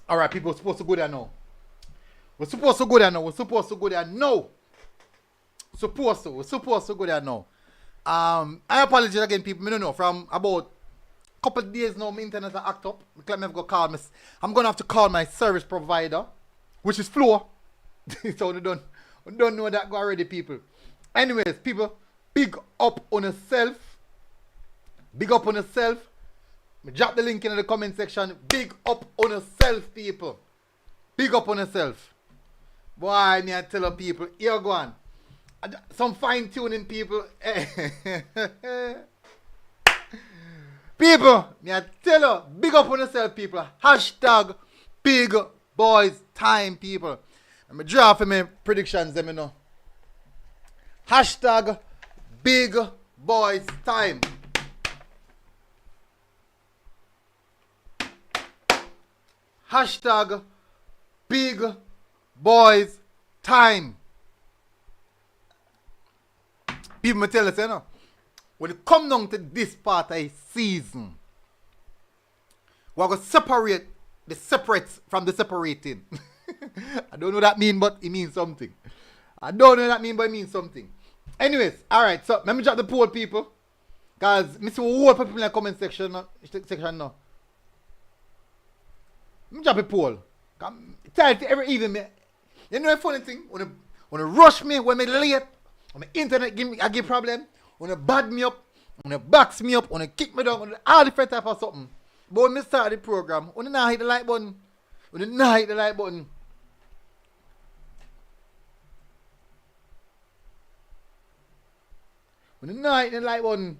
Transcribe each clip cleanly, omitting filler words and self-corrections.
Alright, people, we're supposed to go there now. We're supposed to go there now. We're supposed to go there now. We're supposed to go there now. I apologize again, people. I don't know. From about a couple of days now, my internet is act up. I'm gonna have to call my service provider, which is Floor. So we don't know that go already, people. Anyways, people, big up on yourself. Big up on yourself. Drop the link in the comment section. Big up on yourself, people. Big up on yourself. Boy, I need to tell you people, here go on. Some fine tuning, people. People, me I tell you, big up on yourself, people. Hashtag big boys time, people. I'm going to draw for my predictions, let me know. Hashtag big boys time. Hashtag big boys time. People me tell us, you know, when it come down to this part of the season, we're going to separate the separates from the separating. I don't know what that means, but it means something. I don't know what that means, but it means something. Anyways, alright, so let me drop the poll, people. Because I see all people in the comment section now. Let me drop a poll. Tell it every evening. You know a funny thing? When you rush me, when I'm late, when my internet give problem, when you bad me up, when you box me up, when you kick me down, when you all different type of something. But when I start the program, when you not hit the like button, when you not hit the like button, when you not hit the like button,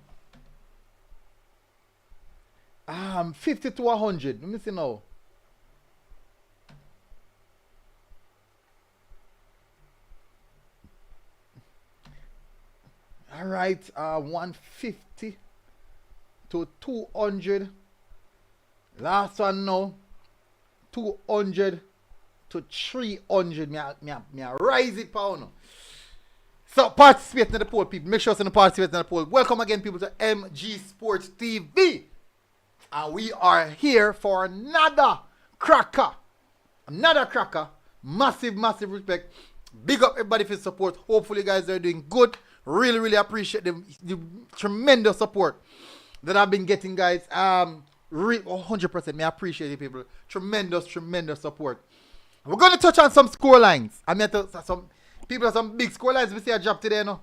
50 to 100. Let me see now. Alright, 150 to 200. Last one now. 200 to 300. Me rise it pound. So participate in the poll, people. Make sure you participate in the poll. Welcome again, people, to MG Sports TV. And we are here for another cracker. Another cracker. Massive, massive respect. Big up everybody for support. Hopefully, you guys are doing good. Really, really appreciate the tremendous support that I've been getting, guys. 100%. Me appreciate it, people. Tremendous, tremendous support. We're going to touch on some score lines. I mean, some people have some big score lines. We see a drop today, no?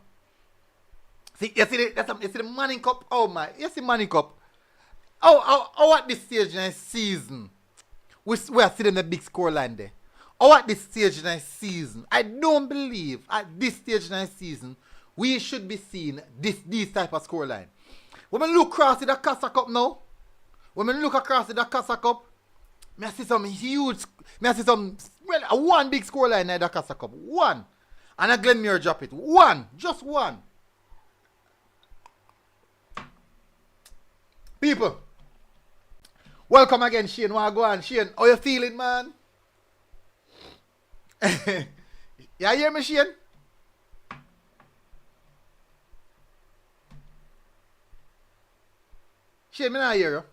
See, you see the Manning Cup? Oh, my. You see Manning Cup? Oh, at this stage in the season, we are seeing the big score line there. Oh, at this stage in the season, I don't believe at this stage in the season, we should be seeing these type of scoreline. When we look across the Casa Cup now, I see some huge, one big scoreline in the Casa Cup. One. And a Glenmuir drop it. One. Just one. People. Welcome again, Shane. Go on, Shane. How you feeling, man? You hear me, Shane? Shane, me not hear you.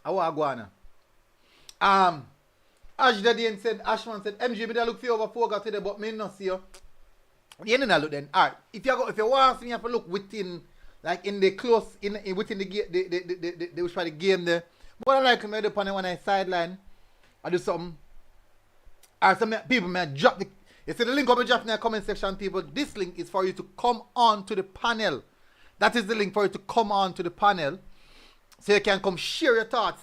I want to go on. Ashman said, MG, me look for you over Foga today, but me not see you. You didn't look then. Alright, if you want to see me, you have to look within, like in the close, within the game there. But I like me up on the one sideline. I do something. Alright, some people may drop the. You see the link up drop in the comment section, people. This link is for you to come on to the panel. That is the link for you to come on to the panel. So you can come share your thoughts.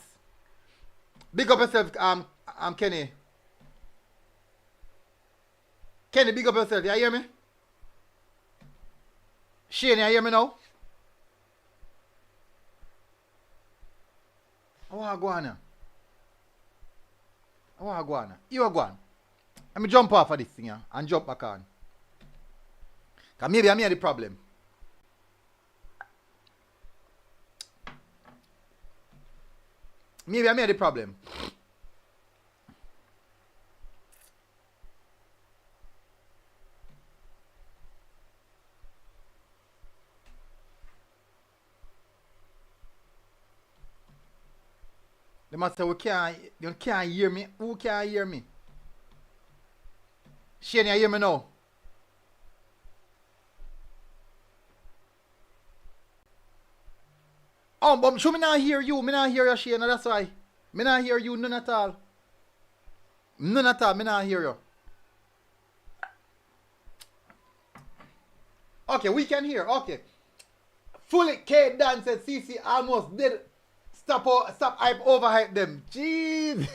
Big up yourself, Kenny. Kenny, big up yourself. You hear me? Shane, you hear me now? I want to go on now. You are going. Let me jump off of this thing here and jump back on. Because maybe I'm here the problem. Maybe I'm here the problem. They must say, you can't hear me. Who can't hear me? Shane, you hear me now? Oh, but sure me not hear you. Me not hear you, Shane. That's why. Me not hear you none at all. None at all. Me not hear you. Okay, we can hear. Okay. Fully K Dan said CC almost did. Stop hype overhype them. Jeez.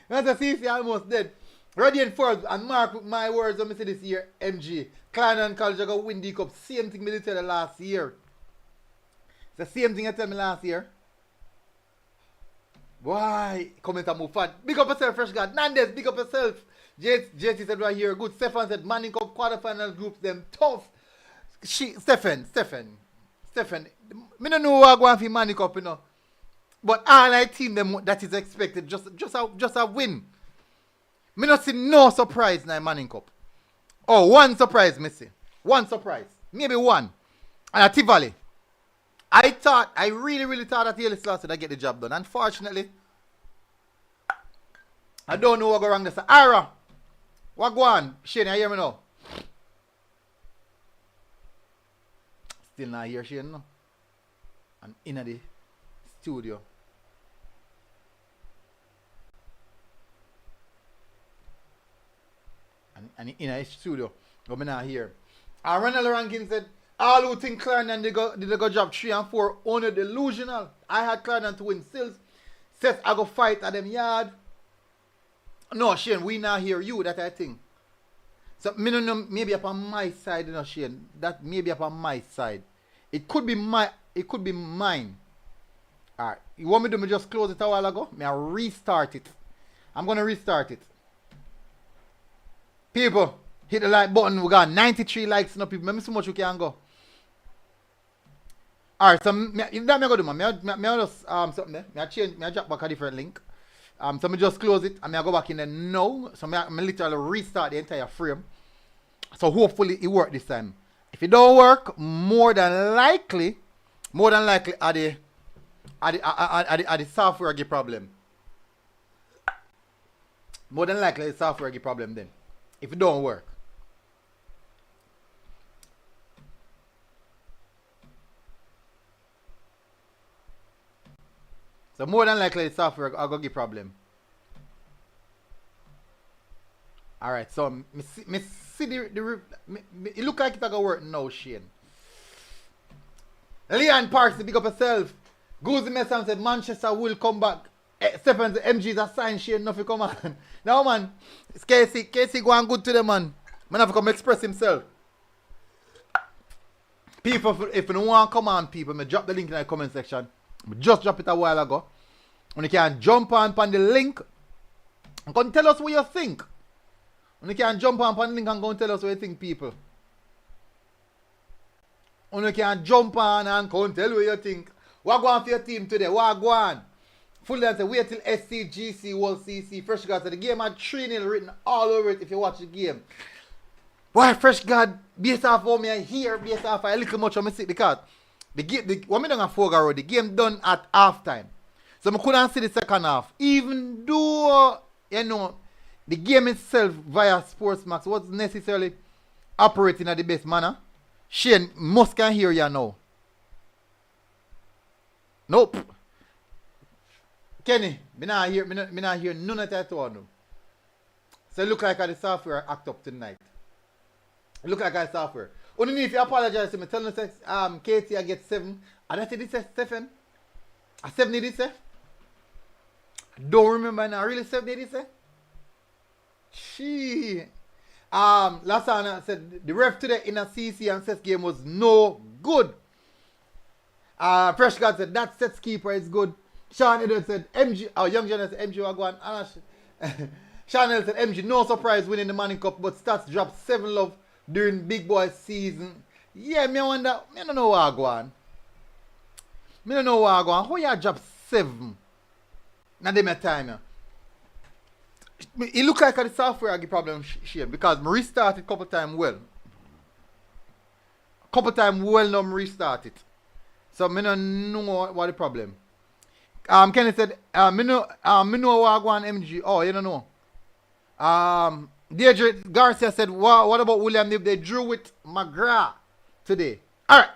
That's a CC almost dead. Radiant Forbes and Mark with my words when I say this year, MG. Klein and College got win the cup. Same thing me tell you last year. It's the same thing I tell me last year. Why? Comment and move forward. Big up yourself, Fresh God. Nandes, big up yourself. JT said right here. Good. Stefan said Manning Cup quarterfinal groups them tough. Stefan. Me don't know who I go for Manning Cup, you know. But all I team them that is expected just a win. Me not see no surprise in the Manning Cup. Oh, one surprise, me see. One surprise. Maybe one. And at Tivoli. I really thought that Haile Selassie would get the job done. Unfortunately, I don't know what go wrong this. Ira, what go on? Shane, you hear me now? Still not hear Shane no? And in the studio. And in the studio. But me not hear. And Ronald Rankin said, all who think Clarendon did go job 3 and 4 only delusional. I had Clarendon to win stills. Says I go fight at them yard. No, Shane, we not hear you, that I think. So me no know, maybe upon my side, you know, Shane. That maybe upon my side. It could be mine. Alright. You want me to just close it a while ago? May I restart it? I'm gonna restart it. People, hit the like button. We got 93 likes now, people. Let me see how much we can go. Alright, so that me go do, man. Me just something there. Me drop back a different link. So me just close it and me go back in there now. So me literally restart the entire frame. So hopefully it work this time. If it don't work, more than likely are the software give problem. More than likely the software give problem then. If it don't work. So more than likely the software are gonna give problem. Alright, so me see it look like it's gonna work now, Shane. Leon Parks, big up yourself. Goozy Messan said Manchester will come back. Stephen said MG is a sign, Shane, nothing come on. Now man, it's Casey going good to them, man. Man have to come express himself. People, if you don't want to come on, people, me drop the link in the comment section. I just drop it a while ago. And you can jump on the link and come tell us what you think. And you can jump on the link and come tell us what you think, people. And you can jump on and come tell what you think. What go on for your team today? What go on? Full answer, wait till SCGC World CC. Fresh God said the game had 3-0 written all over it if you watch the game. Why Fresh God, based off what me I hear, based off a little much of me sick because what me done at Fogar Road, the game done at half time. So I couldn't see the second half. Even though, you know, the game itself via Sportsmax wasn't necessarily operating at the best manner. Shane must can hear you now. Nope. Kenny, me not hear none of that at all. No. So it look like the software act up tonight. It look like the software. Only if you apologize to me, tell me Katie I get 7. And that's it, Stephen. A 7 did it say? Don't remember now. Really 7 did it say? She. Lasana said the ref today in a CC and set game was no good. Fresh God said that set keeper is good. Sean Edwards said MG, Young John said MG Wagwan. Sean Edwards said MG, no surprise winning the Manning Cup, but stats dropped 7 love during Big Boy season. Yeah, me wonder, me don't know Wagwan. Me don't know Wagwan. How you drop 7? Now they make time. Yeah. It look like the software I get problem Shane because me restarted couple time well. Couple time well now me restart it. So me don't know what the problem. Kenny said, me know what I go on MG. Oh, you don't know. Deirdre Garcia said, what about William if they drew with McGrath today? All right.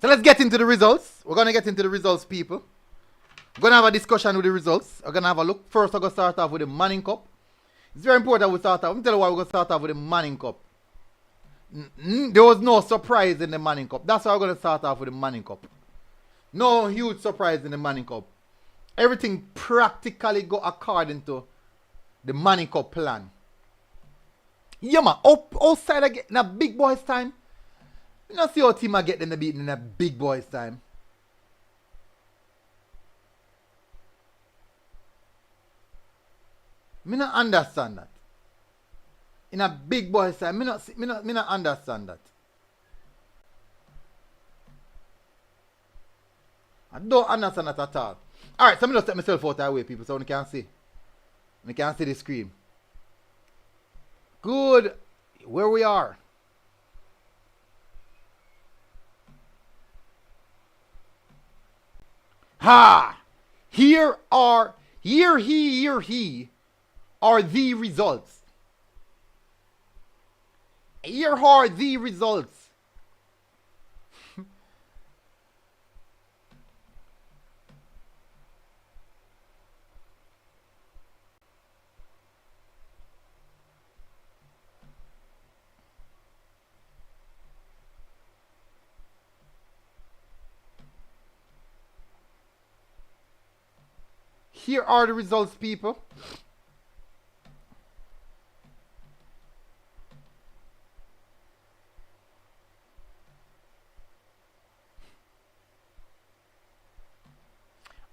So let's get into the results. We're going to get into the results, people. We're going to have a discussion with the results. We're going to have a look. First, I'm going to start off with the Manning Cup. It's very important we start off. Let me tell you why we're going to start off with the Manning Cup. There was no surprise in the Manning Cup. That's why we're going to start off with the Manning Cup. No huge surprise in the Manning Cup. Everything practically go according to the Manning Cup plan. Yeah, man. Outside again, in a big boys time. You don't see how team are getting the beating in a big boys time. Me not understand that. In a big boys time, me not understand that. I don't understand that at all. Alright, so I'm just set myself out that way, people, so you can see. You can see the screen. Good. Where we are. Ha! Here are the results. Here are the results. Here are the results, people.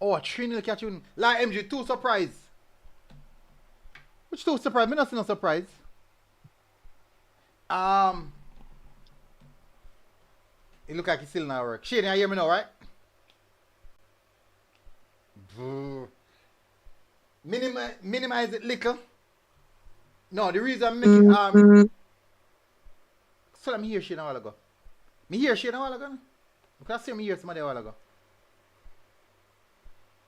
Oh, a 3-0 catch you. Like MG, 2 surprise. Which 2 surprise? Me not see no surprise. It look like it's still not work. Shane, you hear me now, right? Minimize it little. No, the reason I'm making so I'm here Shane a while ago. Me hear Shane a while ago. You can see me hear somebody a while ago.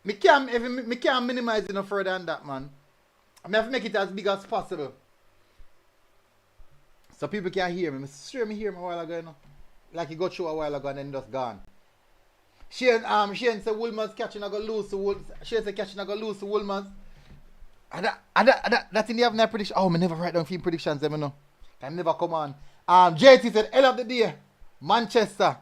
Me can't minimize it no further than that, man. I have to make it as big as possible. So people can hear me. I sure me hear me a while ago, you know. Like he got through a while ago and then just gone. Shane said Wolmer's catching I go lose to Wolmer's. Shane said catching I go lose to Wolmer's. That thing you have no prediction. Oh, I never write down film predictions, them, you know. Can never come on. JT said, L of the day. Manchester.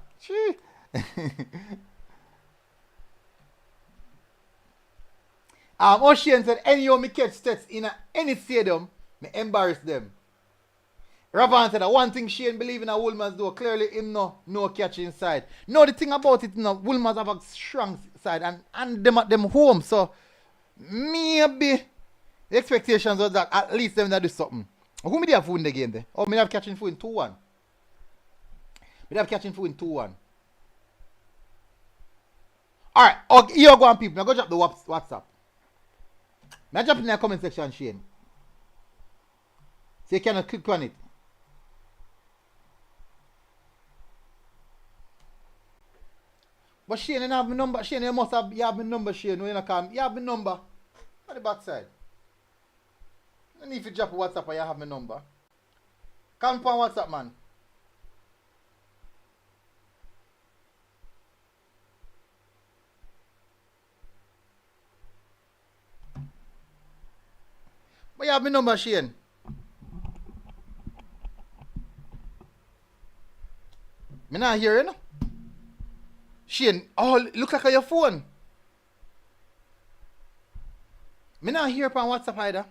Ocean said, any of me catch stats in any stadium, me embarrass them. Ravan said, one thing Shane believe in a Wolmer's do, clearly him no catch inside. No, the thing about it, Wolmer's have a strong side and them at them home, so maybe the expectations was that at least them that do something. Who me have win the game there? Oh, me have catching food in 2-1. Me have catching food in 2-1. Alright, okay, here go on people. Now go drop the WhatsApp. Now drop in the comment section, Shane. So you cannot click on it. But Shane, you have my number. Shane, you must have my number, Shane. You have my number on the back side. And if you drop a WhatsApp, you have my number. Come on WhatsApp, man. But you have my number, Shane. Me not hear you, no? Shane, oh, look like on your phone. Me not hear on WhatsApp either.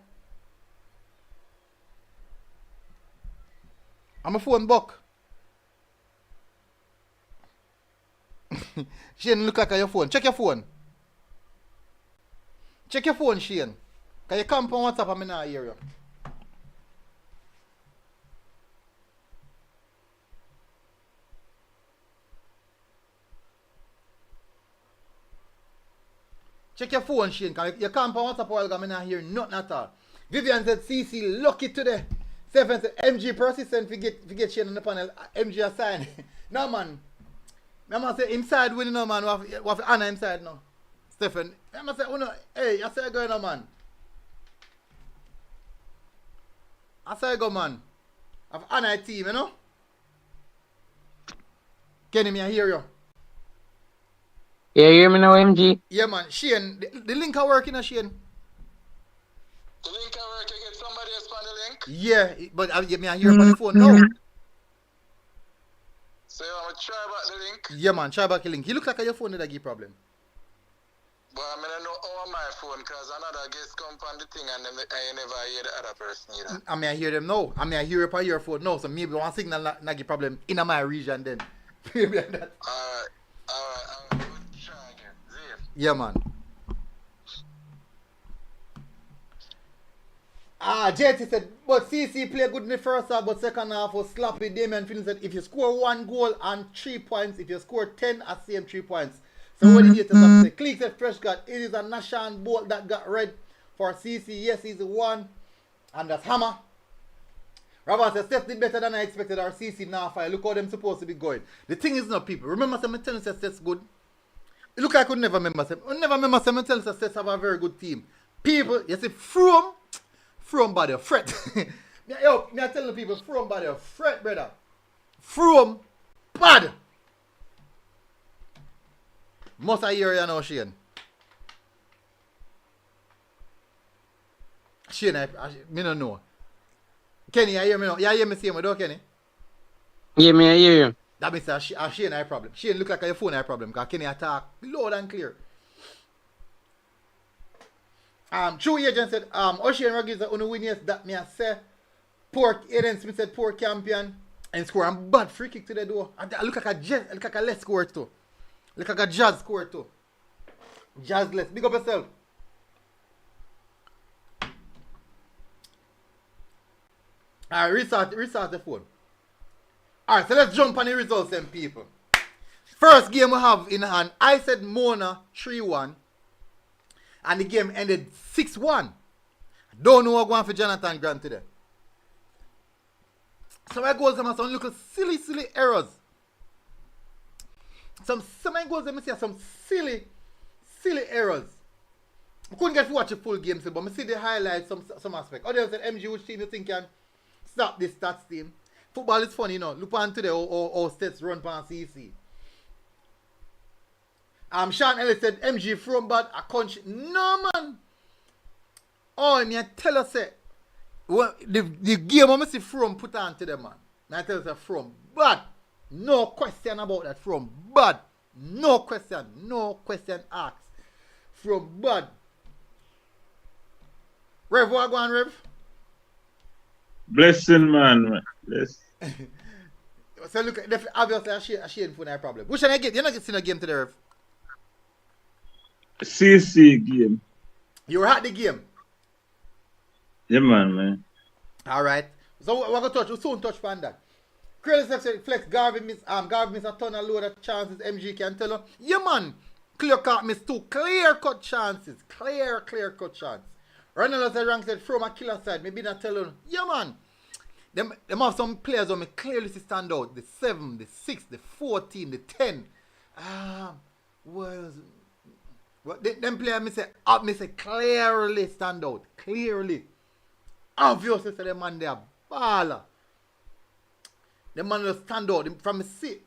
I'm a phone buck. Shane, look like on your phone. Check your phone. Check your phone, Shane. Can you come on WhatsApp and me not hear you? Check your phone, Shane. You come on WhatsApp while I'm not hearing nothing at all. Vivian said, CC, lucky today. Stephen said, MG persistent to get Shane on the panel. MG aside. No, man. No, man say inside winning, no, man. We have Anna inside now. Stephen, I must say, hey, I say going on, man. I say go, man. I've honor team, you know? Kenny, me I hear you. Yeah, you hear me now, MG? Yeah, man. Shane, the link are working, Shane. The link are working. Get somebody else on the link. Yeah, but I hear on the phone now. So I'm going to try back the link. Yeah, man. Try back the link. You look like your phone that give problem. But I mean, I know on my phone because another guest come on the thing and then I never hear the other person either. I mean, I hear them now. I mean, I hear it on your phone now. So maybe one signal not give problem in my region then. Maybe like that. Alright. We'll try again. See you. Yeah, man. JT said, but CC play good in the first half, but second half was sloppy. Damien Phillips said, if you score 1 goal and 3 points, if you score 10, I see him 3 points. So what did you say? Click said, fresh got. It is a Nashan Bolt that got red for CC. Yes, he's the one. And that's Hammer. Robert says, Steph did better than I expected. Our CC now fire. Look how them supposed to be going. The thing is not people. Remember, some telling us Steph's good. It look like I could never remember them. I never remember some telling us Steph's have a very good team. People, you see, from body of fret. Yo, me I tell the people, from body of fret, brother. From bad. Must I hear you now, Shane? Shane, I don't know. Kenny, you hear me now? You hear me saying me, don't Kenny? Yeah, me I hear you. That means Shane has a problem. Shane look like your phone has a problem because Kenny attack loud and clear. True agent said, Ocean Rodriguez is the only winners that me I say. Poor Aiden Smith said poor champion and score a bad free kick to the door. And I look like a less score too. Look like a Jazz score too. Jazz less. Big up yourself. Alright, restart the phone. Alright, so let's jump on the results then, people. First game we have in hand, I said Mona 3-1. And the game ended 6-1. Don't know what's going for Jonathan Grant today. Some of my goals have some little silly errors. Some of my goals I see some silly errors. I couldn't get to watch the full game, but I see the highlights, some aspect. Others said, MG, which team you think can stop this stats team? Football is funny, you know. Look on today how states run past CC. Sean Ellis said, MG from bad a country. No, man. Oh, me tell us, the game I see from put on to them, man. I tell us from bad. No question about that. From bad. No question asked. From bad. Rev, what go on, Rev? Blessing, man. Bless. So look, obviously a Shane phone have a problem. Which one I get? You're not getting a game today, Rev. CC game. You were at the game. Yeah, man. Alright. So we're gonna soon touch on that. Credit flex Garvey miss a ton of load of chances. MG can tell him. Yeah, man. Clear cut miss 2 clear cut chances. Clear cut chance. Ronald said rank said from a killer side. Maybe not tell him. Yeah, man. Them have some players on me clearly stand out. The 7, the 6, the 14, the 10. Them players me say clearly stand out. Clearly. Obviously say the man they are baller. The man will stand out from me see.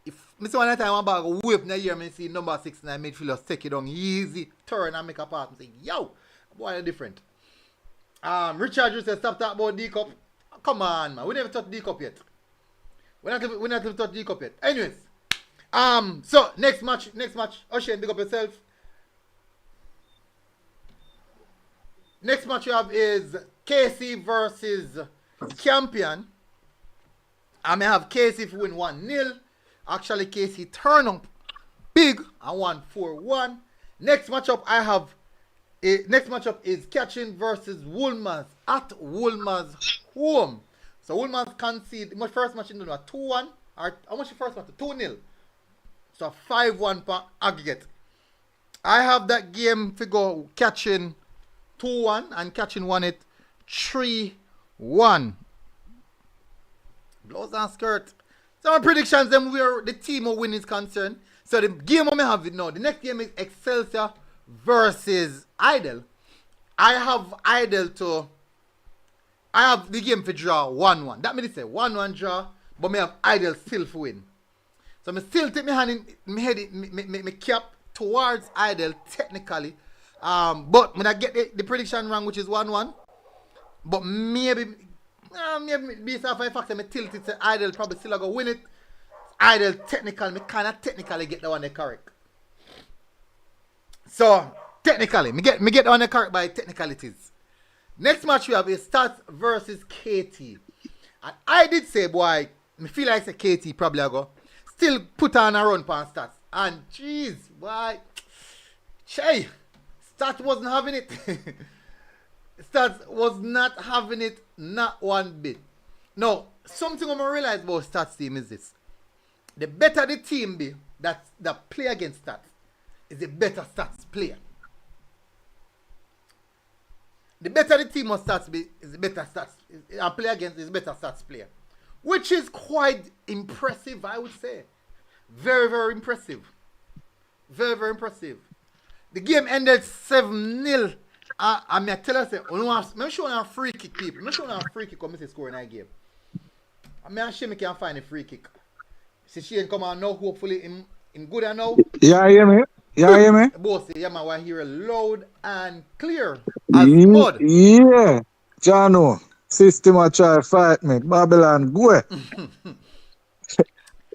If me see one time one bag whip in the year, me see number 69 midfielders take it on easy, turn and make a pass. Me say, yo, boy, they're different. Richard just said stop talking about D-Cup. Come on, man. We never touched D-Cup yet. We not even touched D-Cup yet. Anyways. So next match. Ocean, big up yourself. Next match you have is KC versus Champion. I may have KC win 1-0. Actually, KC turn up big and won 4-1. Next matchup is Catching versus Wolmer at Wolmer's home. So Wolmer's concede. My first match in the 2-1. Or how much the first match? 2-0. So 5-1 per aggregate. I have that game to go Catching 2-1 and Catching won it 3-1. Blouse and skirt. So my predictions them where the team will win is concerned. So the game I have it now. The next game is Excelsior versus Idle, I have the game for draw 1-1. That means say 1-1 draw, but me have Idle still for win. So me still take my hand in my head, me cap towards Idle technically. But when I get the prediction wrong, which is 1-1, but maybe based off my factor, me tilt it to Idle probably still go win it. Idle technical, me kind of technically get the one correct. So technically, me get the one correct by technicalities. Next match we have is Stats versus KT. And I did say, boy, me feel like say KT probably go still put on a run pan Stats. And jeez, boy, Shay, Stats wasn't having it. Stats was not having it, not one bit. Now, something I'm gonna realize about Stats team is this. The better the team be that play against Stats is the better Stats player. The better the team of Stats be is the better Stats. And play against is better Stats player. Which is quite impressive, I would say. Very, very impressive. Very, very impressive. The game ended 7-0. I may tell us, I'm showing a free kick, people. I'm showing a free kick when I score in that game. I'm sure I can find a free kick. See, she ain't come on now, hopefully in good and now. Yeah, hear me? Yeah, hear me? Both say, yeah, man, I hear loud and clear as mud. Yeah. Jano, system a try fight me. Babylon, go.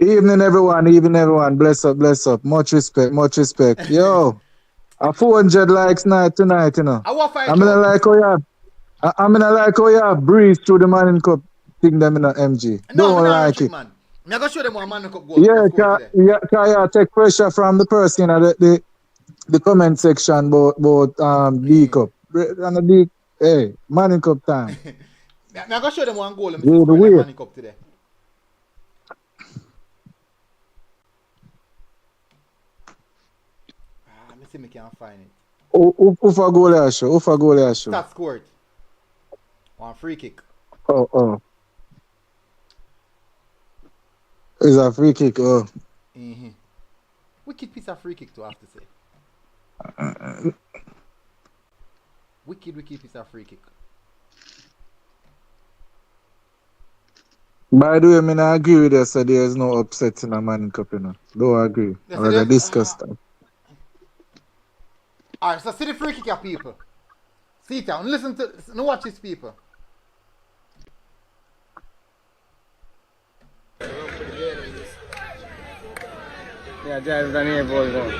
Evening, everyone. Bless up. Much respect. Yo, a 400 likes night tonight, you know. I'm gonna like how you have breeze through the Manning Cup thing them in the MG. No, don't like it. Man. I'm gonna show them what Manning Cup goal. Yeah, can take pressure from the person in the comment section about D Cup. And the D, hey, Manning Cup time. I'm gonna show them one goal in the Manning Cup today. Let me see if I can find it. Who for goal there show? Stats scored. One free kick. Oh. It's a free kick, oh. Mm-hmm. Wicked piece of free kick to have to say. Wicked piece of free kick. By the way, I mean, I agree with you, so there is no upset in a Manning Cup, you know. Don't agree. Yes, I will discuss that. Alright, so see the free kick, people. See it out. Listen to, watch these people. Yeah, just done here, ball down.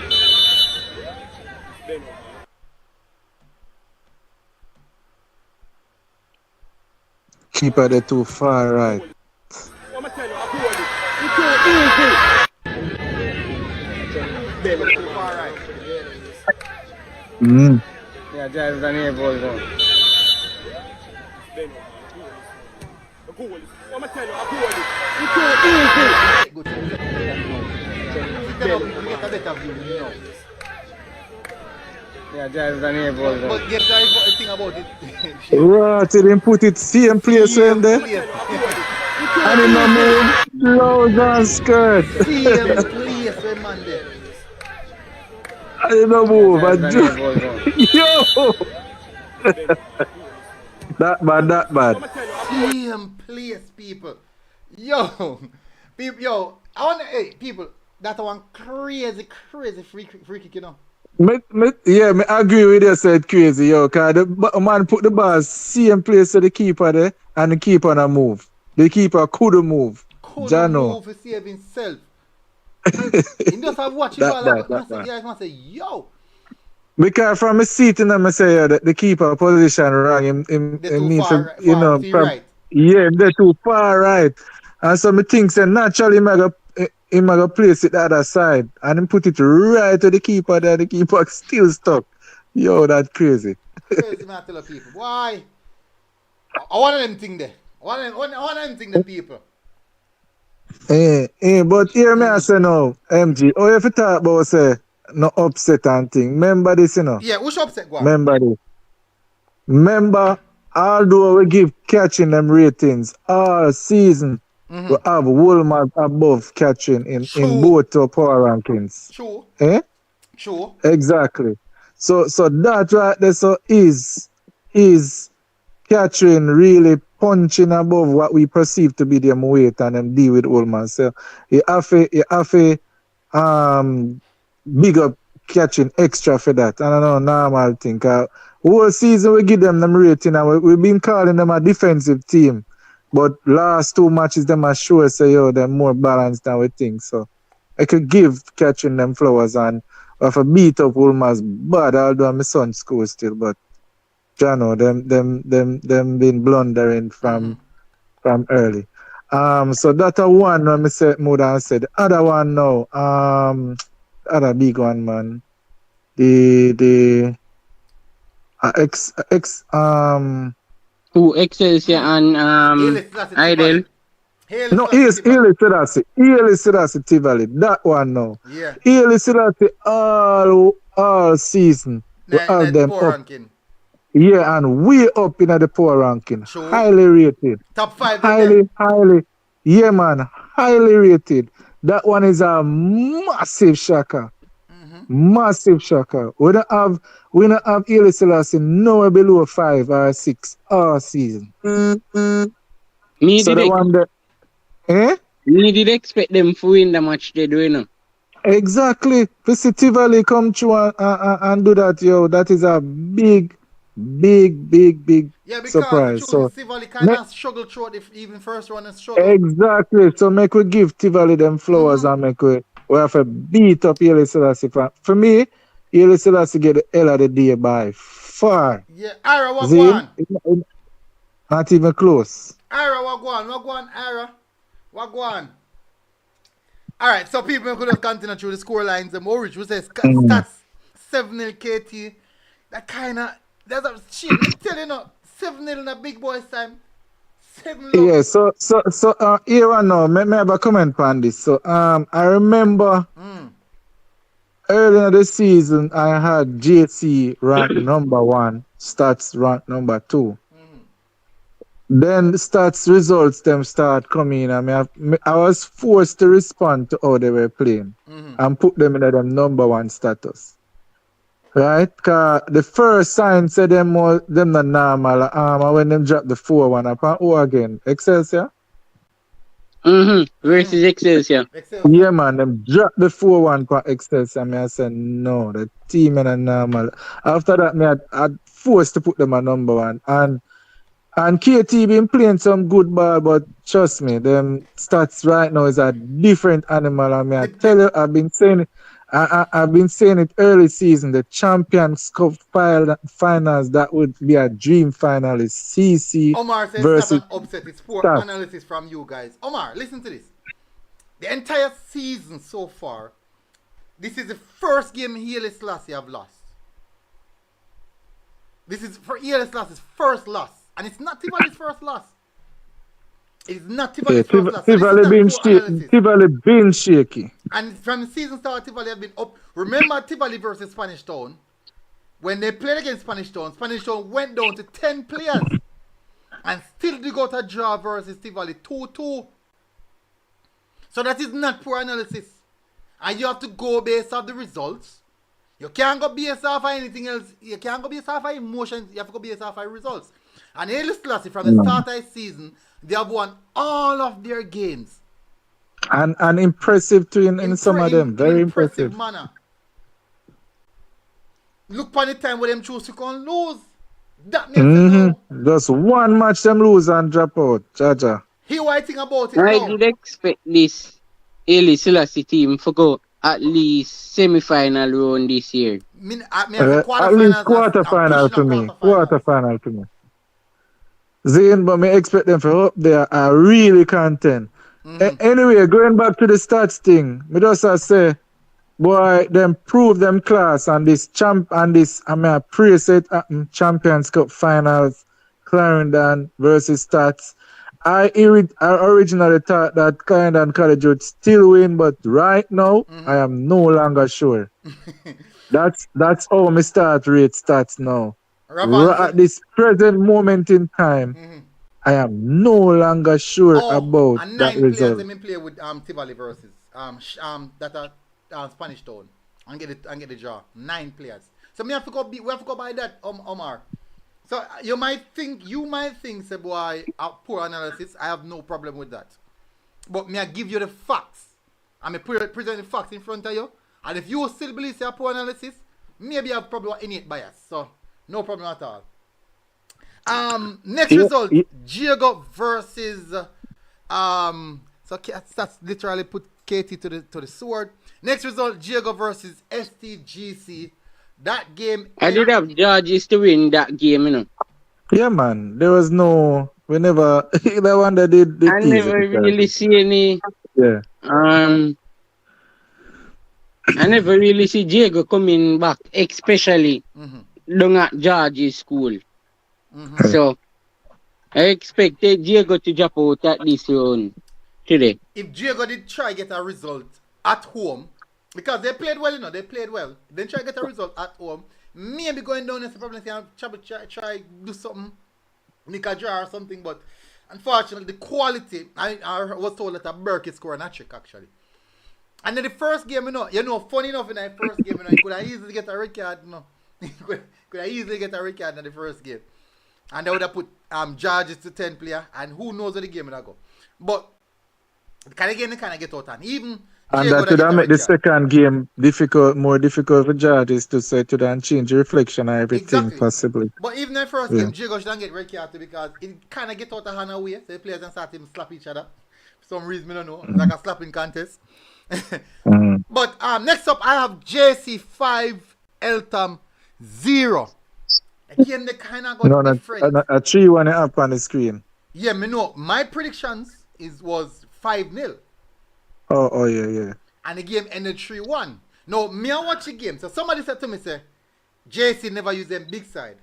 Keeper, they're too far right. Yeah, just done here, ball down. Yeah, just done here, ball down. But get the thing about it. Right, they didn't put it same place when there. And in the move, blouse and skirt. Same place when man there. And in the move, yo! That bad. Same place, people. Yo, I want to, people, that's one crazy free kick, you know. Me agree with you, said crazy, yo, because the man put the ball same place to the keeper there, and the keeper not move. The keeper couldn't move. Couldn't move to save himself. He just have watched it all like, I say, yo. Because from a seat, I say, yeah, the keeper position wrong. Him needs to, you know, right. Yeah, they're too far right. And so me think say naturally he might place it the other side and him put it right to the keeper there, the keeper still stuck. Yo, that's crazy. Crazy man, tell the people. Why? I want them thing there. I want them thing the people. But hear me I say now, MG, oh if you talk about say no upset and thing. Remember this, you know? Yeah, which upset go on? Remember this. Remember, although we give catching them ratings all season, we have Wolmer above catching in both our power rankings. True. Eh? True. Exactly. So that right there so is Catherine really punching above what we perceive to be them weight and them deal with Wolmer. So you have to big up catching extra for that. I don't know, normal thing. Whole season we give them rating and we've been calling them a defensive team. But last 2 matches them are sure say yo they're more balanced than we think. So I could give catching them flowers and have a beat up Wolmer's bad, although my son school still, but Jano, them been blundering from early. So that a one when me say more than said. The other one now, other big one man. The Who Excelsior and Idle. No, Haile Selassie. Haile Selassie Tivoli. That one now. Yeah. Haile Selassie all season. We have them up. Ranking. Yeah, and way up in the power ranking. Sure. Highly rated. Top 5. Highly. Yeah, man. Highly rated. That one is a massive shocker. Massive shocker. We don't have Haile Selassie nowhere below 5 or 6 all season. Me did expect them to win the match they do, you know. Exactly. Visit Tivoli come through and do that, yo. That is a big surprise. So Tivoli kind of struggle through even first run and struggle. Exactly. So make we give Tivoli them flowers and make we have a beat up Haile Selassie. For me, Haile Selassie get the hell of the day by far. Yeah, Ira, what go on? Not even close. Ira, what go on, Ira? What go on? Alright, so people could have continued through the score lines. The Morridge was says stats 7-0 KT. That kind of, that's a shit. I'm telling you, 7-0 in a big boys time. 7-0. Yeah, so here and now, may I have a comment on this. So I remember earlier in the season I had JC ranked number 1, stats ranked number 2. Then stats results them start coming in. I mean, I was forced to respond to how they were playing and put them in them number 1 status. Right? Cause the first sign said them not normal. When them drop the 4-1 upon who again? Excelsior? Versus Excelsior. Yeah, man. Them drop the 4-1 upon Excelsior. I said no, the team is normal. After that, I forced to put them at number 1 and KT been playing some good ball, but trust me, them stats right now is a different animal. I mean, I tell you, I've been saying it early season. The Champions Cup finals, that would be a dream final. Is CC Omar says versus it's not an upset. It's poor analysis from you guys. Omar, listen to this. The entire season so far, this is the first game Haile Selassie have lost. This is for Haile Selassie's first loss. And it's not Tivoli's first loss. It's not Tivoli's first loss. Tivoli been shaky. And from the season start, Tivoli have been up. Remember Tivoli versus Spanish Town? When they played against Spanish Town went down to 10 players. And still they got a draw versus Tivoli 2-2. So that is not poor analysis. And you have to go based off the results. You can't go based off of anything else. You can't go based off of emotions. You have to go based off of results. And Haile Selassie, from the start of the season, they have won all of their games. And impressive too in some of them. Very impressive. Manner. Look upon the time where them choose to come lose. That makes it now. Just one match them lose and drop out. Jaja. Hear what I think about it I now. did expect this Haile Selassie team to go at least semi-final round this year. At least quarter-final to me. Quarter-final to me. Zane, but me expect them for up there are really content. Anyway, going back to the stats thing, me just say, boy, them prove them class and this preset Champions Cup finals, Clarendon versus Stats. I originally thought that Clarendon College would still win, but right now I am no longer sure. That's how me start rate Stats now. At this present moment in time, I am no longer sure about and that 9 result. players play with Tivoli versus Spanish Town and get the draw. 9 players. So we have to go by that, Omar. So you might think, say, boy, a poor analysis. I have no problem with that. But me I give you the facts. I may present the facts in front of you. And if you still believe it's a poor analysis, maybe I have probably an innate bias. So no problem at all. Next result, Diego versus so that's literally put Katie to the sword. Next result, Diego versus STGC. That game I did have Georges to win that game, you know. Yeah, man. There was no. We never. The one that did. I never really see any. Yeah. I never really see Diego coming back, especially down at George's school. So I expected Diego to drop out at this round today. If Diego did try get a result at home, because they played well, they played well. Then try get a result at home. Maybe going down is the problem. Try do something, make a draw or something. But unfortunately, the quality, I was told that a Burke scored a trick actually. And then the first game, funny enough in the first game, you could have easily get a red card, you could have easily get a red card in the first game. And they would have put Georges to 10 player, and who knows where the game will go. But the kind of game they kind of get out, and even and that would have made the second game more difficult for Georges to say to them and change the reflection and everything possibly. But even in the first game, Diego shouldn't get red card because it kind of get out of hand away, so the players and start to slap each other. For some reason, I don't know. It's like a slapping contest. But next up, I have JC5 Eltham 0. Again, they kind of got different. A 3-1 up on the screen. Yeah, me know. My predictions was 5-0. Oh, yeah. And the game ended 3-1. Now, me I watch the game. So somebody said to me, say, JC never use them big side.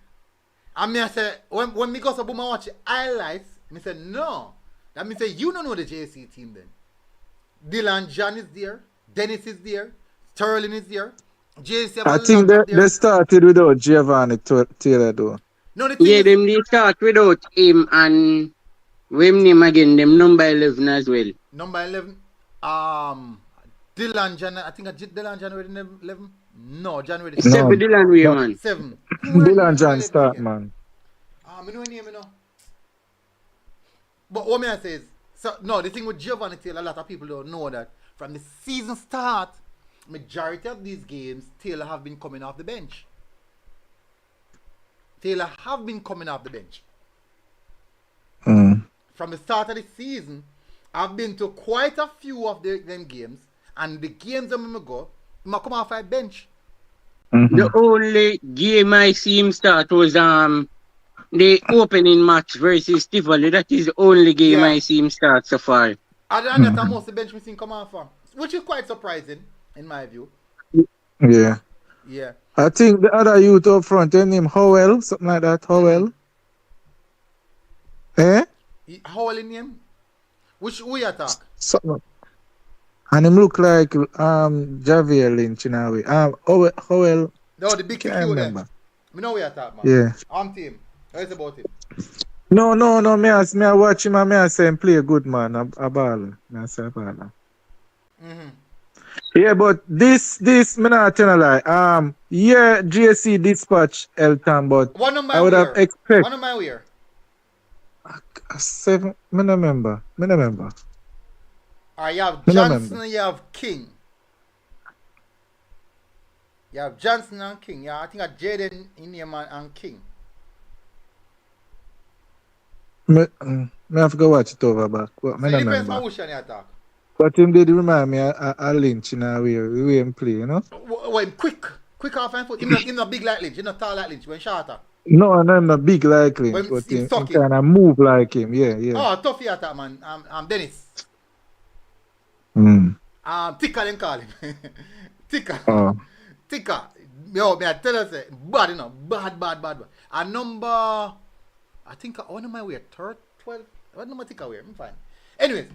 And me I say, when me go to boom and watch the highlights, me say, no. That means say, you don't know the JC team then. Dylan John is there. Dennis is there. Sterling is there. JC I think they started without Giovanni Taylor though. No, they start without him and Wim name again, them number 11 as well. Number 11, Dylan John, I think Dylan John already 11? No, January 7 Dylan we man. 7. Dylan John start, man. I know name, But what me I say is, the thing with Giovanni Taylor, a lot of people don't know that from the season start, majority of these games, Taylor have been coming off the bench. From the start of the season, I've been to quite a few of them games, and the games that I go, I come off a bench. The only game I see him start was the opening match versus Tivoli. That is the only game I see him start so far. Other than that, most of the bench we seen come off from, which is quite surprising in my view. Yeah. I think the other youth up front, their name Howell, something like that. Howell. Howell in name? Which we attack? Something. And him look like Javier Lynch in a way. Howell. No, the big kick you there. We know we attack, man. Yeah. I'm team. What about him? No. Me I watch him and me I say him play good, man. A ball. I say a ball. Yeah, but this me not tell a lie. GSC dispatch Eltham, but I would have expected. One of my wear. 7. Me no remember. You have Johnson and you have King. You have Johnson and King. Yeah, I think I Jaden in here and King. Me have to go watch it over back. But me no remember. But him did remind me a Lynch in a way him play, you know? Well, quick off and foot. He's not big like Lynch, he's not tall like Lynch, when shorter. No, I'm not big like Lynch, but he kind of move like him, yeah. Oh, tough here attack, man. Dennis. Tika then call him. Tika. Tika. Yo, me I tell you, say, bad, bad. And number, I think, what am I wear? 12? What number Tika wear? I'm fine. Anyways,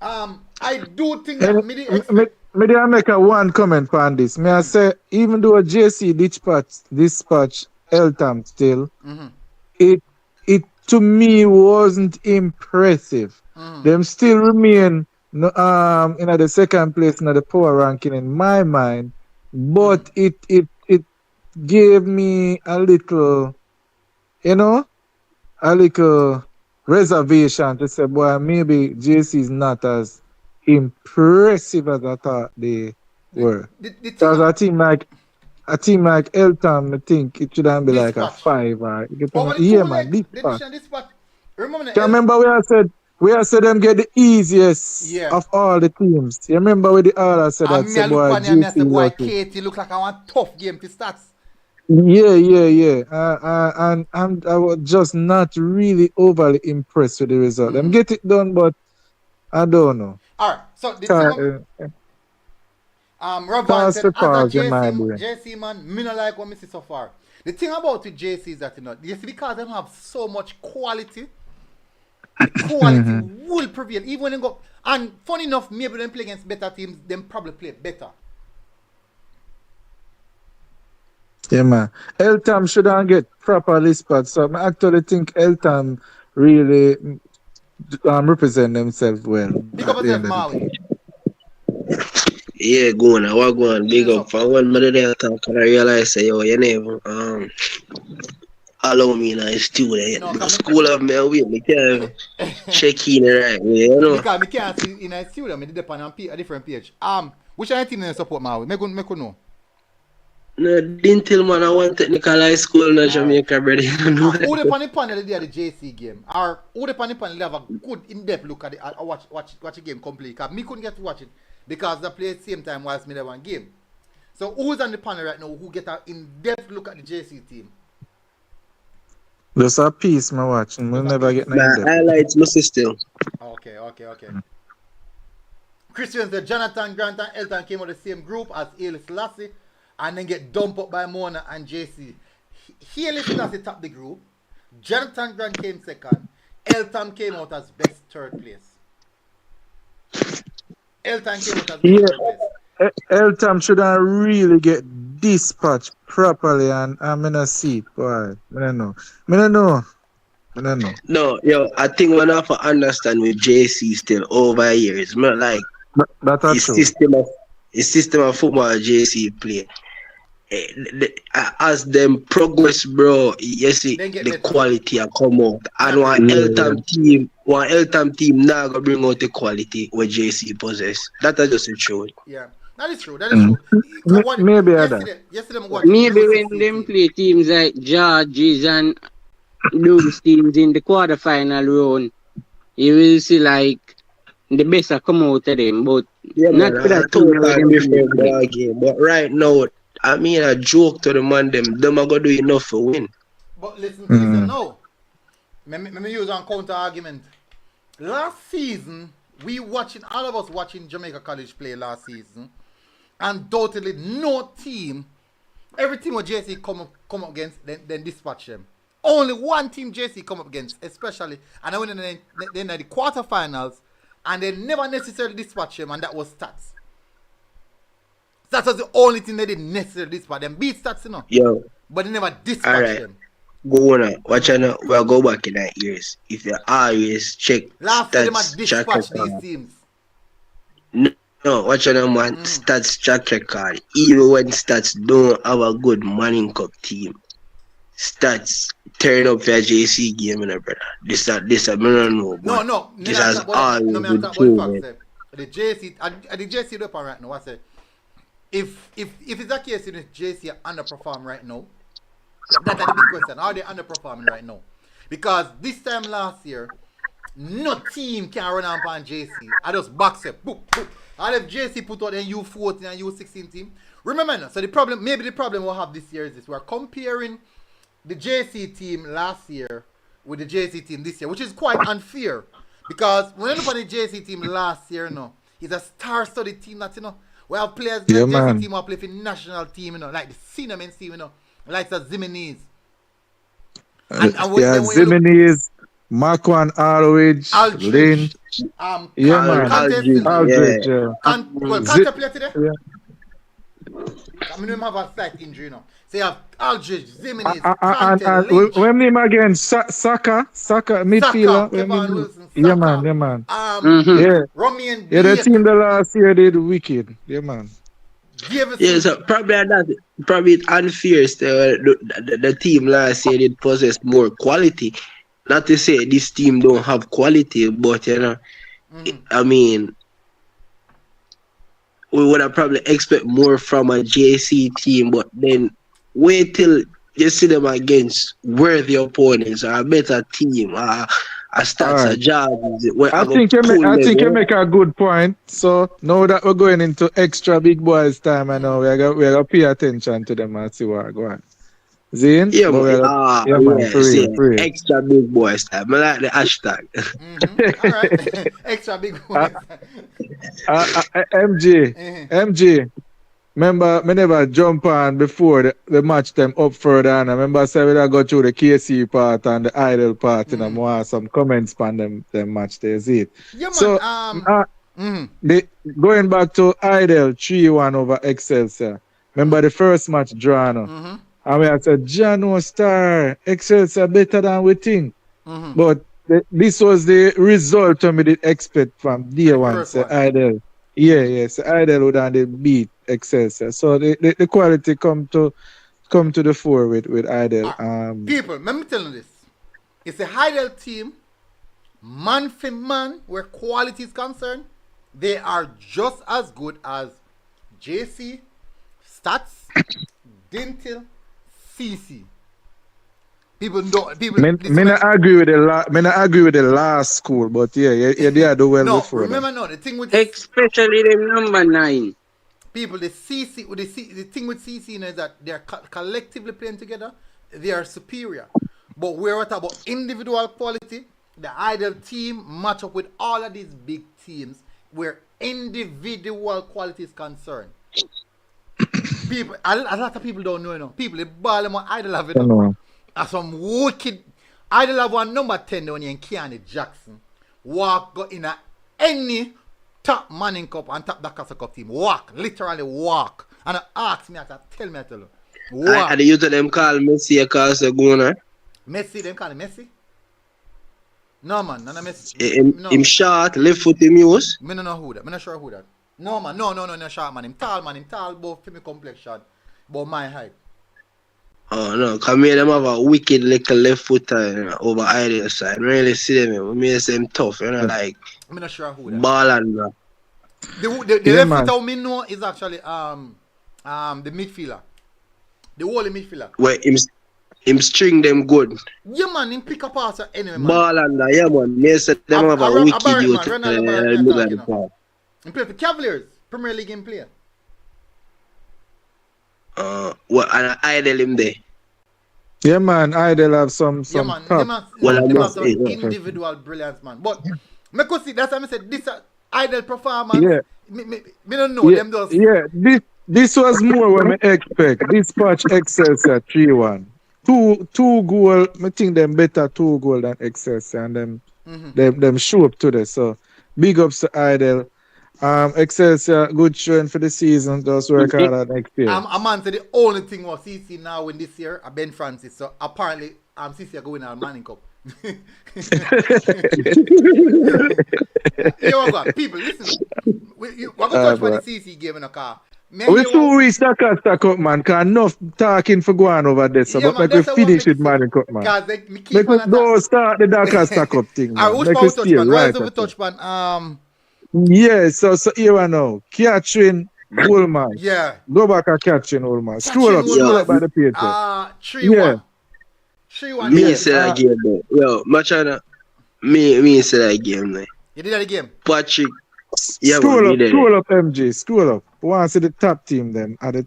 I do think that me I make a one comment on this. May I say, even though JC dispatch Eltham still, it to me wasn't impressive. Them still remain in the second place in the power ranking in my mind, but it gave me a little, you know, a little reservation to say, boy, maybe JC is not as impressive as I thought they were. The thing, Because a team like Elton, I think it should be like a dispatch. 5 or But when yeah, the man, two dispatch. leg, dispatch. Remember, You remember we have said them get the easiest Yeah. of all the teams. You remember with the other said that and me say I boy look on and I say, JC boy, lucky. Katie look like I want tough game to start. Yeah. And I was just not really overly impressed with the result. Them get it done, but I don't know. All right. So the thing, Rob Van said, as a JC man, me not like what me see so far. The thing about with JC is that, you know, yes, because them have so much quality, the quality will prevail. Even when they go, and funny enough, maybe them play against better teams, them probably play better. Yeah, man. Eltham shouldn't get proper spot. So I actually think Eltham really represent themselves well. Big up yourself, Maui. Yeah, go on. What go on? Big up. For one minute there talk, and I realize say, yo, you never allow me in a student. No, The school of me away. Me can't check in the right way, you know. Because me can't see in a studio, me did depend on a different page. Which other team you support, Maui? Me go know. No, didn't tell man I want technical high school in Jamaica, brother. Who the panel there the JC game? Or who the panel have a good in-depth look at it, watch the game complete. Because me couldn't get to watch it because they play at the same time whilst me there one game. So who's on the panel right now who get an in-depth look at the JC team? Just a piece me watching. We'll never get no in-depth. Highlights my system. Okay. Christian said Jonathan Grant and Elton came out of the same group as Haile Selassie and then get dumped up by Mona and JC. Haile Selassie topped the group. Jonathan Grant came second. Elton came out as best third place. Eltham shouldn't really get dispatched properly and I'm in a seat, boy. I don't know. No, yo, I think we have to understand with JC still over years. Man, like his system of football JC play. As them progress, bro, you see the quality a come out. And one Eltham team now gonna bring out the quality what JC possess. That is just the truth. Yeah. That is true. Maybe when them play teams like Georges and those teams in the quarterfinal round, you will see like the best are come out of them, but not for that totally game. But right now, I mean a joke to the man them are gonna do enough for win. But listen, no. Let me use an counter argument. Last season, all of us watching Jamaica College play last season. Undoubtedly, no team, every team what JC come up against, then dispatch them. Only one team JC come up against, especially, and I went in the quarterfinals, and they never necessarily dispatch them, and that was Stats. That was the only thing they didn't necessarily dispatch them. Beat Stats, you know. Yo. But they never dispatch them. Go on, watch out. We'll go back in that years. If you always check last year, they might dispatch these teams. No, watch out, man. Stats track record. Even when Stats don't have a good Manning Cup team, Stats turn up for a JC game, brother. This I don't know. No. This has all good the JC weapon right now. I say, if it's the case, if JC underperform right now, that's the big question. Are they underperforming right now? Because this time last year, no team can run on JC. I just box it. Boop, boop. And if JC put out a U14 and U16 team, remember, so the problem we'll have this year is this. We're comparing the JC team last year with the JC team this year, which is quite unfair. Because when you look at the JC team last year, it's a star-studded team that, we have players like JC team who play for the national team, like the senior men's team, like the Zimenez. Zimenez, Marquand Aldridge, Lynch. Aldridge. Kante play today? Yeah. I mean, we have a slight injury now. So you have Aldridge, Zimenez, Kante, Lynch. When him again, Saka, midfielder. Kevin Wilson, Saka. Yeah, man. Romy and the team the last year did wicked. Yeah, man. Yeah, so probably it's unfair. The team last year did possess more quality. Not to say this team don't have quality, but I mean, we would have probably expect more from a JC team, but then wait till you see them against worthy opponents or a better team, a stats, Alright. a job. I think you make a good point. So now that we're going into extra big boys time, I know we're gonna pay attention to them and see what go on. Zine? Yeah, Man, for real. Extra big boys time. I like the hashtag. All right. Extra big boys. MG. Remember, me never jump on before the match them up further, and I remember I said we go through the KC part and the Idle part, and I want some comments on them match there, see it. Yeah, man. So, going back to Idle 3-1 over Excelsior. Remember the first match draw now? And we had said, Jano Star, Excelsior better than we think. But this was the result we did expect from day one. So Idle. So Idle would have beat Excelsior. So the quality come to the fore with Idle. People, let me tell you this. It's a Idle team, man for man, where quality is concerned. They are just as good as JC, Stats, Dintil, CC. People don't. Me not agree with the last school, but yeah, they are do well no, before. Remember, no, the thing with especially the number 9. People, the thing with CC is that they are collectively playing together. They are superior, but we're talking about individual quality. The Idle team match up with all of these big teams where individual quality is concerned. People, a lot of people don't know, you know. People, they ball them on Idle have it. As some wicked Idle have one number 10 down here in Keanu Jackson. Go in any top Manning Cup and top Dakar Cup team. Literally walk. And ask me, I tell you. Walk. And the youth of them call Messi a cause a gunner. Messi, them call him Messi? No, man, none of Messi. Him short, left foot him use. Me don't know who that. Me not sure who that. No, man, no short man. Him tall, both for me complexion. But my height. Oh no, because me them have a wicked little left footer over either side. Really see them, me say them tough, like I'm not sure who that. Ball and the left footer me know is actually the midfielder. The whole midfielder. Where him string them good. Yeah man, him pick up pass anyway man. Ball and yeah man, me say them have a wicked youth. He play for Cavaliers, Premier League in player. What and Idle him there. Yeah man, Idle have some top. Individual brilliance man. But me could see that's why I said this Idle performance. Yeah. Me don't know them those. Yeah, this was more what me expect. This patch Excelsior 3-1. Two goal, I think them better 2 goal than Excelsior and them show up to this. So big ups to Idle. Excelsior good showing for the season. Just work hard next year. I'm say the only thing was CC now win this year are Ben Francis. So apparently CC are going to Manning Cup. People listen. We're going to touch for the CC game in a car. We too reach stack up man, cause enough talking for going over there. So but we finish with Manning Cup man. Make us don't start the Dakar stack up thing. Make us stay right. Yeah, so here I know. Catherine Wolmer. Yeah. Go back and Catherine Wolmer. Scroll up by the page. 3-1. 3-1. Me say that game though. Yo, Machana. Me say that game though. You did that again? Patrick. Yeah, scroll up, MG. Scroll up. We want to see the top team then at the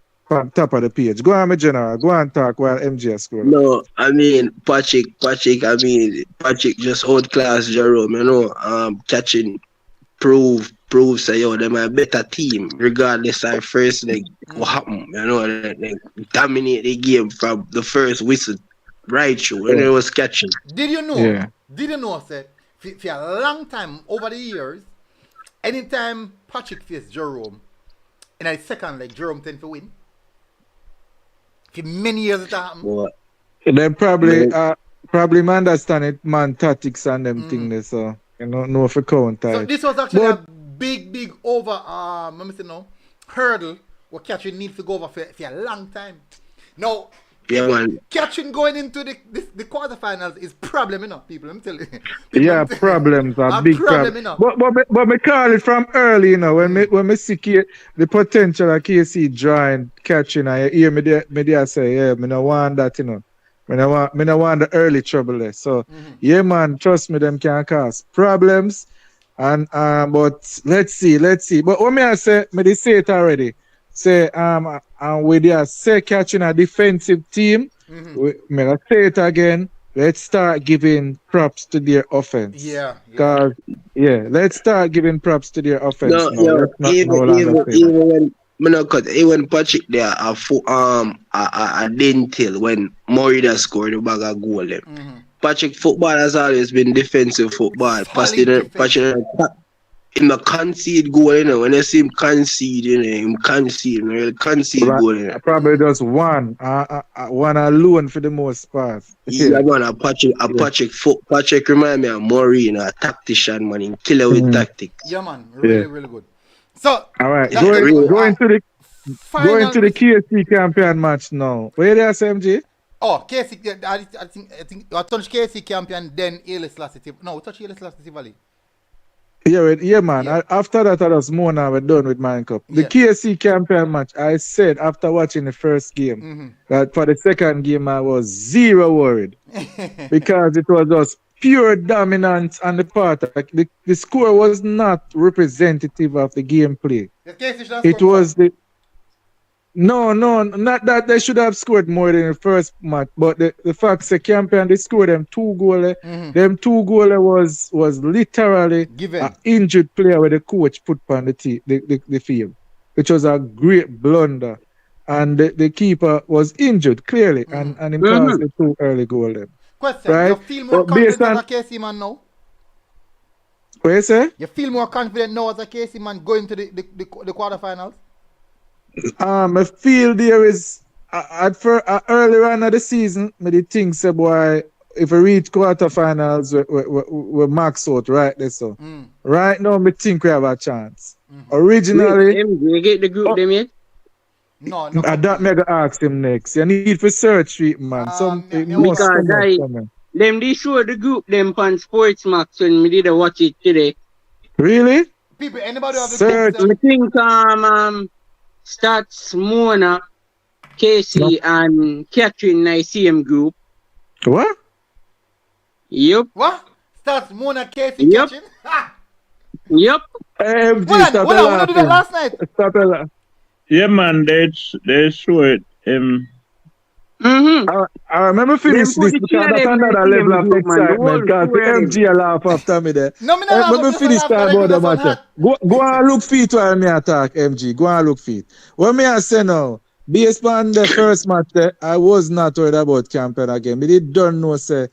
top of the page. Go on, my general. Go and talk while MG is scrolling. No, I mean Patrick just outclass Jerome, you know, catching proves that yo them a better team regardless of first like what happened, you know, they dominate the game from the first whistle right through when it was catching. Did you know? Yeah. Did you know that for a long time over the years, anytime Patrick faced Jerome in a second like Jerome tend to win? For many years it happened. What? Then probably man understand it man tactics and them things so you know for counter. So this was actually a big over let me say no hurdle what Catherine needs to go over for a long time. Now, Yeah, man. Catherine going into the quarterfinals is problem enough, people. I'm telling you. Yeah, problems are big problem problems. enough. But me call it from early, you know, when me see the potential of KC drawing, catching, I hear me there say, yeah, me no want that, you know. Me no want the early trouble there. So yeah, man, trust me, them can cause problems. And but let's see. But what me I say, me they say it already. Say and with their say catching a defensive team, me I say it again. Let's start giving props to their offense. Yeah. Let's start giving props to their offense. No, now. yo, Let's not even no longer say that. when me no cut, even Patrick there a dental when Morida scored the bag of goal them. Patrick football has always been defensive football. Patrick him a concede goal, you know. When I see him concede, you know, him concede goal, you know. Probably just one alone for the most part. Yeah, man, Patrick remind me of Maury, you know, a tactician, man, him killer with tactics. Yeah, man, really good. So, all right, going to the KC champion match now. Where there, SMG? Oh, KC, I think I touched KC champion, then Haile Selassie. No, we touched Haile Selassie Valley. Yeah, man. Yeah. After that, I was more now we're done with Mine Cup. The KC champion match, I said after watching the first game that for the second game I was zero worried because it was just pure dominance on the part. Like the score was not representative of the gameplay. It was No, not that they should have scored more than the first match, but the fact the champion they scored them 2 goals. Them 2 goals was literally given an injured player where the coach put on the field, which was a great blunder, and the keeper was injured clearly, and he caused the 2 early goals. Question: right? You feel more confident as a KC man now? What you say? You feel more confident now as a KC man going to the quarterfinals? I feel there is earlier on in the season, I did think say boy, if we reach quarterfinals, we max out right there. So right now, I think we have a chance. Originally, you get the group them yet? No. That mega ask him next. You need for search treatment, man. Because them they show the group them on Sports Max when we did watch it today. Really? People, anybody have the search? group? I think Stats, Mona, Casey, and Catherine in the same group. What? Yep. What? Stats, Mona, Casey, Yep. Catherine? Yep. MG, Hold on, we did that last night. Yeah, man, they show it. I remember finish this because that's another level of excitement because the MG laugh after me there. No, let me finish that about the matter. Go and look feet while me attack, MG. Go and look feet. What me I say now, based on the first match there, I was not worried about campaign again. Me don't know say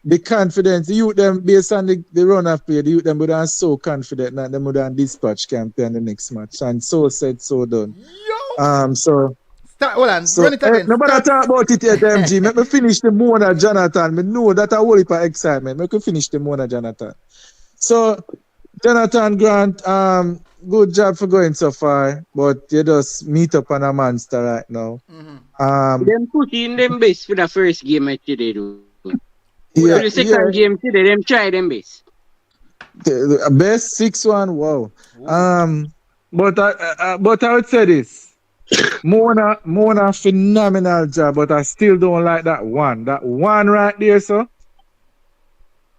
the confidence, the youth them based on the run of play, the youth them would have so confident that them would have dispatch campaign the next match. And so said, so done. So hold on, run it again. Nobody talk about it yet, MG. Let me finish the Mona Jonathan. I know that a whole heap of excitement. Let me finish the Mona Jonathan. So, Jonathan Grant, good job for going so far, but you just meet up on a monster right now. Them put in them best for the first game today, though. Yeah, for the second game today, them try them best. The best 6-1, wow. But I would say this. Mona phenomenal job, but I still don't like that one. That one right there, so.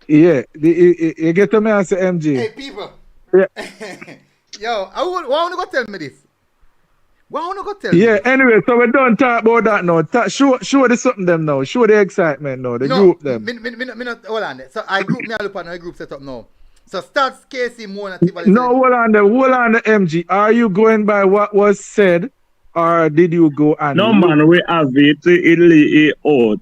Yeah, you get to me and say MG. Hey, people. Yeah. Yo, why want to go tell me this? Why want to go tell me? Yeah, anyway, so we don't talk about that now. Show the something them now. Show the excitement now. The group them. Hold on. So I look on a group set up now. So starts Casey, Mona, Tivoli. No, hold on the MG. Are you going by what was said? Or did you go and no man, we have it. It out.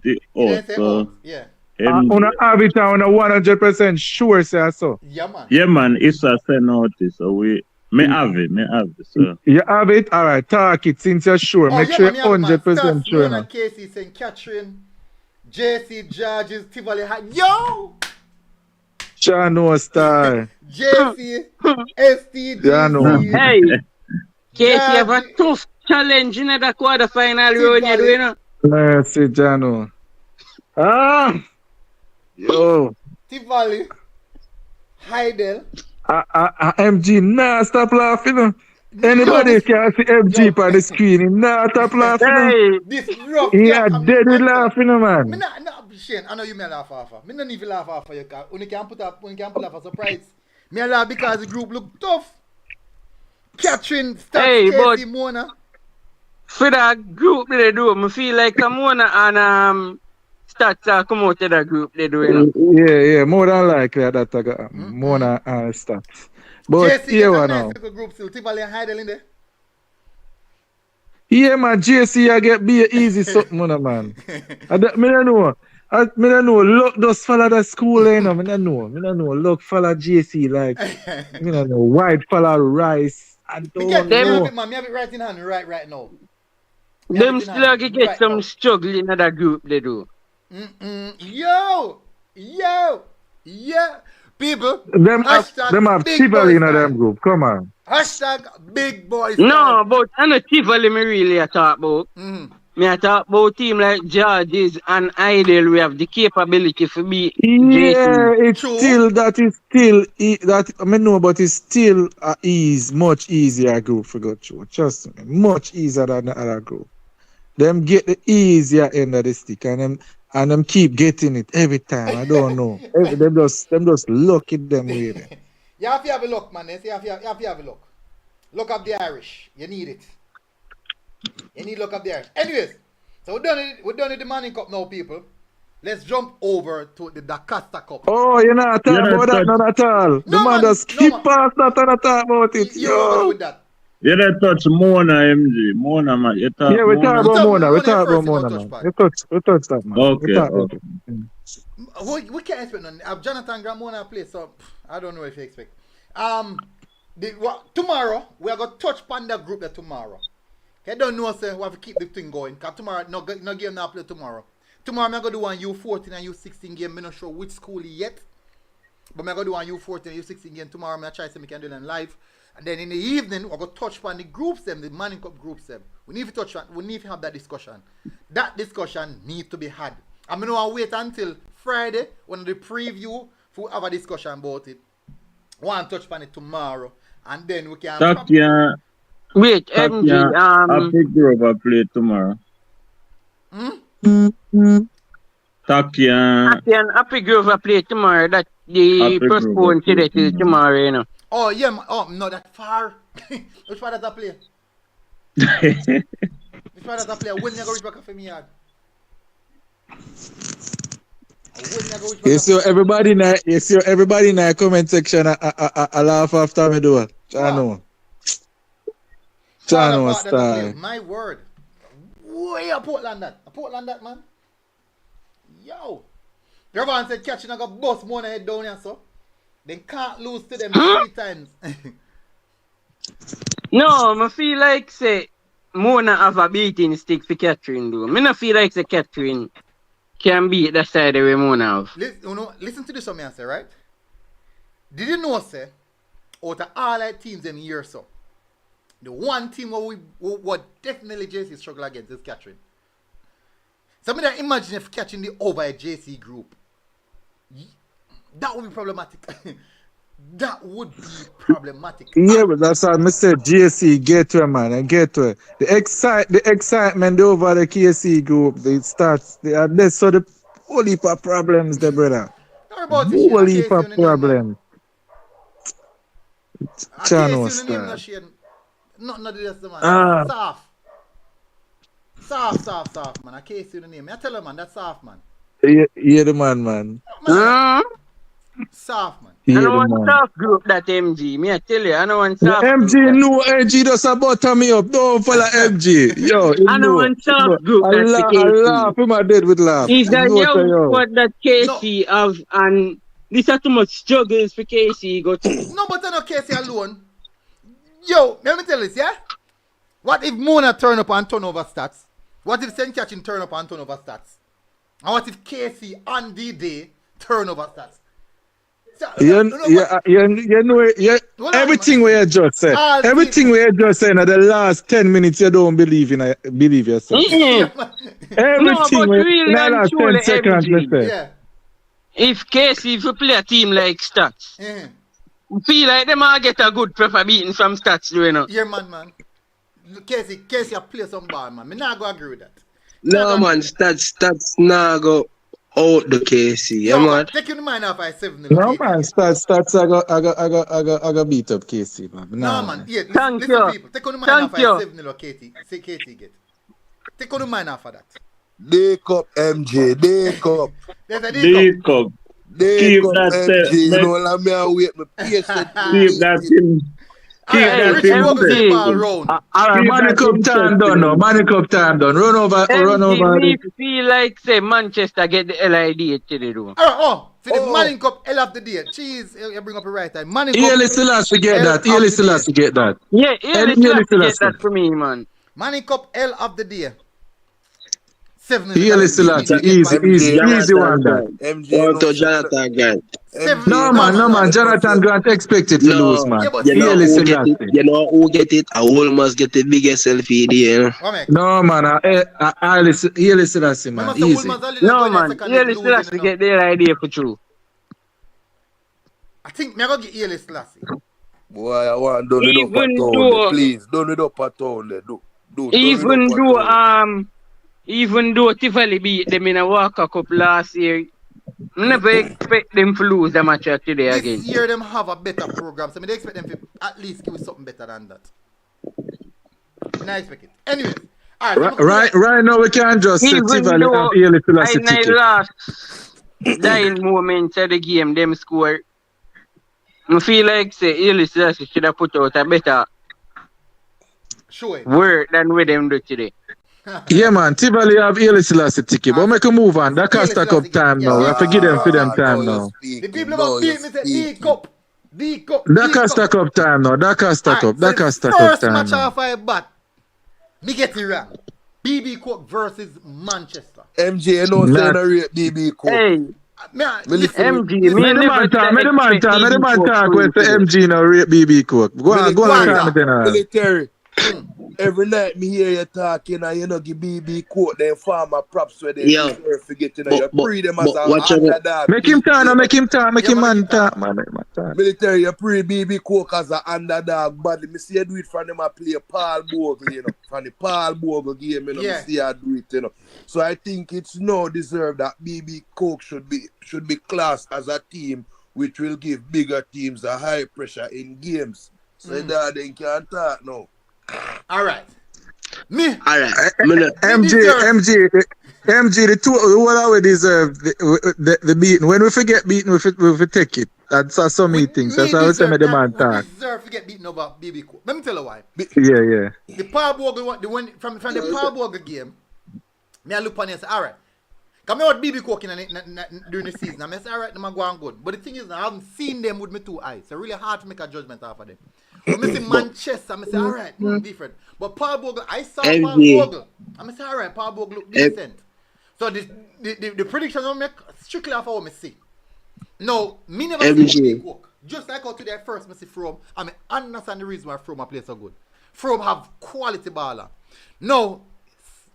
So yeah. On a have it on a 100% sure say so. Yeah man. Yeah man, it's a send notice. So we have it. So you have it? Alright, talk it since you're sure. Make sure you're 100% sure. Mona, Casey, St. Catherine, JC, Georges, Tivoli. Yo! Chano Star. JC, ST, Jano. Hey, Casey have a tough challenge in the quarterfinal round, you know. Let's see, Jano. Yo. Tivoli, Heidel. MG, nah, stop laughing. No. Anybody can see MG on the screen. Nah, stop laughing. Hey. This rough. He are dead with laughing, man. Me not Shane, I know you may laugh off. Me not even laugh off for you. When you can put up a surprise. Me laugh because the group look tough. Catherine, Stats, Hey, Casey, Mona. For that group they do, I feel like Mona and Stats come out of that group they do, you know. Yeah, more than likely that Mona and Stats. But JC here get a we nice now. little group still. Tivoli and Heidel in there. Yeah, man, JC I get be easy something, man. I don't know. I don't know. Look, just follow the school, you know. I don't know. Look, follow JC like. I don't know. White follow Rice. I don't know. Me have it right in hand right now. Them still get some struggle in that group they do. Yo. People, Them have Tivoli in them group. Come on. Hashtag big boys. No, but I know Tivoli me really talk about. Me I talk about team like Georges and Idle. We have the capability for be Yeah, JC. it's still that I mean no, but it's still much easier group for go through. Trust me, much easier than the other group. Them get the easier end of the stick and them keep getting it every time. I don't know. them just lucky them way. You have to have a look, man. You have to have a look. Look up the Irish. You need it. You need to look up the Irish. Anyways, so we're done with the Manning Cup now, people. Let's jump over to the Dakasta Cup. Oh, you're not talking about that not at all. The man just skip past that and talk about it. You're with that. You don't touch Mona, MG. Mona, man. You talk yeah, we talk about Mona. We talk about Mona, Mona, man. We touch that, man. Okay. We can't expect none. Jonathan Gramona play, so I don't know if you expect. Tomorrow, we are going to touch Panda group there tomorrow. Okay, don't know, sir. We have to keep the thing going. Because tomorrow, no game now play tomorrow. Tomorrow, I'm going to do one U14 and U16 game. I'm not sure which school yet. But I'm going to do one U14 and U16 game tomorrow. I'm going to try to see if we can do them live. And then in the evening, we're going to touch on the groups them, the Manning Cup groups them. We need to touch on, we need to have that discussion. That discussion needs to be had. I'm going to wait until Friday when the preview for have a discussion about it. Want to touch on it tomorrow. And then we can... Wait, MG, I'll pick Grover play tomorrow. Taki and Happy Grover play tomorrow. That the postponed today till tomorrow, you know. Oh, yeah, no, that far. Which part does that play? Which part does that play? When you go reach back for me yard? You see everybody in the comment section I laugh after me do it. I know. Style. My word. Way up Portland that man. Yo. Everyone said catching I got bust Mona head down here, so. They can't lose to them 3 times. No, I feel like say Mona have a beating stick for Catherine though. I don't feel like say Catherine can beat that side of Mona have. Listen to this one I say, right? Did you know say out of all our teams in year so the one team where we would definitely JC struggle against is Catherine. So I mean, imagine if catching the over a JC group. That would be problematic. That would be problematic. Yeah, but that's how I said GSC get to it, man, and get to it. The excitement over the KC group, they are there, so the whole heap of problems there, brother. Whole heap of problems. Channel style. Not the man. Soft, man. I can't see the name. I tell you, man, that's soft, man. Yeah, the man. Soft, man. I don't want soft group that MG. Me I tell you, I don't want soft MG group. no MG just about turn me up. Don't follow MG. Yo, I don't want soft group I that's the KC. laugh. I'm dead with laugh. Is that what that KC have and this are too much struggles for KC go to. No, but I know KC alone. Yo, let me tell you this, yeah? What if Mona turn up and turn over stats? What if St. Catherine turn up and turn over stats? And what if KC on the day turn over stats? You know, everything we just said. Everything we just said in the last 10 minutes, you don't believe yourself. Everything but really in the last 10 seconds, Yeah. if Casey if you play a team like Stats, feel like them all get a good prefer beating from Stats, you know. Yeah, man. Casey, I play some ball, man. Me not go agree with that. No, man, stats now go out the Casey. Yeah, man. Take your mind off I 7-0. No, man, stats, I got beat up Casey, man. No, man. Yeah, Thank listen you. people. Take your mind off I 7-0 Katie. Say Katie get. Take your mind off of that. D-Cup, MJ. D-Cup. There's a D-Cup. Keep that MJ. You know, let me wait. My patient. Keep that in. Keep that Richie in. Vogel say ball round. Alright, Money Cup time done now. Money Cup time done. Run over. Me feel like say Manchester get the LID today though. For the Manning Cup L of the day. Cheese, you bring up the right time. Manning Cup. Early Selassie get that. Early Selassie get that. Yeah, Early Selassie get that for me, man. Manning Cup L of the day. 7-0. Early Selassie. Easy one that. MJ to Jonathan Grant. No, man. Jonathan Grant expected to lose, man. You know who get it? A Wolmer get the biggest selfie there. No, man. Early Selassie, man. Easy. No, man. Early Selassie get their idea for true. I think me go get Early Selassie. Boy, I want done it up at town. Please, done it up at town. Even though Tivoli beat them in a Walker Cup last year, I never expect them to lose the match today again. This year them have a better program, so I expect them to at least give us something better than that. I expect it. Anyway, right now we can't just say Tivoli and Early Selassie ticket. Last dying moments of the game, them score. I feel like say Early Selassie should have put out a better work than with them do today. Yeah, man. Tivoli have Early Selassie ticket, but make a move on. That can stack up time now. We have to give them for them time now. The people about beat me say D-Cup. That can stack up time now. That can stack up. That can stack up First time match now. off I bat. Me get it wrong. BB Cook versus Manchester. MJ, you know, saying I rate BB Cook. Hey. MG, me the man talk with the MG now rate BB Cook. Go on, Military. Every night me hear you talking and you know give BB Cook them farmer props where they deserve to get, you know, you pre them as a underdog. Make him talk, make him man talk, man. Military, you pre BB Cook as an underdog badly. Me see you do it from them I play Paul Bogle, you know, from the Paul Bogle game, you know, me see you do it, you know. So I think it's no deserved that BB Cook should be classed as a team which will give bigger teams a high pressure in games. So that they can't talk now. Alright. Alright. MG, the two what we deserve the beating. When we forget beating, we take it. That's so many things. That's how we say the man talk. We deserve to get beaten over BB Cook. Let me tell you why. Yeah. The Paul Bogle one, from the Paul Bogle game, me I look on it and say, alright. Because I watch BB Cook during the season. I say, alright, them are going good. But the thing is, I haven't seen them with my two eyes. So it's really hard to make a judgment off of them. But I see Manchester, I say, alright, different. But Paul Bogle, I saw Paul Bogle. I say, alright, Paul Bogle look decent. So the predictions I make strictly off of what I see. No, me never see BB Cook. Just like how today first I see From, I understand the reason why From play so good. From have quality baller. Now,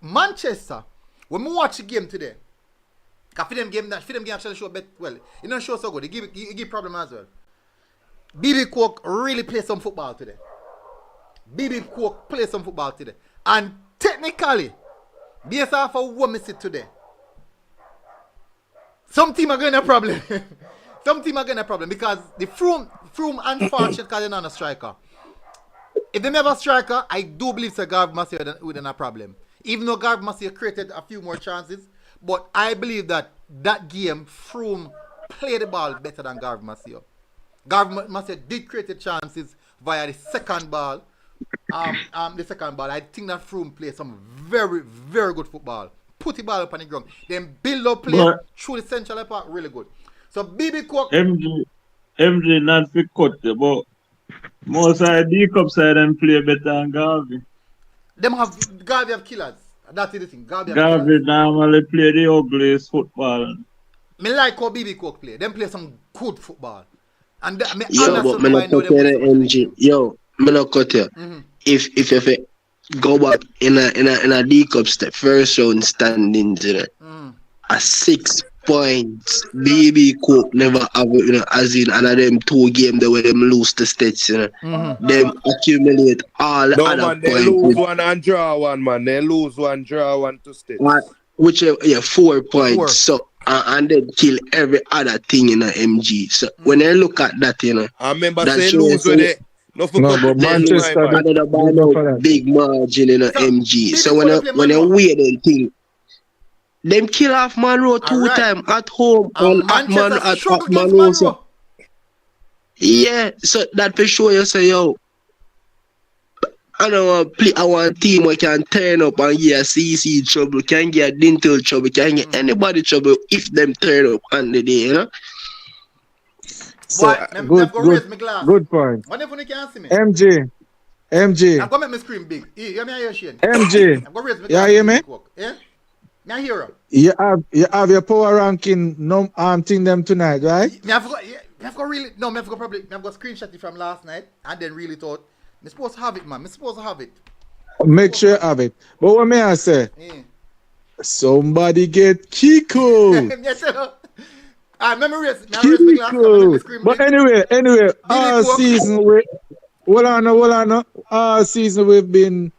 Manchester, when we watch the game today, because for them game actually show bet well. It don't show so good. It give problem as well. BB Cook really play some football today. BB Cook play some football today. And technically, based off of what we see today, some team are going to have a problem. Some team are going to have a problem because the Froome unfortunate because they're not a striker. If they never have a striker, I do believe Sir Garv Massey would have a problem. Even though Garv Massey created a few more chances, but I believe that game, Froome played the ball better than Garv Massey. Garv Massey did create the chances via the second ball. I think that Froome played some very, very good football. Put the ball up on the ground. Then build up play through the central part, really good. So BB Cook. MJ not fit cut, but most of the cup side and play better than Garvey. Garvey have killers. That's the thing. Garvey normally play the ugliest football. Me like how BB Cook play. Them play some good football. And me Yo, but me not cut you the MG. Yo, me not cut you. If you go back in a D Cup step first round standings, you know, a 6 points. BB Cook never have, you know, as in another them 2 games the way them lose the states, you know. Them accumulate all the other man, they points. lose one and draw one, man. They lose one, draw one to states. Which 4 points. So and then kill every other thing in a MG. So when I look at that, you know, I remember they lose with it. No, but Manchester another big margin in a MG. So when I wear them thing, them kill off Monroe 2 times at home and at Monroe. So, yeah, so that for sure you say, yo, I don't want to play. I want a team where can turn up and get CC trouble, can get dental trouble, can get anybody trouble if them turn up on the day, you know. So good point. What if you can't see me? MG. I'm gonna make me scream big. You hear me? MG. I'm gonna raise my glass. You hear me? Yeah. Me hear you have your power ranking thing them tonight, right? Me have got really no. Me have got screenshot it from last night and then really thought. I'm supposed to have it, man. I'm supposed to have it. Make sure you have it. But what may I say? Somebody get Kiko. But anyway, all season all season we've been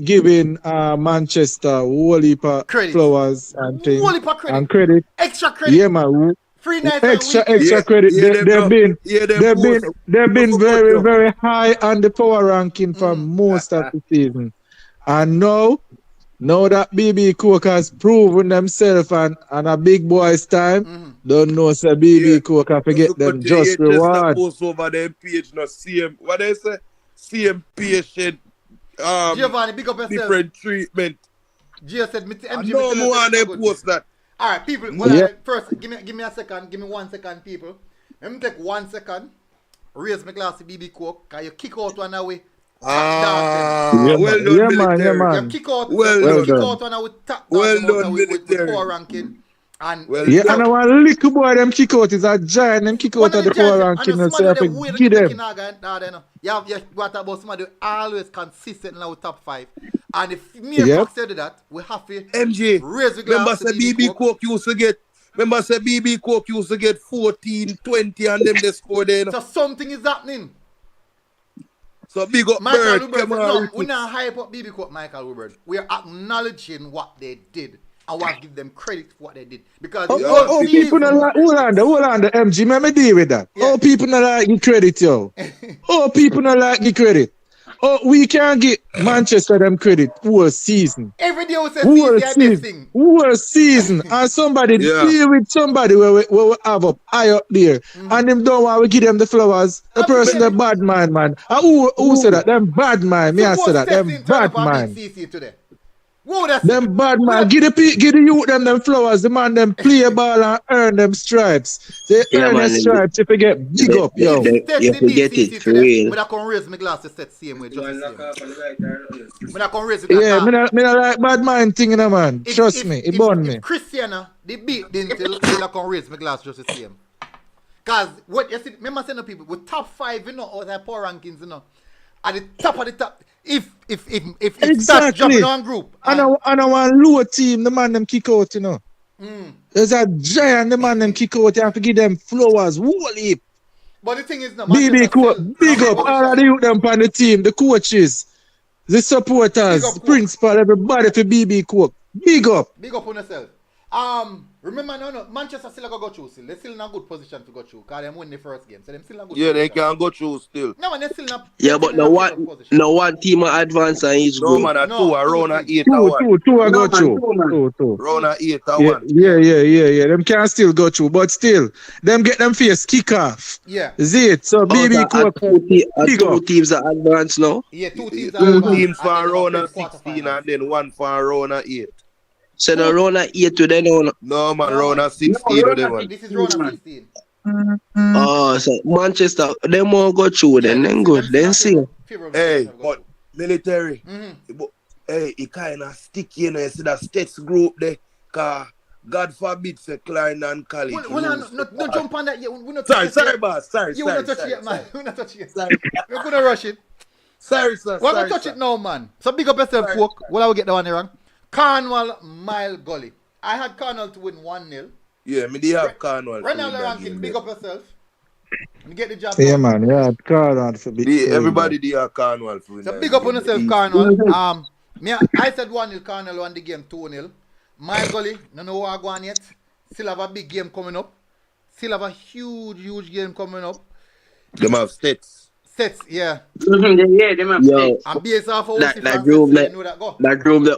giving Manchester whole heap of flowers and things. And credit. Extra credit. Yeah, man. Extra credit. They've been very, very high on the power ranking for most of the season. And now that BB Cook has proven themselves and a big boy's time, don't know say BB Cook have to get them just reward. Post over them page, no same. What they say? Same patient. Giovanni, big up yourself. Different treatment. Gio said, MG, no more on them post that. All right, people. First, give me a second. Give me 1 second, people. Let me take 1 second. Raise my glass to BB Cook. Can you kick out one away? Well done, man. You kick out. Well kick out one away. Well done, with power ranking. And and I want little boy them kick out is a giant. Them kick out of the power ranking. So you have to give them. You what about somebody always consistent now with top 5. And if me and Fox said that, we have to MJ, raise the glass. Remember say BB Cook used to get 14, 20 and them they score there. So something is happening. So big up Bird. No, we're not hype up BB Cook, Michael Woodward. We are acknowledging what they did. I want to give them credit for what they did. Because people not like hold on the MG, let me deal with that. Oh, people not like the credit, yo. People not like the credit. We can't get Manchester them credit whole season. Every day we say whole season. And somebody deal with somebody where we have up high up there. And them don't want to give them the flowers. The person the bad man. And who said that? Them bad man. Me I said that. Them bad man. Them bad man, give the youth them flowers. The man them play ball and earn them stripes. They earn them stripes if you get big up, yo. You forget it for real. When I can raise my glass to set same way, just when I can raise it. Yeah, me not like bad mind thing, man. Trust me, it burn me. Christiana, they beat until I can raise my glass just the same. Cause what you see, remember saying to people with top 5, you know, or their power rankings, you know, at the top of the top. If that's jumping on group. And I want low team, the man them kick out, you know. There's a giant, the man them kick out, you have to give them flowers, whole heap. But the thing is, no, BB Cook, big up, all of the youth them on the team, the coaches, the supporters, the principal, everybody for BB Cook. Big up. Big up on yourself. Remember, no, Manchester still go through still. They're still in a good position to go through because they won the first game. So they're still in a good position. They can go through still. No, man, they're still in a but no one team advance and he's good. No, man, 2 around 8 2 I go through. 2. Round 8 1. Yeah. Them can still go through. But still, them get them face kick off. Yeah. Is it? So BB Cook. 2 teams are advanced now. Yeah, 2 teams are advanced. 2 teams for round 16 and then 1 for round 8. So the round 8 to them on. No man, round 16 to them. This is round 16. So Manchester, they more go through then good. Then see. Hey, but military. Hey, it kind of sticky, you know. You see that states group there. Cause God forbid, say Clarendon College. No jump on that yet. We're not Sorry, boss. Sorry, we're not touching it, man. We're not touching it. We're gonna rush it. Sorry, sir. We're gonna touch it now, man. So big up yourself, folk. Well, I will get that one wrong. Cornwall, Mile Gully. I had Cornwall to win 1-0. Yeah, me did have Cornwall. Renal ranking, big up yourself. And get the job Yeah, done. man. Yeah, Cornwall for big. Everybody did have Cornwall. So big up on yourself, Cornwall. I said 1-0 Cornwall won the game 2-0. Mile Gully, no know what I go on yet. Still have a big game coming up. Still have a huge game coming up. Them have stats. Sets, yeah. Yeah, them have stats. And based off of That groom the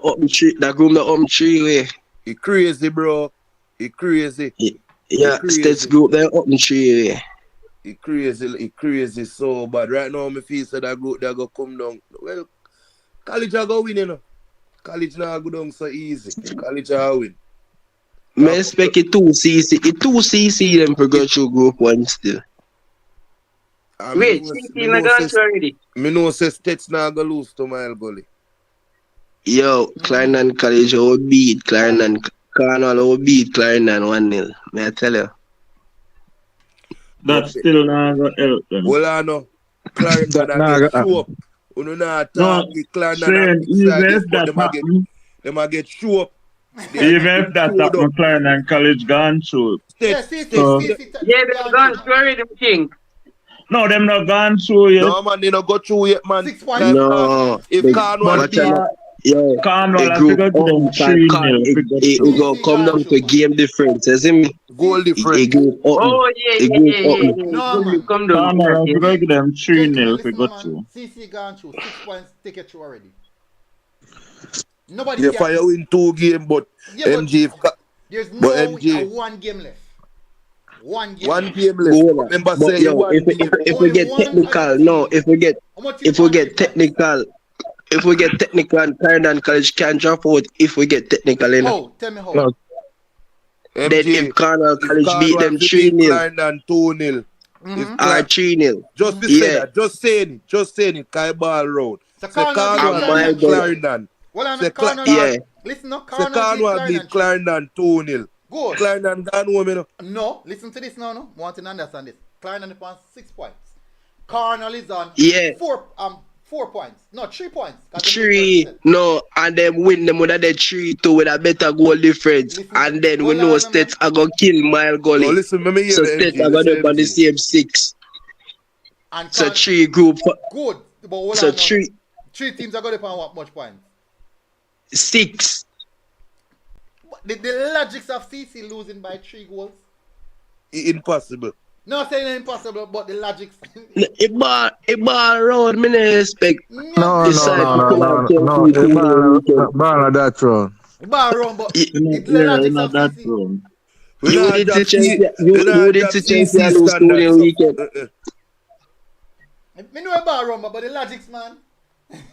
up tree way. It crazy, bro. It crazy. Yeah, stats group the up tree way. It crazy so bad. Right now, me feel so that group they go come down. Well, college are go win, you know. College now go down so easy. College are win. Me expect it 2cc. It 2cc them for go through group 1 still. Wait, CC not gone already. Me know say Stats now go lose to Mile Gully. Yo, Clarendon College will beat Clarendon. Cornwall will beat Clarendon 1-0. May I tell you? That's still not going to help them. Well, I know. Clarendon get show up. You know not talk with Clarendon. Even if that happen, they might get show up. Even if that happen, Clarendon College gone through. Yeah, they've gone through already, I think. No, them not gone through yet. No, man, they not go through yet, man. 6 points. No. If Cornwall Yeah, Cornwall has to go to them 3-0. It will come down to game difference, isn't it? Goal difference. Oh, yeah. No, man. Come down. Cornwall has to go to them 3-0 if we go through. CC gone through 6 points, take it through already. Nobody They fire win 2 games, but MJ. There's But MJ. 1 game left. 1 game. 1 game left. Remember But say yo, if we get technical, no, if we get technical and Clarendon College can drop out if we get technical in. Oh, tell me how. No. Then if Cornwall College beat them 3-0. Clarendon 2-0. Or 3-0. Just say that. Just saying it. Kai ball road. So Say Cornwall beat Clarendon. Well, I'm Say Cornwall. yeah. Listen, no, Say Cornwall beat Clarendon 2-0. Good. Clarendon gone home, you know. No, listen to this now, no. Want to understand this. Clarendon is on 6 points. Cornwall is on 4 points. No, 3 points. 3, no, and then win them with a 3-2 with a better goal difference. Listen, and then we know States are going to kill Mile Gully. No, listen, let me hear so the States MG, are going to the be on the same 6. And So 3 group. good. But hold So on, no. 3, 3 teams are going to what much points? 6. The logics of CC losing by 3 goals. Impossible. No saying impossible, but the logics. It ball round, me no expect. No, Ball not that wrong. Bar wrong, but Yeah, it's the logics not of that CC. wrong. You need to change. You need to change your lose to the weekend. Me know a bar wrong, but the logics, man.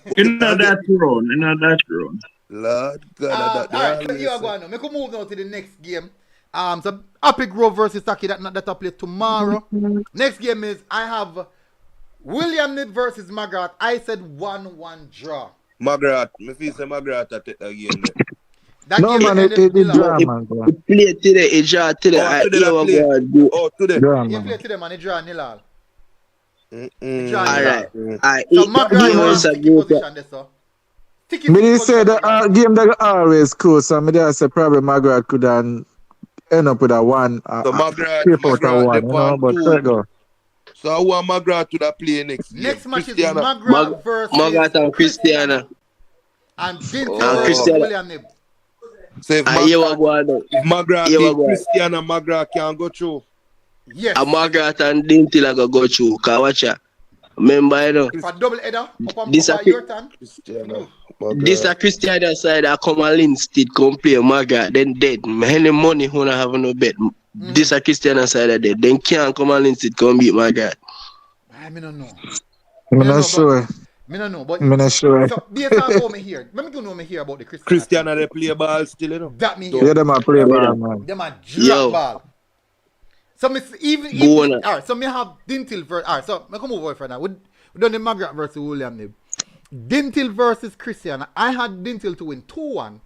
It's not that wrong. It's not that wrong. Lord God, Alright, so you are going now. We can move now to the next game. So Happy Grove versus Taki that I play tomorrow. Next game is I have William Nid versus Margaret. I said 1-1 draw. Margaret, me feel say Margaret at it again. That No, game man, ended it Milan. draw, man. It play today, it draw today. Today. Draw, You man. play today, man. It draw nil all. Alright. So Margaret was a sticky position there, so. Sticky Me did position say the Margaret. game that always cool, so me did say probably Margaret could end up with a 1. So Margaret, keep out a 1, you know, but there you go. So I want Margaret to play next game. Next match is Christiana. Margaret versus Margaret and Christiana. and Vince Oh. versus Christiana. William Nib. So if You are Margaret, going on. if Margaret You are beat going. Christiana, Margaret can go through. Yes. And Margaret and Dintil are go through. Cause watch ya. Remember, you know. If a double header, up and This up a- your turn. Christiana. This a Christiana side that come and Linstead come play Margaret, then dead. Any money who not have no bet. This a Christiana side that dead. Then can't come and Linstead come beat Margaret. I don't know. I'm not sure. Me don't know, but I'm not sure. so based on how me hear, let me go know me hear about the Christiana. Christiana, they play ball still, you know. That me Yeah, hear. them a play ball, man. Them a drop Yo. ball. So me even Go on. alright, so me have Dintil versus alright, so me come over for now. We done the Margaret versus William Nib. Dintil versus Christiana. I had Dintil to win 2-1.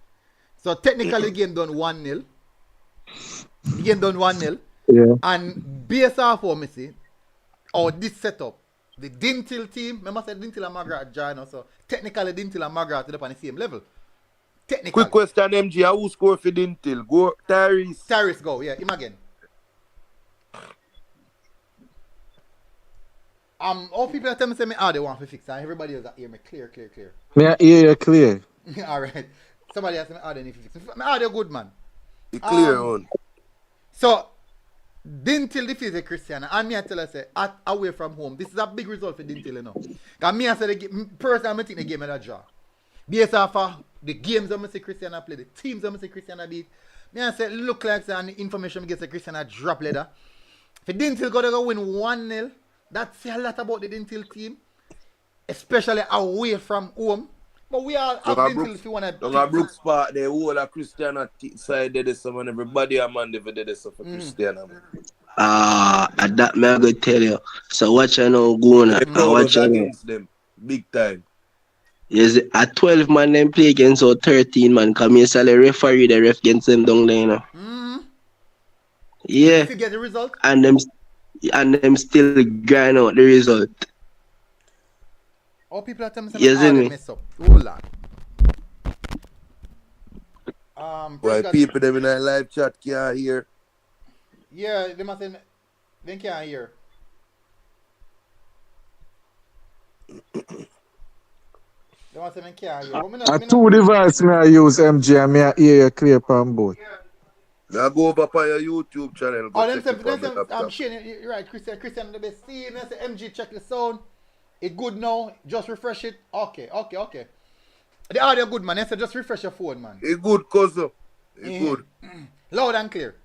So technically game done 1-0. The game done 1-0. Yeah. And based off what I see, or this setup, the Dintil team, remember I said Dintil and Margaret join us, so technically Dintil and Margaret are up on the same level. Technically. Quick question, MG. Who score for Dintil? Go, Tyrese. Tyrese go, yeah, him again. All people that tell me say me they want to fix and everybody else that hear me clear. Me I hear you clear. Alright. Somebody else say me they need to fix. Me they good man. The clear one. So Dintil defeated Christiana and me I tell her say away from home. This is a big result for Dintil, you know. Cause me I say personally I think the game is a draw. Based off of the games that I see Christiana play, the teams that I see Christiana beat. Me I say look like and the information we get say Christiana drop leader. If Dintil go win 1-0, that say a lot about the Dintil team. Especially away from home. But we all have Dintil if you want to. Don't Brooks Park, the whole of Christiana side did this, and everybody a man did this for Christiana. And that me I go tell you. So watch I know go on. Watch I know. Against them, big time. Yes, a 12 man them play against or 13 man. Come here, so the referee the ref against them down there, you know. Yeah. If you get the result. And them still grind out the result. All people are telling me yes, they mess up. Hold on. Why people them in a live chat can't hear? Yeah, they must say they can't hear. They must say they can't hear. Two devices me I use MG and me I hear you clear from both. Now go over on your YouTube channel. I'm sharing you're right, Christian the best. See, I say MG check the sound. It good now. Just refresh it. Okay. The audio good, man. I said just refresh your phone, man. It good, cousin. It good. Loud and clear.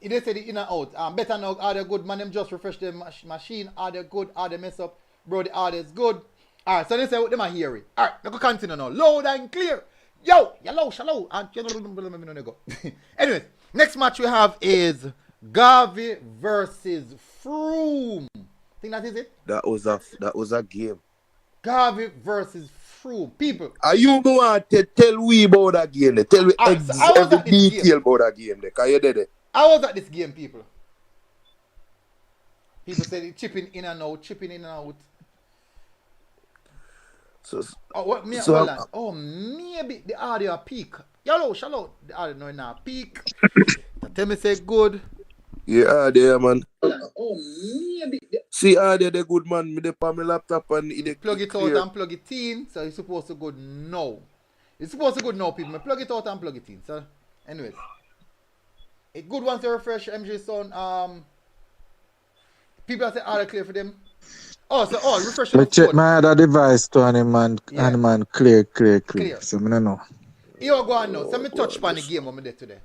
They say the in and out. Better now, audio good, man. Them just refresh the machine. Audio good, audio mess up. Bro, the audio is good. Alright, so they say them are hearing. Alright, let's go continue now. Loud and clear. Yo, shallow. Anyways, next match we have is Garvey versus Froome. Think that is it? That was a game. Garvey versus Froome. People. Are you going to tell we about that game? Tell me every detail about that game. Can you do that? I was at this game, people. People said chipping in and out. Maybe the audio peak. Shallow. The audio no now peak. Tell me say good. Yeah, there, man. See, there, the good man. Me dey on my laptop and it plug it out and plug it in. So it's supposed to go now. It's supposed to go now, people. Me plug it out and plug it in. So, anyways, it good once to refresh MJ sound. People say audio clear for them. Refresh. Me check my other device to man clear. So me no know. You go on now. So me touch upon the game what me did today.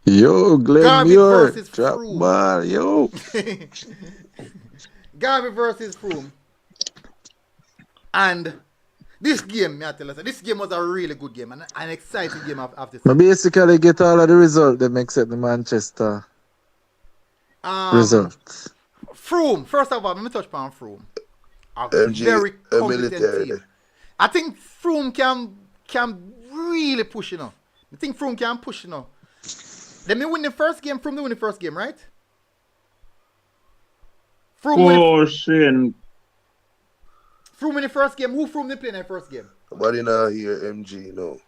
Yo, Glenn Muir, drop ball, yo. Garvey versus Froome. And this game, I tell you, this game was a really good game and an exciting game after. I basically get all of the results that makes it the Manchester results. Froome, first of all, let me touch upon Froome. Very competent team. I think Froome can really push, you know. I think Froome can push, you know. Let me win the first game. Froome win the first game, right? Froome win the first game. Who Froome they play in the first game? Nobody now here, MG, no.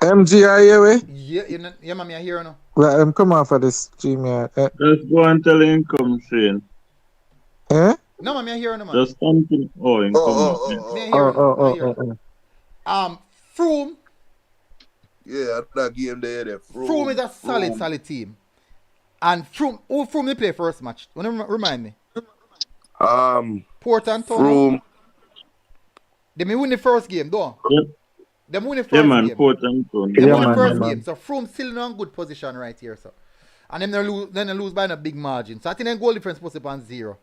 MG, are you here? Yeah, man, I hear now. Let him come off of this stream here. Just go and tell him come, Shane. Eh? No, man, I hear no, man. Just something. Froome. Yeah, that game there. Froome is a solid team. And Froome they play first match. Remind me. Port Antonio. Froome. They may win the first game, though. Yep. They win the first game. Port Antonio. They win the first game. So Froome still in a good position right here, so. And then they lose by a big margin. So I think their goal difference supposed to be on 0.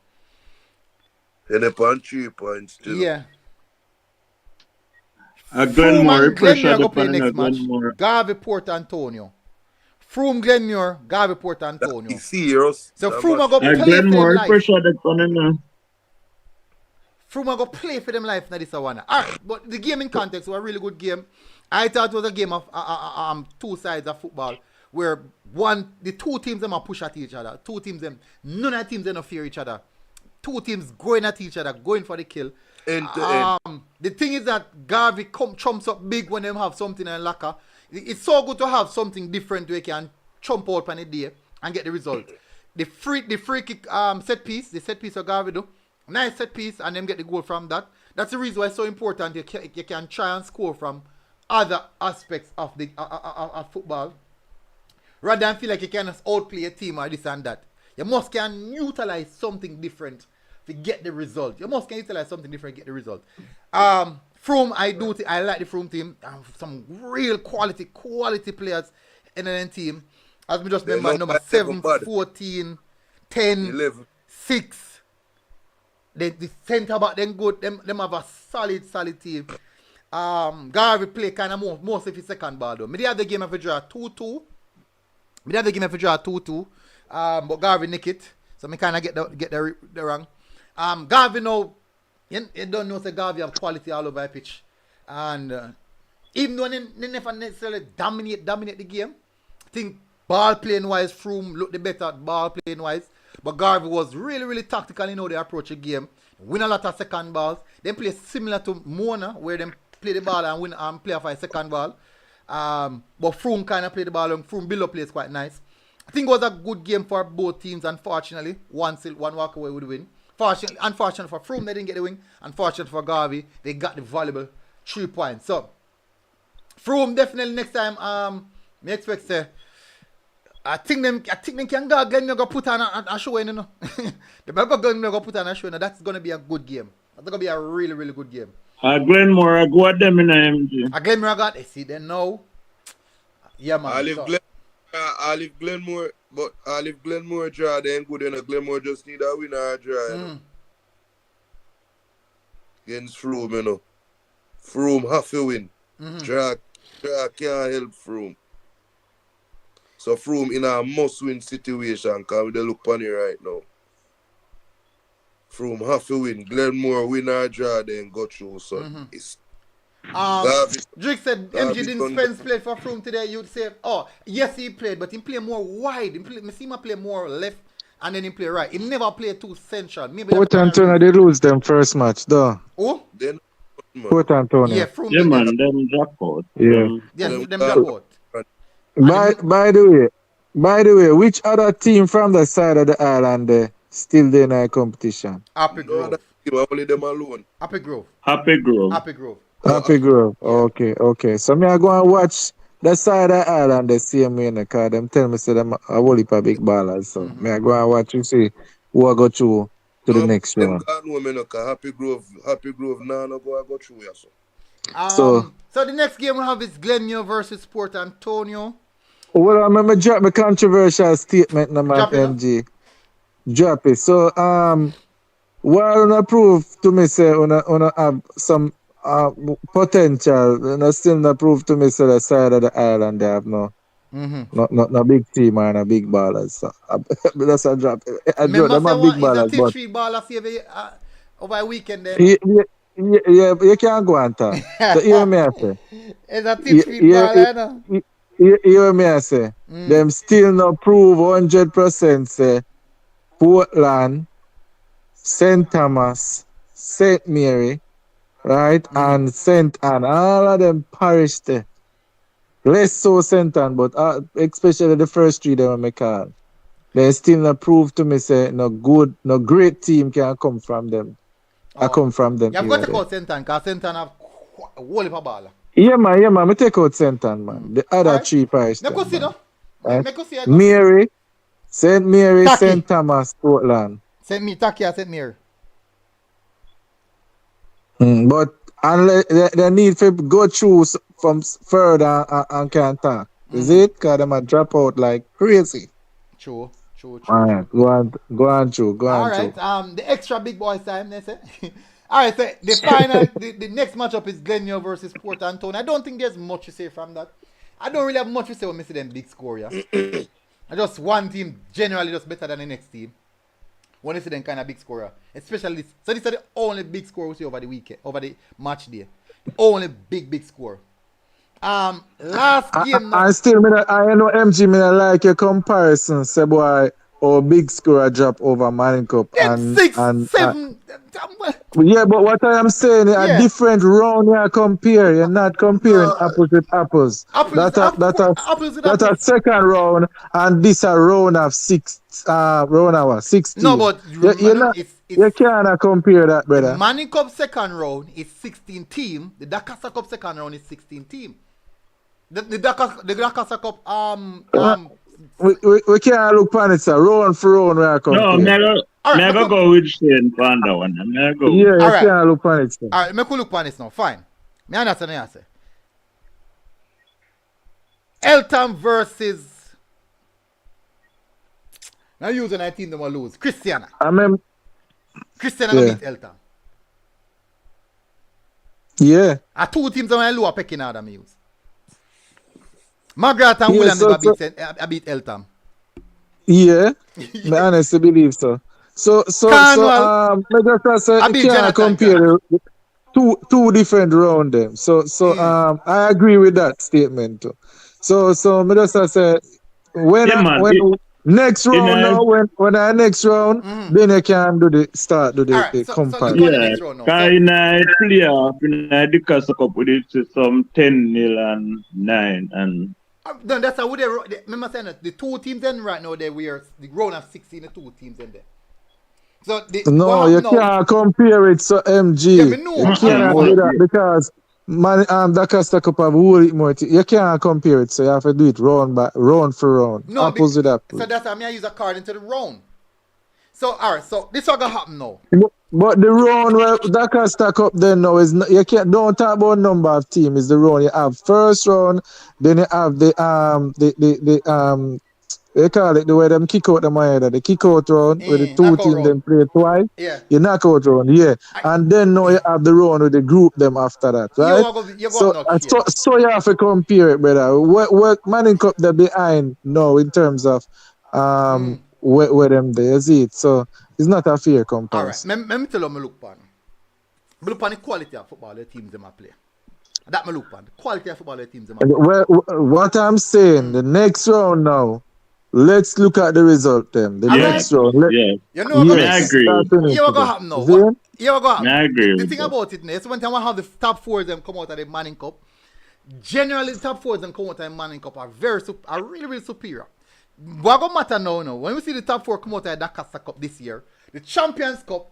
And they're on 3 points too. Yeah. Glenmore go play next match. Garvey Port Antonio. Froome Glenmore, Garvey Port Antonio. Serious. So Froome go play Glenmore live. pressure the corner. Froome going to play for them life now this one. Alright, but the game in context was a really good game. I thought it was a game of two sides of football where the two teams them are push at each other. Two teams them, none of the teams them don't fear each other. Two teams going at each other, going for the kill. End to end. The thing is that Garvey trumps up big when they have something in locker. It's so good to have something different where you can trump out on a day and get the result. The free kick set piece, the set piece of Garvey do. Nice set piece and them get the goal from that. That's the reason why it's so important you can try and score from other aspects of the of football. Rather than feel like you can just outplay a team or this and that. You must can utilize something different to get the result. You must can utilize something different to get the result. Froome, I like the Froome team. Some real quality players in the team. As we just remember, number 7, 14, 10, 11. 6. The centre back, them good. Them have a solid team. Garvey play kind of most of his second ball though. Maybe have the game if we draw 2-2. But Garvey nick it. So me kind of get the wrong. Garvey now, you don't know say Garvey have quality all over the pitch. And even though they never necessarily dominate the game, I think ball playing wise, Froome looked the better at ball playing wise. But Garvey was really tactical in how they approach the game. Win a lot of second balls. They play similar to Mona, where they play the ball and win and play for a second ball. But Froome kind of played the ball and Froome build up plays quite nice. I think it was a good game for both teams. Unfortunately, one walk away with the win. Unfortunately for Froome, they didn't get the win. Unfortunately for Garvey, they got the valuable 3 points. So, Froome definitely next time, me expect say, I think them can go Glenn go put on a show, you know. The Glenn go put on a show, that's gonna be a good game. That's gonna be a really good game. Glenmore, I go at them in MG. Glenmore got see them now. Yeah man. I live Glenmore, but I live Glenmore draw, they ain't good enough. Glenmore just need a winner or draw, you know. Against Froome, you know. Froome have to win. Draw can't help Froome. So Froome in a must-win situation, because they look on it right now. Froome have to win. Glenmore win or draw, then go through. So it's Drake said MG didn't Spence play for Froome today. You'd say, oh, yes, he played, but he played more wide. I see him play more left and then he play right. He never played too central. Maybe Port Antonio, they lose them first match, though. Oh? Then, Port Antonio. Yeah, Froome. Yeah, man, them drop out. Yeah. Yes, them drop out. By the way, which other team from the side of the island still there in a competition? Happy Grove. Only them alone. Happy Grove. Happy Grove. Okay. So me I go and watch the side of the island the same way, because them tell me say them a whole heap of big ballers. So me I go and watch and see who I go through to the next one. Happy Grove now no go through here. So the next game we have is Glenmore versus Port Antonio. Well, I remember drop my controversial statement in my MG. Drop it. So while I prove to me say I have some potential, and still not prove to me say the side of the island they have no big team and a big ballers. So that's a drop. I drop them a big ballers, but 3 ballers over a weekend there. Yeah, you can't go and talk. So hear me I say. It's a teach baller, you hear me I say. Them still not prove 100% say Portland, St. Thomas, St. Mary, right, and St. Anne, all of them parish there. Less so St. Anne, but especially the first 3 they may call. They still not prove to me say no great team can come from them. I come from them. You've got to call St. Anne, because St. Anne have a whole heap of baller. Yeah, man, I take out St. Anne, man. The other 3 parish. Mary, St. Mary, St. Thomas, Portland. St. Mary. But they need to go through from further and can't talk. Is it? Because they might drop out like crazy. True. All right, go on through. All right, the extra big boys time, they say. All right, so the final, the next matchup is Glenmore versus Port Antonio. I don't think there's much to say from that. I don't really have much to say when I see them big score, yeah. Just one team generally just better than the next team. when you see them kind of big scorer. Especially this. So this is the only big score we see over the weekend, over the match day. The only big score. Last game now. I know MG me not like your comparison, say boy, or big scorer drop over Manning Cup Them 6, 7. Yeah, but what I am saying, a different round you compare. You're not comparing apples with apples. That's a second round, and this a round of 16. No, but you cannot compare that, brother. The Manning Cup second round is 16 team. The Dakasa Cup second round is 16 team. The Dakasa Cup we can't look on it, sir. Round for round we are comparing. No, never go with Shane on that one. Never go. Yeah, you can't look on it, sir. Alright, me could look on this now. Fine. Me understand what you say. Eltham versus. Now using a team that will lose. Christiana. Christiana will beat Eltham. Yeah. Two teams that will lower pecking order me use. Margaret and William beat Eltham. Yeah. I honestly believe so. So I just say you can't compare two different round them. So I agree with that statement too. So me just say when next round now when I next round then you can do the comparison. Yeah, in a playoff in a Dakasa Cup with it some 10-0 and 9 and. Then that's how they remember saying that the two teams then right now they were the round of 16 the two teams in there. So you can't compare it to MG. Yeah, you can't do that because Dakasa Cup have whole more. You can't compare it, so you have to do it round for round. No, opposite that. So that's how I use according to the round. So alright, so this is what gonna happen now. But the round where Dakasa Cup then now is you don't talk about number of teams. It's the round you have first round, then you have the they call it the way them kick out the kick out round where the two teams then play twice. Yeah. You knock out round, yeah. And then now you have the round with the group them after that, right? So you have to compare it, brother. What Manning Cup they're behind now in terms of where them there, you see it. So it's not a fair comparison. Alright, let me tell you me look upon. Me look upon the quality of football the teams them play. That me look upon. The quality of football the teams them play. What I'm saying, the next round now, let's look at the result then. The next round. You know what I agree. You what gonna happen now? You what gonna happen? I agree. The thing about it is when I have the top 4 of them come out of the Manning Cup, generally the top 4 of them come out of the Manning Cup are really superior. What gonna matter now? When we see the top 4 come out of the Dakasa Cup this year, the Champions Cup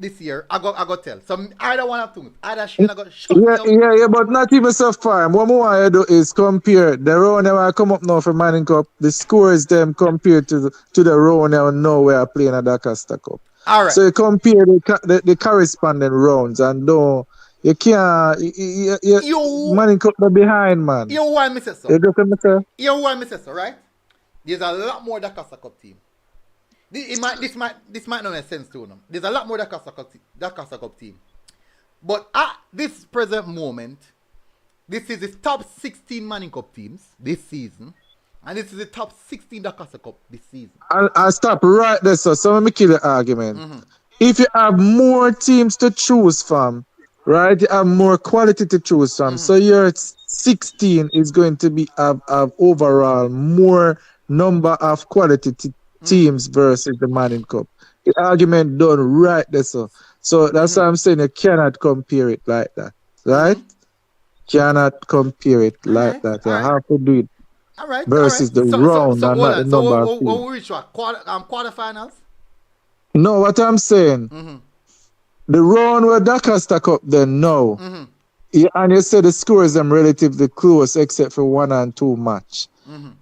this year, I go tell. So either one of two. Either she gonna go shut Yeah, but not even so far. What more I do is compare the round that I come up now for Manning Cup, the scores them compared to the round now we are playing at Dakasa Cup. Alright. So you compare the corresponding rounds and don't you can't Manning Cup the behind, man. You why me say so? You why me say so, right? There's a lot more Dakasa Cup team. This might not make sense to them. There's a lot more Dakasa Cup team. But at this present moment, this is the top 16 Manning Cup teams this season. And this is the top 16 Dakasa Cup this season. I'll stop right there, so let me kill the argument. If you have more teams to choose from, right, you have more quality to choose from. So your 16 is going to be have overall more number of quality teams versus the Manning Cup. The argument done right there, so that's why I'm saying you cannot compare it like that, right? Cannot compare it like that. You have to do it versus the round and not the number of teams. What we reach what? Quarterfinals? No, what I'm saying, the round where Dakasa Cup then no. And you said the scores them relatively close except for 1 and 2 match.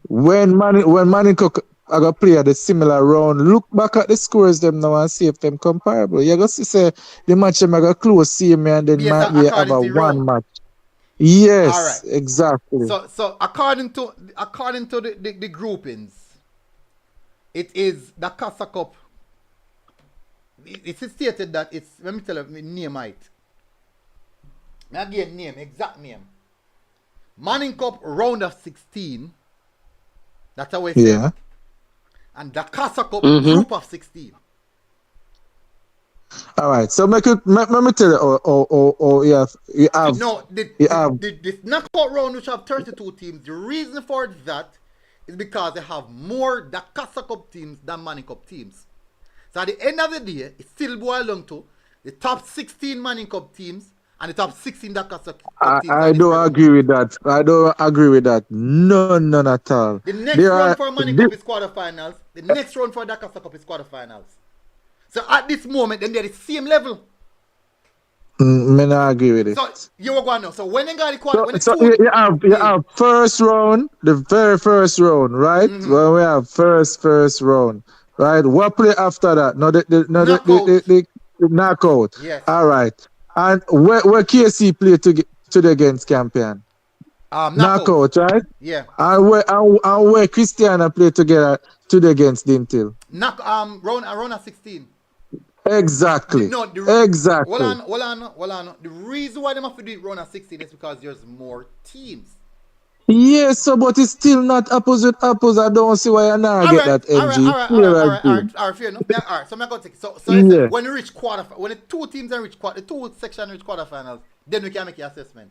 When Manning Cup I got play at the similar round, look back at the scores them now and see if them comparable. You got to say the match them I got close, see me and then might be have a one match. Yes, exactly. So according to the groupings, it is the Casa Cup. It is stated that it's, let me tell you, name it. Again, name, exact name. Manning Cup round of 16. That's how we say. Yeah. and the Casa Cup group of 16. All right, so let me tell you, you have this knockout round which have 32 teams. The reason for that is because they have more the Casa Cup teams than Manning Cup teams. So at the end of the day, it still boils down to the top 16 Manning Cup teams and the top 16 the Casa Cup teams. I don't agree with that. I don't agree with that. None at all. The next round for Manning Cup is quarterfinals. The next round for the Casa Cup is quarterfinals. So at this moment, then they're the same level. Me not agree with it. So you were going now. So when they got the quarter, you have first round, the very first round, right? When we have first round, right? What play after that? No, the knockout. Yes. All right. And where KC play to the against champion? Knockout, right? Yeah. And where Christiana play together to the against Dintil? Round of 16. Exactly. Exactly. Hold on. The reason why they have to do it round of 16 is because there's more teams. Yes, so but it's still not apples with apples. I don't see why you not get that MG. All right, fair enough. All right, so I'm going to take it. So listen, when you reach when the two teams reach the two sections reach quarterfinals, then we can make your assessment.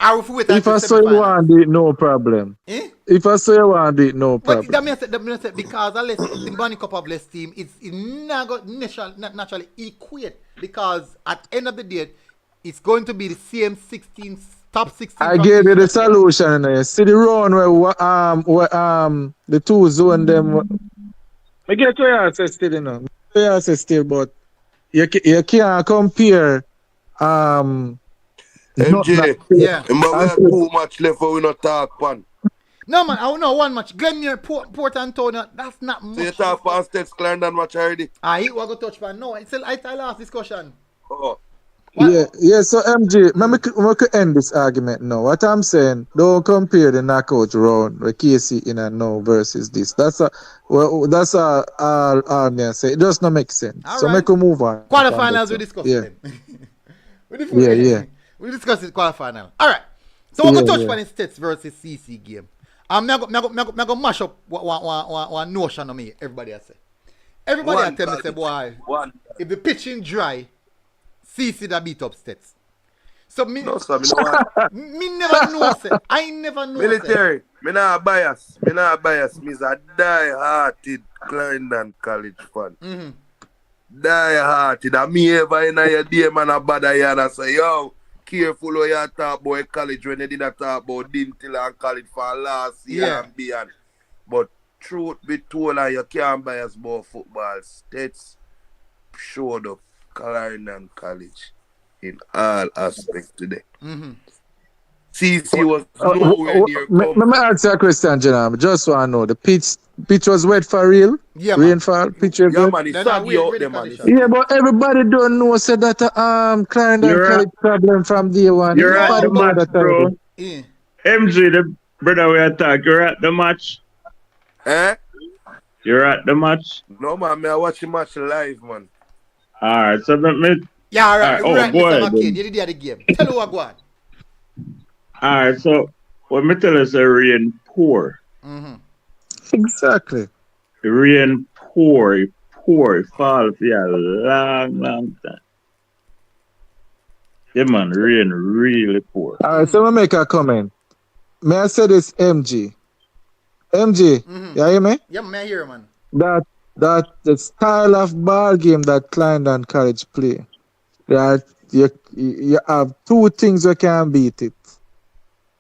If I saw you want to do it, no problem. If I saw you want to do it, no problem. But that means because unless the Manning Cup of less team, it's not going to naturally equate because at the end of the day, it's going to be the same 16 top 16. I gave you the solution. See the round where the two zone them. I get to your say still, you know. You say still, but you can't compare. MJ, yeah. We have too much left for we not talk pan. No man, I know one match. Glenmere, Port Antonio, that's not much. So you talk for States Clarendon match already? I will go touch pan. No, it's a last discussion. Oh. Yeah, so MJ, we could end this argument now. What I'm saying, don't compare the knockout round with KC in and now versus this. That's all me say. It does not make sense. All so right. make a move on. Quarterfinals we discuss it then. Yeah. We discuss it quarterfinal. All right. So we're going to touch on the States versus CC game. I'm going to mash up one notion of me. Everybody has say. Everybody tell me say, boy, if the pitching dry, CC that beat up States. So me, no, sir, me never know say. I never know. Military, me not bias. Me's a die-hearted Clarendon College fan. Die-hearted. And me ever in your day, man, a bad and I say, yo, careful how you talk about college when they did not talk about Dintil and college for last year and beyond. But truth be told, you can't bias about football. States showed up Clarendon College in all aspects today. CC was nowhere near. Let me ask you a question, Janam. Just want to know, the pitch was wet for real? Yeah, rainfall, pitch was yeah, wet? man, it's saggy out there, man. Yeah, but everybody don't know said that Clarendon College problem from day one. You're at the match, bro. MJ, the brother we attack, you're at the match. You're at the match? No, man, I watch the match live, man. Alright, so let me... Yeah, alright. Oh, boy. You did the game. Tell me what go on. Alright, so what me tell us, rain pour. Exactly. Rain pour, it fall for a long time. Yeah, man, rain really pour. Alright, so let me make a comment. May I say this, MG? MG, you hear me? Yeah, man, I hear, man. That the style of ball game that Clarendon College play, that you have two things you can beat it.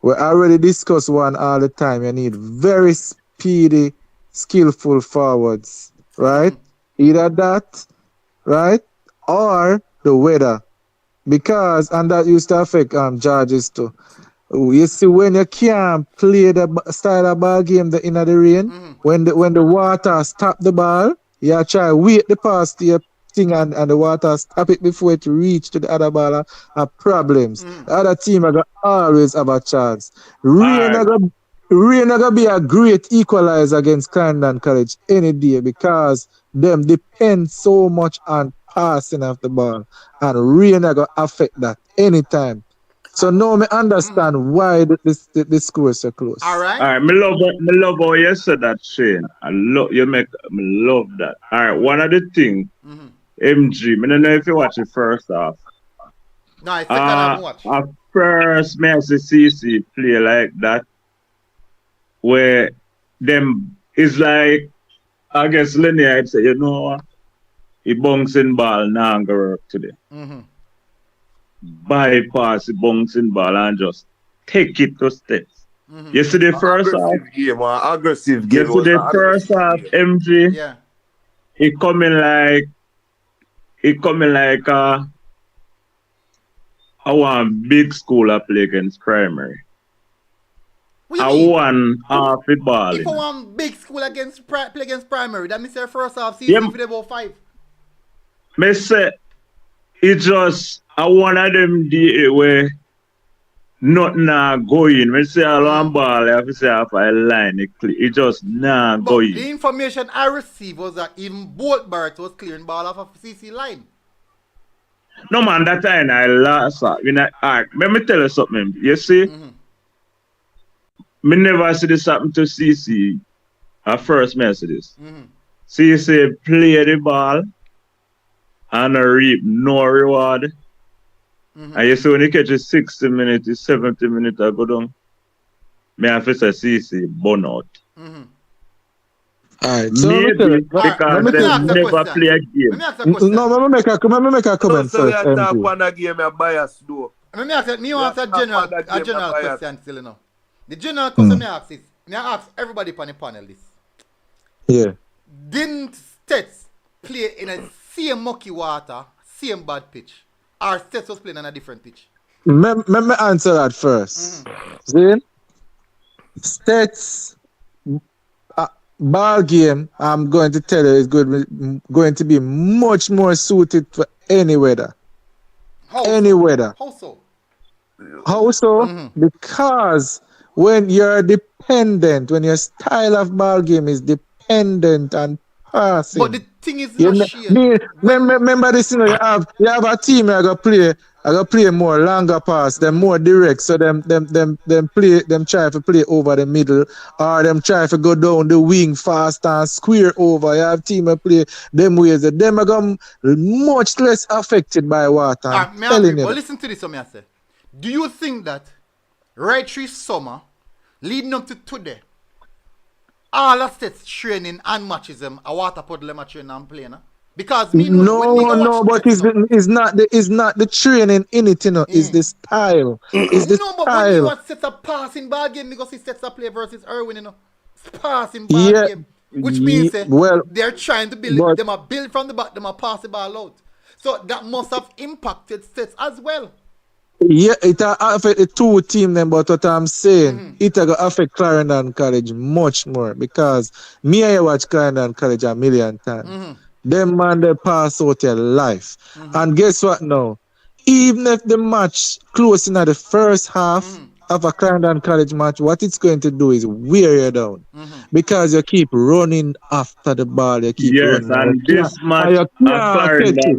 We already discussed one all the time. You need very speedy, skillful forwards, right? Either that, right, or the weather, because and that used to affect Georges too. You see, when you can't play the style of ball game in the rain, when the water stop the ball, you try wait the pass to your thing and the water stop it before it reach to the other ball have problems. The other team are gonna always have a chance. Rain are gonna be a great equalizer against Clarendon College any day because them depend so much on passing of the ball, and rain are gonna affect that anytime. So now me understand why the score is so close. All right. All right, me love how you said that, Shane. Me love that. All right, one of the things, MG, me don't know if you watch it first half. No, it's second half watch. At first, me as a CC play like that, where them is like, I guess Lenny I'd say, you know what? He bouncing ball now and go work today. Bypass the bouncing ball and just take it to steps. Yesterday first half, aggressive game. Yesterday first half, MG, Yeah. he coming like I want big school I play against primary. I won half the ball. If I want big school play against primary, that means their first half season if they about 5. Me say it just one of them day where nothing going. Me say all one ball, I have to say half a line it just not But going. the information I received was that even Bolt Barrett was clearing ball off of CC line. No man, that time I lost. Let me tell you something. You see, me never see this happen to CC at first me see this. CC play the ball and reap no reward. And you see when you catch a 60 minutes, 70 minutes I go down, me have to say CC burn out. Alright, so maybe because they never play a game. No, let me make a comment So first. you talk MG. on the game, you're biased though. Let me ask me want a general question still, you know. The general question me ask is, me ask everybody on the panel this. Yeah. Didn't Stets play in a same mucky water, same bad pitch? Or Stets was playing on a different pitch? Let me answer that first. See? Stats ball game, I'm going to tell you, is going to be much more suited for any weather. Any weather. How so? How so? Because when you're dependent, when your style of ball game is dependent on passing. But the thing is not remember this, you know, you have a team I go play more longer pass, them more direct, so them try to play over the middle, or them try to go down the wing fast and square over. You have team play them ways. Them are going much less affected by water. I'm telling you. But listen to this, what I say. Do you think that right through summer, leading up to today, all the Stets training and matches them, a water puddle them a training and playing? Because me no, but it's not the training in it, you know. It's the style. It's the but when style. you want Stets a passing ball game, because it's Stets a play versus Irwin, you know. It's passing ball game. Which means they're trying to build them a build from the back, them a pass the ball out. So that must have impacted Stets as well. Yeah, it affect the two team them, but what I'm saying, it will affect Clarendon College much more, because me I watch Clarendon College a million times. Them man they pass out your life. And guess what now? Even if the match close in the first half of a Clarendon College match, what it's going to do is wear you down. Because you keep running after the ball, you keep running. Yes, and this match a Clarendon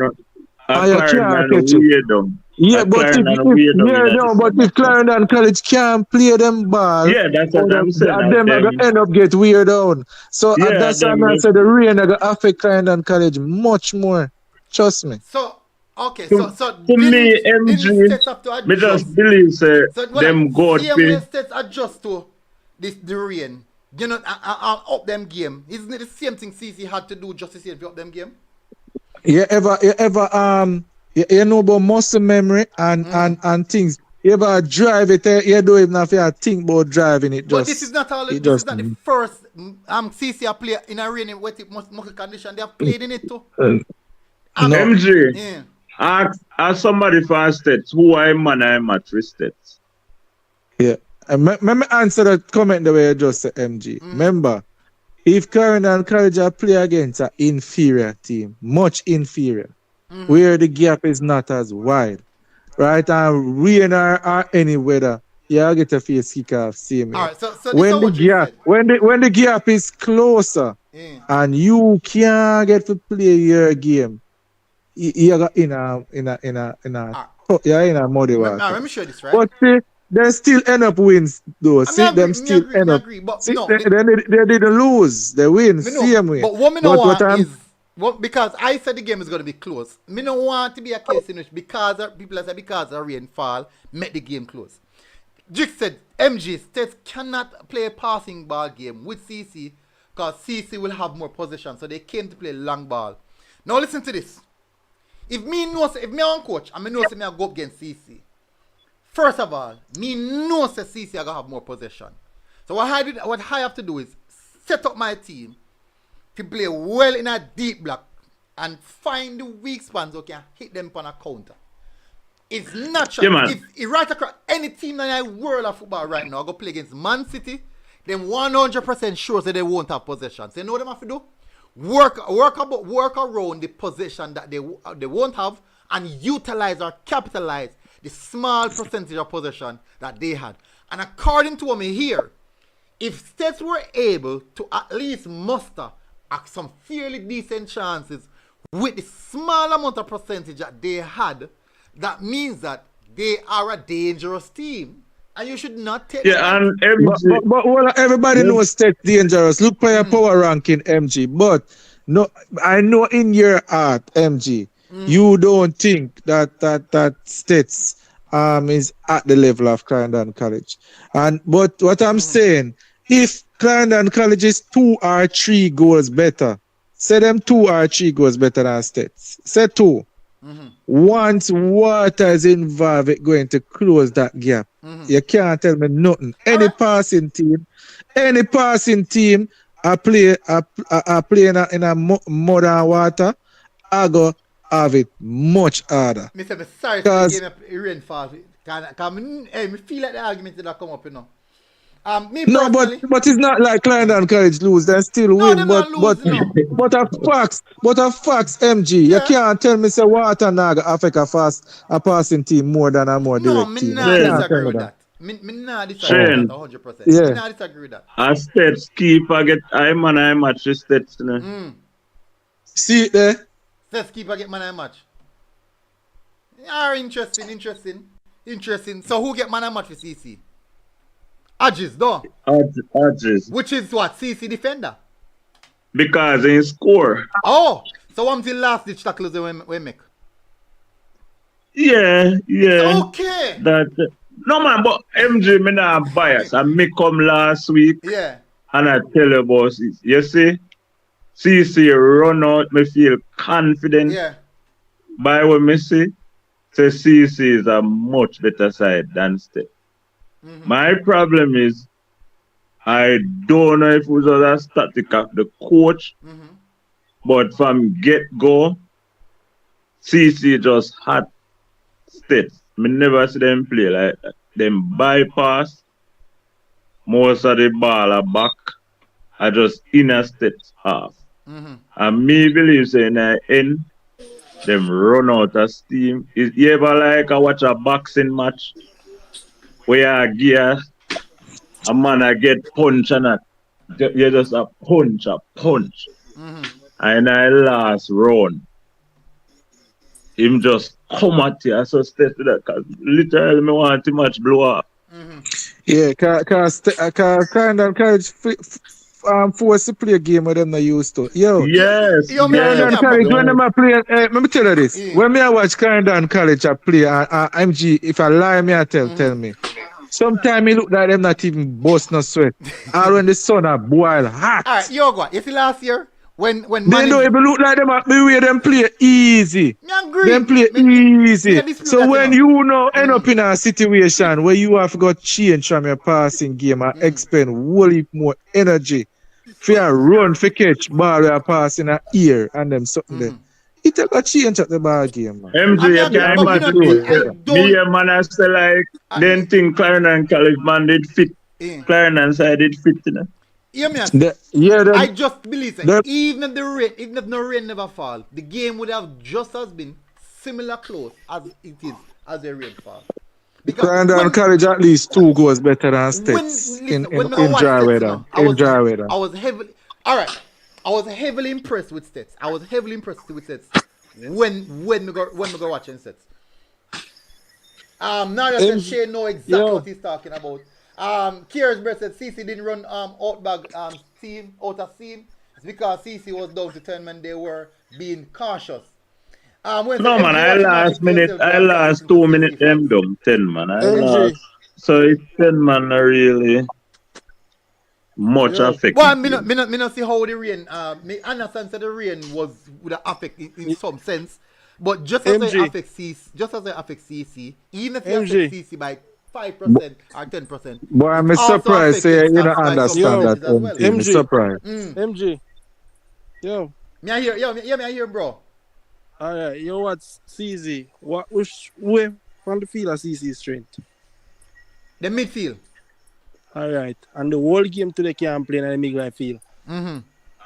wear down. Yeah, but if Clarendon College can't play them ball, that's what I'm saying. And them are going to end up get weird down. So that's why I said the rain are going to affect Clarendon College much more. Trust me. So, okay, to me, MG, me just believe them God pay. Stets adjust to the rain, you know, and up them game. Isn't it the same thing CC had to do just the same for up them game? You know about muscle memory and things. You ever drive it, you don't even have to think about driving it. But this is not all. This is not the first CC player in a rainy wet muscle condition. They have played in it too. MG, ask somebody for Stets who I match with Stets. Yeah, let me answer that comment the way you just said, MG. Remember, if Clarendon College play against an inferior team, much inferior, where the gap is not as wide, right? And rain or any weather, you get a face kick off same. All right, so when the gap is closer and you can't get to play your game, you got in a you're in a muddy water. Let me show you this, right? But see, they still end up wins, though. See, agree, them still end up. agree, but see, no, they didn't lose. They win, same way. But what me no want is, because I said the game is going to be close. Me no want to be a case in which because of rainfall, make the game close. Jix said, MG, States cannot play a passing ball game with CC because CC will have more possession. So they came to play long ball. Now listen to this. If me on coach, and me know say me I go up against CC. First of all, me know say CC I gonna have more possession. So what I have to do is set up my team to play well in a deep block and find the weak spots so can hit them on a counter. It's natural. Yeah, if right across any team in the world of football right now, I go play against Man City, then 100% sure that they won't have possession. So you know what they have to do? Work around the possession that they won't have and utilize or capitalize the small percentage of possession that they had. And according to what me here, if States were able to at least muster some fairly decent chances with the small amount of percentage that they had, that means that they are a dangerous team. And you should not take and but well, everybody knows States dangerous. Look for your power ranking, MG. But no, I know in your heart, MG, you don't think that States is at the level of Clarendon College. But what I'm saying, if Clarendon College is 2 or 3 goals better, say them 2 or 3 goals better than States. Say 2. Once water is involved, it's going to close that gap. You can't tell me nothing. Any passing team I play in a mud and water, I go have it much harder. Mr. Sorry for the game of rainfall. I feel like the argument that come up, you know. No, but it's not like Clarendon College lose, they still win. But a facts, MG. You can't tell me say water naga affect a passing team more than a more direct team. No, me not disagree with that. Me not disagree with that 100%. Yeah. Me not disagree with that. A States keeper get I match the States. See it there? States keeper get man I match. Yeah, interesting. So who get man I match for CC? Adges, though. Adges. Which is what? CC defender. Because he score. Oh, so what the last ditch tackles we make? Yeah. Okay. No man, but MJ me not bias. I me come last week. Yeah. And I tell you about it. You see, CC run out, me feel confident. Yeah. By what me see, say CC is a much better side than State. My problem is, I don't know if it was a static of the coach, but from get-go, CC just had States. I never see them play like that. Them bypass, most of the ball are back, I just inner States half. And me believe say in the end, them run out of steam. Is you ever like I watch a boxing match? Where gear a man I get punch and you just a punch. And I last round, him just come at you. I so stay to that because literally me want to match blow up. Yeah, because Clarendon College forced to play a game with them they used to. Yo. Yes. Clarendon College, when them are playing, let me tell you this. When me I watch Clarendon College I play, MG, if I lie, me I tell me. Sometimes it look like them not even bust no sweat. Or when the sun are boil hot. Alright, you go. You see last year? When they don't even look like them the way them play easy. Them play easy. So when you know end up in a situation where you have got change from your passing game and expend whole heap more energy for your run for catch ball where pass in a ear and them something there. It take a change at the ball game, man. MJ, you can't imagine. Me and man I say like, then think Clarendon College man did fit. Clarendon side did fit, you know. Hear me I just believe that even if no rain never fall, the game would have just as been similar close as it is as the rain fall. Clarendon College at least 2 goals better than States in dry weather. I was heavily impressed with States. When we go watching States. Now that Shane know exactly what he's talking about. Kieran's brother said CC didn't run outback team out of team. It's because CC was down to 10 men. They were being cautious. No man, I last 2 minutes them dumb 10 man. So it's 10 man are really much affected. Well, me not see how the rain. Me understand that the rain would affect in some sense, but just as it affects CC, even if it affects CC by 5% or 10%. But I'm surprised you don't understand that. Well. I'm surprised. MG. Yo. Me I hear, bro. Alright, you what CZ? Which way from the field of CC strength? The midfield. Alright. And the whole game today can't play in the middle field.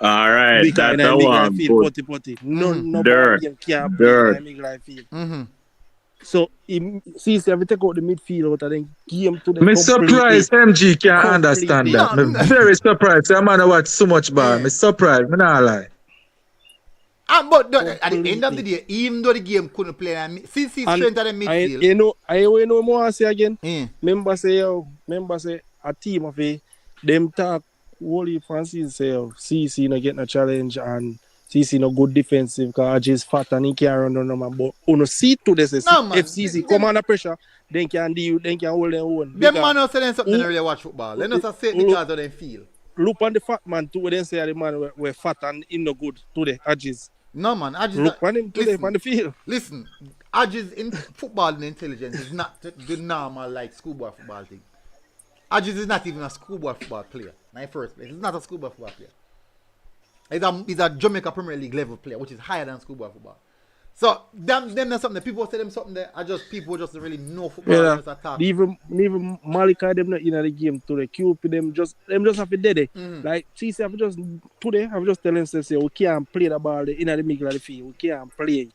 Alright, that's the one. Potty. No game can't play in the middle field. So CC have to take out the midfield out of the game today. I'm surprised MG can't understand that. I'm very surprised. I'm gonna watch so much ball. I'm surprised, I'm not lie. But at the end of the day, even though the game couldn't play, CC strength at the midfield. I know more I say again. Remember say a team of them talk Wally Francis say CC no get no challenge and CC no good defensive because Ajay is fat and he can't run on them. But on see to this if CC come under pressure, then can hold their own. Them man not saying something they really watch football. They not say it because of them feel. Look on the fat man too. Then say the man were fat and in no good today. Ajay. No man, Ajay. Look on him today on the field. Listen, Ajay's in football and intelligence is not the normal like schoolboy football thing. Ajay is not even a schoolboy football player. In the first place, he's not a schoolboy football player. He's a Jamaica Premier League level player, which is higher than schoolboy football. So them that's something. People say them something there. People just really know football. Yeah. Even Malika them not in the game today. QP them just have to dead. Like CC have just today have just tell them say we can't play the ball in the middle of the field. We can't play.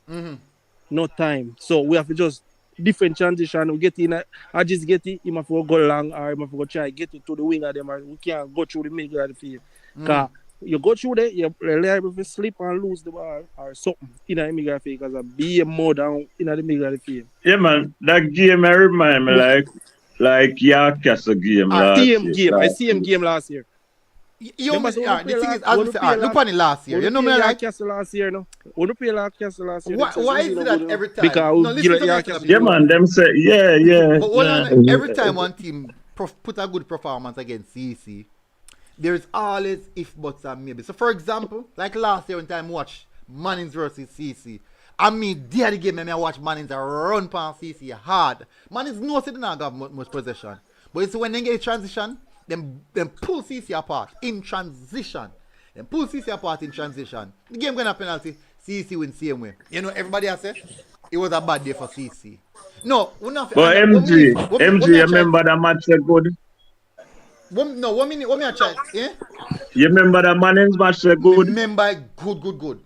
No time. So we have to just different transition. We get in. I just get it. He must go long or he must go try get it to the wing of them. We can't go through the middle of the field. Cause you go through there, you're liable to slip and lose the ball or something in the middle of the field because a be more down in the middle of the field. Yeah, man, that game I remind me like York Castle game last year. I see him game last year. The thing is, look on it last year. You know me like Castle last year, no? We play York Castle last year. Why is it that every time? Because yeah, man, them say yeah. But every time one team put a good performance against CC, there's always if buts and maybe. So for example, like last year when time watch Mannings versus CC. I mean, the game I watch Mannings run past CC hard. Mannings knows they don't have much possession. But it's when they get a transition, them pull CC apart in transition. Then pull CC apart in transition. The game going to penalty, CC win same way. You know, everybody has said it was a bad day for CC. No, we're not. But MG, remember that match was good? What minute I try? Yeah? You remember that Mannings match was good? Remember good.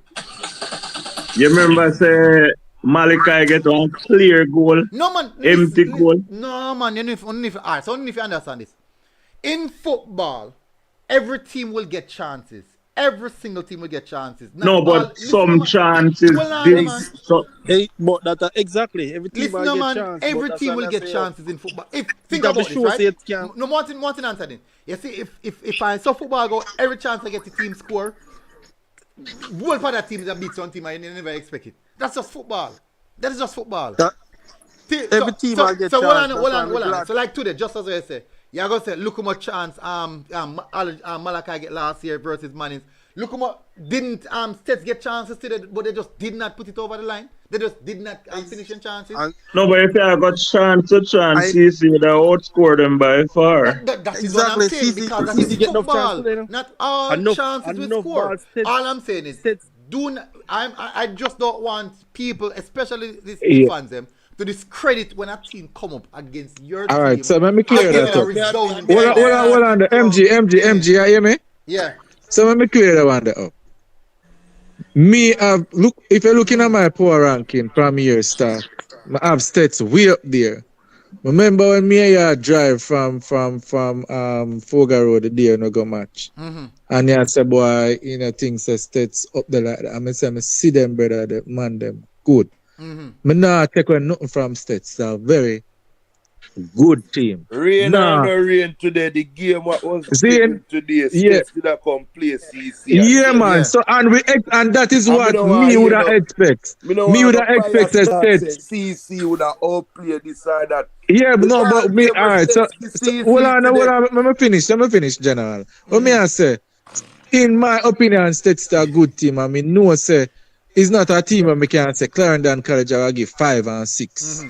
You remember say Malachi get one clear goal? No man. Empty goal? No man, only if you understand this. In football, every team will get chances. Every single team will get chances. Some chances. But that exactly every team will get chances. Every team will get chances in football. Think about this, right? No more thing answering. You see, if I saw football go, every chance I get the team score, one part of that team is a beat some team I never expect it. That's just football. That is just football. Every team will get chances. Hold on. So like today, just as I say. You're going to say, look how much chance Malachi get last year versus Mannings. Look how much didn't Stets get chances today, but they just did not put it over the line. They just did not finish in chances. No, but if you have got chance to chance, CC would have outscored them by far. That's exactly what I'm saying, because that is football. Not all chances will score. All I'm saying is, I just don't want people, especially these fans, to discredit when a team come up against your team. All right, so let me clear that up. Hold on. MG, you hear me? Yeah. So let me clear that one up. Look, if you're looking at my power ranking from year start, I have stats way up there. Remember when me and you drive from Foga Road the day no go match? And you say, boy, things say stats up there like that. I say, I see them, brother, the man, them good. Me not take away nothing from Stets. They're very Good team. Rain or Nah. no rain today, the game what was Seeing, given today, yeah. States did not come play CC Yeah, again. man. Yeah. So and that is And me what no want me would hear have no, expect. me no Me want would no have expected bias talk say States. CC would have outplay this or that. Yeah, The no, last but me game was alright. So, States the so hold CC on, today. Let me finish, General. What me I say? In my opinion, States are a good team. I mean, no say it's not a team where me can say Clarendon College I will give 5 and 6.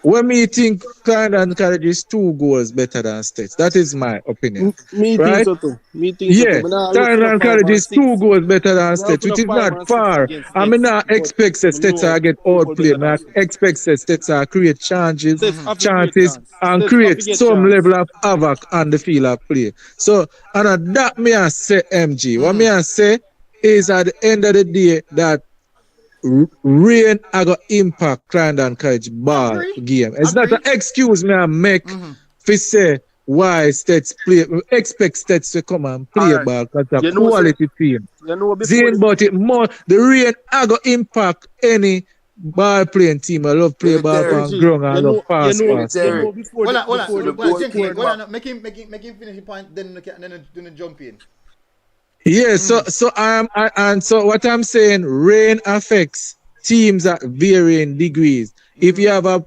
When me think Clarendon College is 2 goals better than States. That is my opinion. Me think Right? so too. Me think so too. Yeah. But now I look for no Clarendon 5 College and is 2 6. goals better than I look States, for no which is 5 not and 6 far. against I mean, States. I But expect that I States know are get who will outplayed. better I than States. expect that States are create chances, States have to create chances, chance. and States have create to get some chance. level of havoc on the field of play. So, and that me I say, MG. What me I say is at the end of the day that rain I got impact Clarendon College ball Agree. game. It's not an Agree. excuse me I make to say why States play. Expect States to come and play Alright. ball because a You know, say, quality team. you know before Zane, the but it more the rain I got impact any ball playing team. I love play ball Military, on MG, ground. I love pass. military. before Hold the on, hold before The on. the Well, Jenky, before hold goalkeeper. on. Make him finish the point, then jump in. Yeah, so what I'm saying, rain affects teams at varying degrees. If you have a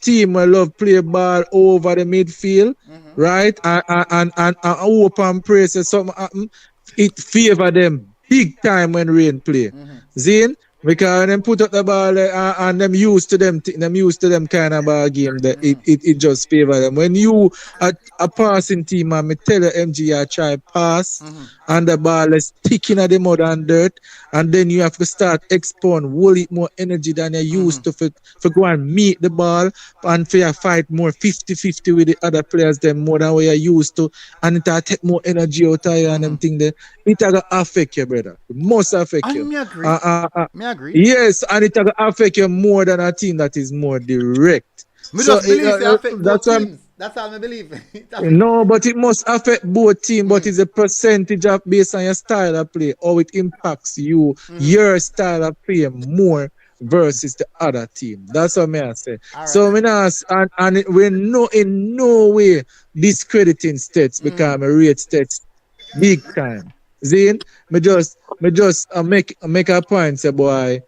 team that love play ball over the midfield, right, and hope and pray say something happen, it favor them big time when rain play. Zane, because when them put up the ball and them used to them kind of ball game, that it just favor them. When you a passing team, and me tell you MG try pass and the ball is sticking at the mud and dirt, and then you have to start expound whole it more energy than you used to for go and meet the ball and for you fight more 50-50 with the other players them more than what you used to, and it take more energy out of you and them thing there. It will affect you, brother. It must affect you. And me agree. Me agree. Yes, and it will affect you more than a team that is more direct. Me So just believe it affect both that's why teams. That's all I believe. no, but it must affect both teams, but it's a percentage of based on your style of play, how it impacts you, your style of play more versus the other team. That's what I say. All So right. we're in no way discrediting States because I rate States big time. Zane, me just make a point say boy,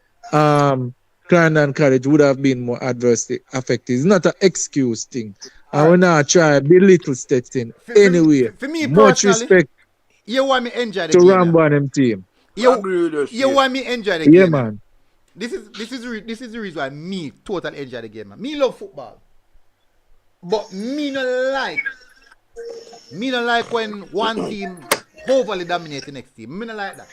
Clarendon College would have been more adversely affected. It's not an excuse thing. I will not try belittle States in anyway. For me Much personally, respect you want me enjoy the to game. Rambo and them team. You want me enjoy the Yeah, game. man. This is the reason why me totally enjoy the game. Me love football, but me not like when one team overly dominate the next team. Me not like that.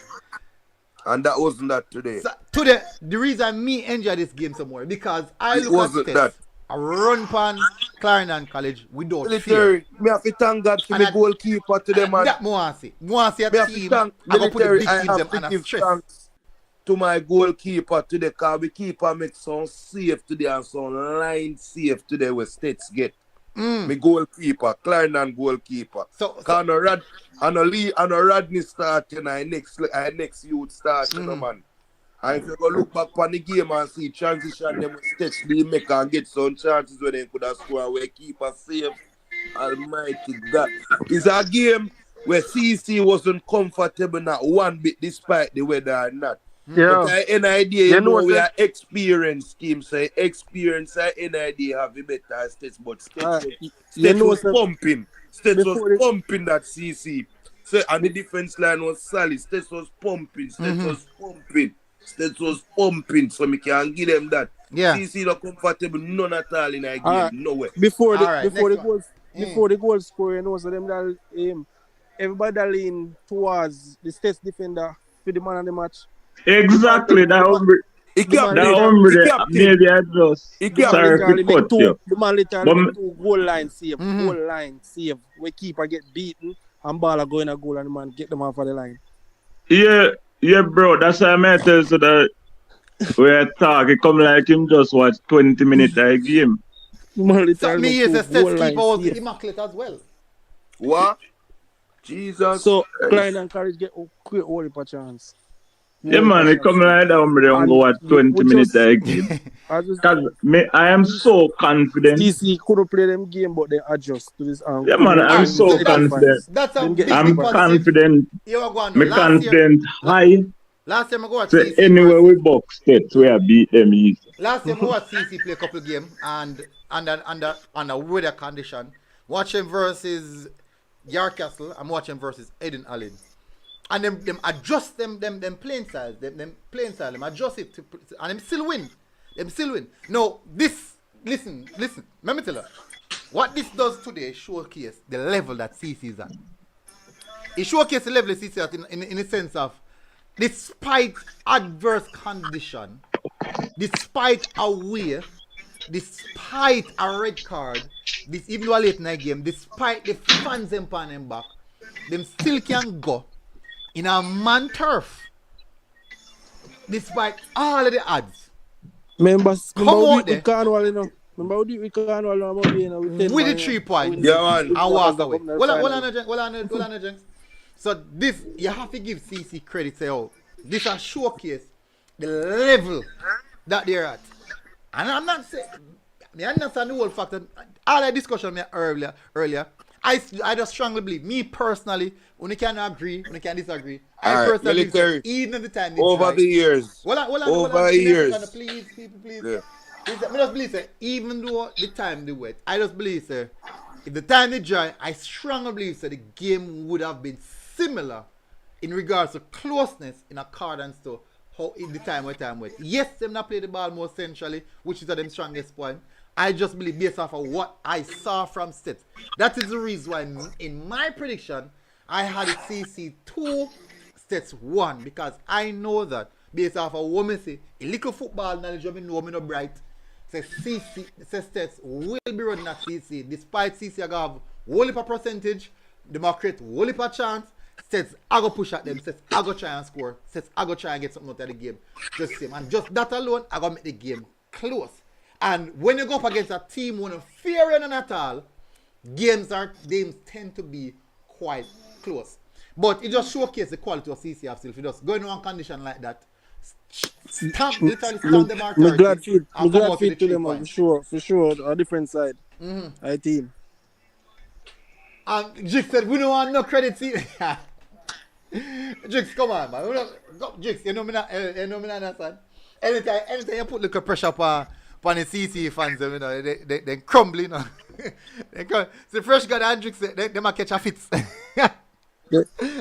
And that wasn't that today. So, today, the reason me enjoy this game some more because I It look wasn't at that. States, a run pan Clarendon College without fear. Military, me have to thank God for And the goalkeeper today, man. That more I see. More I see a Me have to team. thank I go put the military. big I teams have them to under give stress. thanks to my goalkeeper today, because the keeper makes some save today and some line save today where States get. My goalkeeper, Clarendon goalkeeper. So I know Rodney starting, I next youth starting, man. And if you go look back on the game and see transition, them with States they make and get some chances where they could have scored where keeper save. Almighty God. It's a game where CC wasn't comfortable not one bit despite the weather or not. Yeah. But I any idea, You know, we sir. are experienced team, so experience I any idea have a better States, but States was sir, pumping. States was before the- pumping that CC. So and the defense line was solid. States was pumping. States was pumping, so me can give them that. Yeah. CC not comfortable, none at all in a game, Alright. no way. Before the Alright, before the next one. goals before the goal score, you know, so them that everybody that lean towards the States defender for the man of the match. Exactly, that hombre. He man- That captain. hombre, He there, captain. maybe I just He can't sorry literally to make cut two, you. the man literally But make 2 goal line save. Goal line save. Where keeper get beaten and baller go in a goal and the man get them off of the line. Yeah, bro, that's why I might tell you so that we talk, it come like him just watch 20 minutes of a game. The man So literally me make as 2 a States goal line keeper was save. immaculate as well. What? Jesus. So Christ. Clarendon College get create all the chance. Yeah, man, it come like down, but I'm go at 20 minutes again. Because I am so confident. CC couldn't play them game, but they adjust to this. Yeah, man, I'm so confident. That's a big I'm positive. confident. I'm confident high. Last time I go at So CC anywhere we box stats, we have beat them easy. Last time I watched CC play a couple of games and under weather condition. Watching versus Yarcastle, I'm watching versus Eden Allen. And them adjust them playing styles, them playing style, them adjust it to, and them still win. No, this listen, let me tell you. What this does today showcase the level that CC is at. It showcases the level of CC is at in the sense of despite adverse condition, despite a wear, despite a red card, even though a late night game, despite the fans them pan them back, them still can go in a man turf. Despite all of the odds. Remember out there. We Carnival, you know. Remember we Carnival with the 3 points. Yeah, man. And walk away. Hold on, Jenks. So this, you have to give CC credit. Say, oh, this a showcase the level that they're at. And I'm not saying, I understand the whole fact that all that discussion earlier, I just strongly believe, me personally, when you can agree, when you can disagree, I personally believe even at the time they over try, the years. Over years. Please, people, please. Yeah. I just believe, sir, even though the time they wait, I just believe, sir, if the time they dry, I strongly believe, sir, the game would have been similar in regards to closeness in accordance to how in the time wait. Yes, them not play the ball more centrally, which is them strongest point. I just believe based off of what I saw from stats. That is the reason why in my prediction, I had it CC 2, stats 1, because I know that based off of what I see, a little football knowledge of me know me not bright. Says CC, says stats will be running at CC, despite CC I have whole heap of percentage, they might create whole heap of chance. Says I go push at them, says I go try and score, says I go try and get something out of the game. Just same. And just that alone, I go make the game close. And when you go up against a team who don't fear none at all, games tend to be quite close. But it just showcases the quality of CCF still. If you just go in one condition like that, literally stand them out. I'm glad fit to them, for sure, a different side. I team. And Jix said, we don't want no credit. Jix, come on, man. Jix, you know me not understand. Anytime you put little pressure upon the CC fans, you know, they crumble, you know. The fresh guy and Jix, they might catch a fits.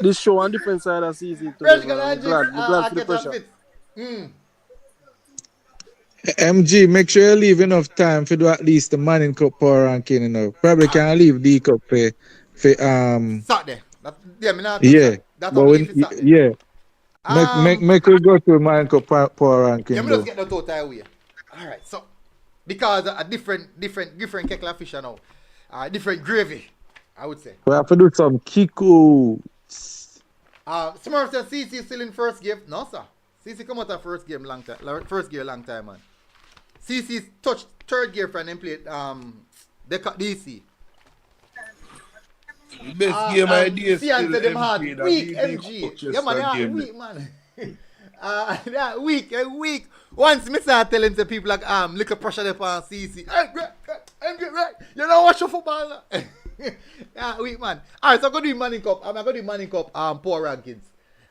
This show on different side of CC. Fresh guy and Jix, catch a fits. MG, make sure you leave enough time for do at least the Manning Cup power ranking, you know. Probably can leave D Cup for Saturday. Make we go to Manning Cup power ranking. Yeah, me just get the total away. Alright, so because a different kettle of fish now. Different gravy, I would say. We have to do some Kiku. Smurfs and CC still in first game? No, sir. CC come out of first gear long time, man. CC touched third gear for them played DC. Best game idea still them hard. Weak MG. Yeah, man, they are weak, man. They are weak. Once me start telling the people like little pressure there on CC. Right. You know watch your football. Yeah, weak man. Alright, so I'm gonna do Manning Cup power rankings.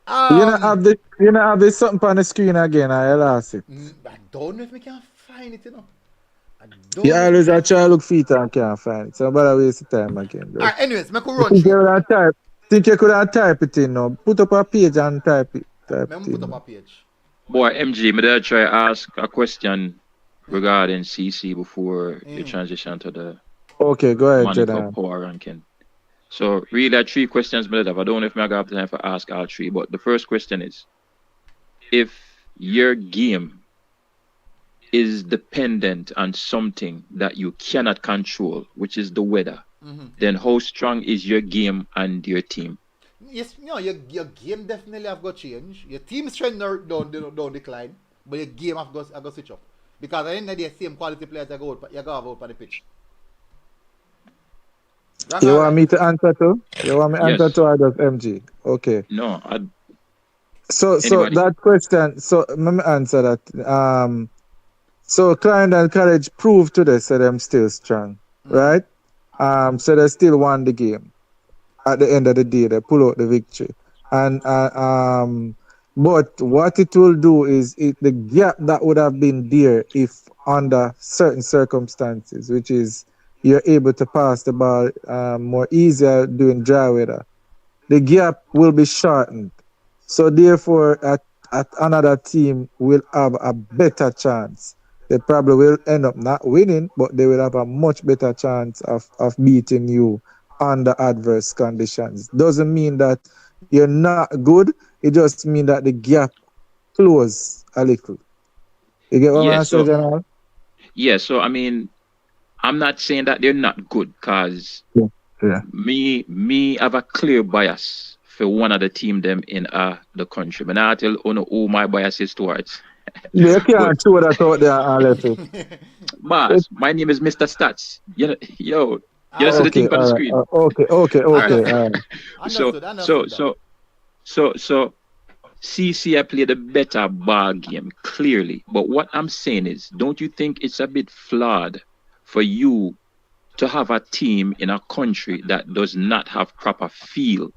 You know have this something on the screen again, I lost it. I don't know if we can find it, you know. You always try to look feet and can't find it. So I'm about to waste the time again. Alright, anyways, make a run. Think you could have type it in now. Put up a page and type it. Put up a page. Boy, MG, me there try to ask a question regarding CC before you transition to the okay, go ahead, Manning Jordan. Cup power ranking. So really 3 questions I don't know if I have time for ask all 3, but the first question is, if your game is dependent on something that you cannot control, which is the weather, then how strong is your game and your team? Yes, you know, your game definitely have got change. Your team strength don't decline, but your game have got switch up. Because I think the same quality players you go have out on the pitch. You want me to answer to? You want me to answer to or just MG? Okay. No, So Anybody? that question, so let me answer that. So Clarendon College proved today, so them still strong, right? So they still won the game. At the end of the day, they pull out the victory. And but what it will do is the gap that would have been there if under certain circumstances, which is you're able to pass the ball more easier during dry weather, the gap will be shortened. So therefore, at another team will have a better chance. They probably will end up not winning, but they will have a much better chance of beating you under adverse conditions. Doesn't mean that you're not good. It just means that the gap close a little. You get what I say, General? Yeah, so I mean, I'm not saying that they're not good, cause Yeah. me have a clear bias for one of the team them in the country. But now I tell you who my bias is towards. You can't throw that out there and left it. Boss, my name is Mr. Stats. You know, you see the thing on the screen. Okay. So CC I played a better ball game, clearly. But what I'm saying is, don't you think it's a bit flawed for you to have a team in a country that does not have proper field,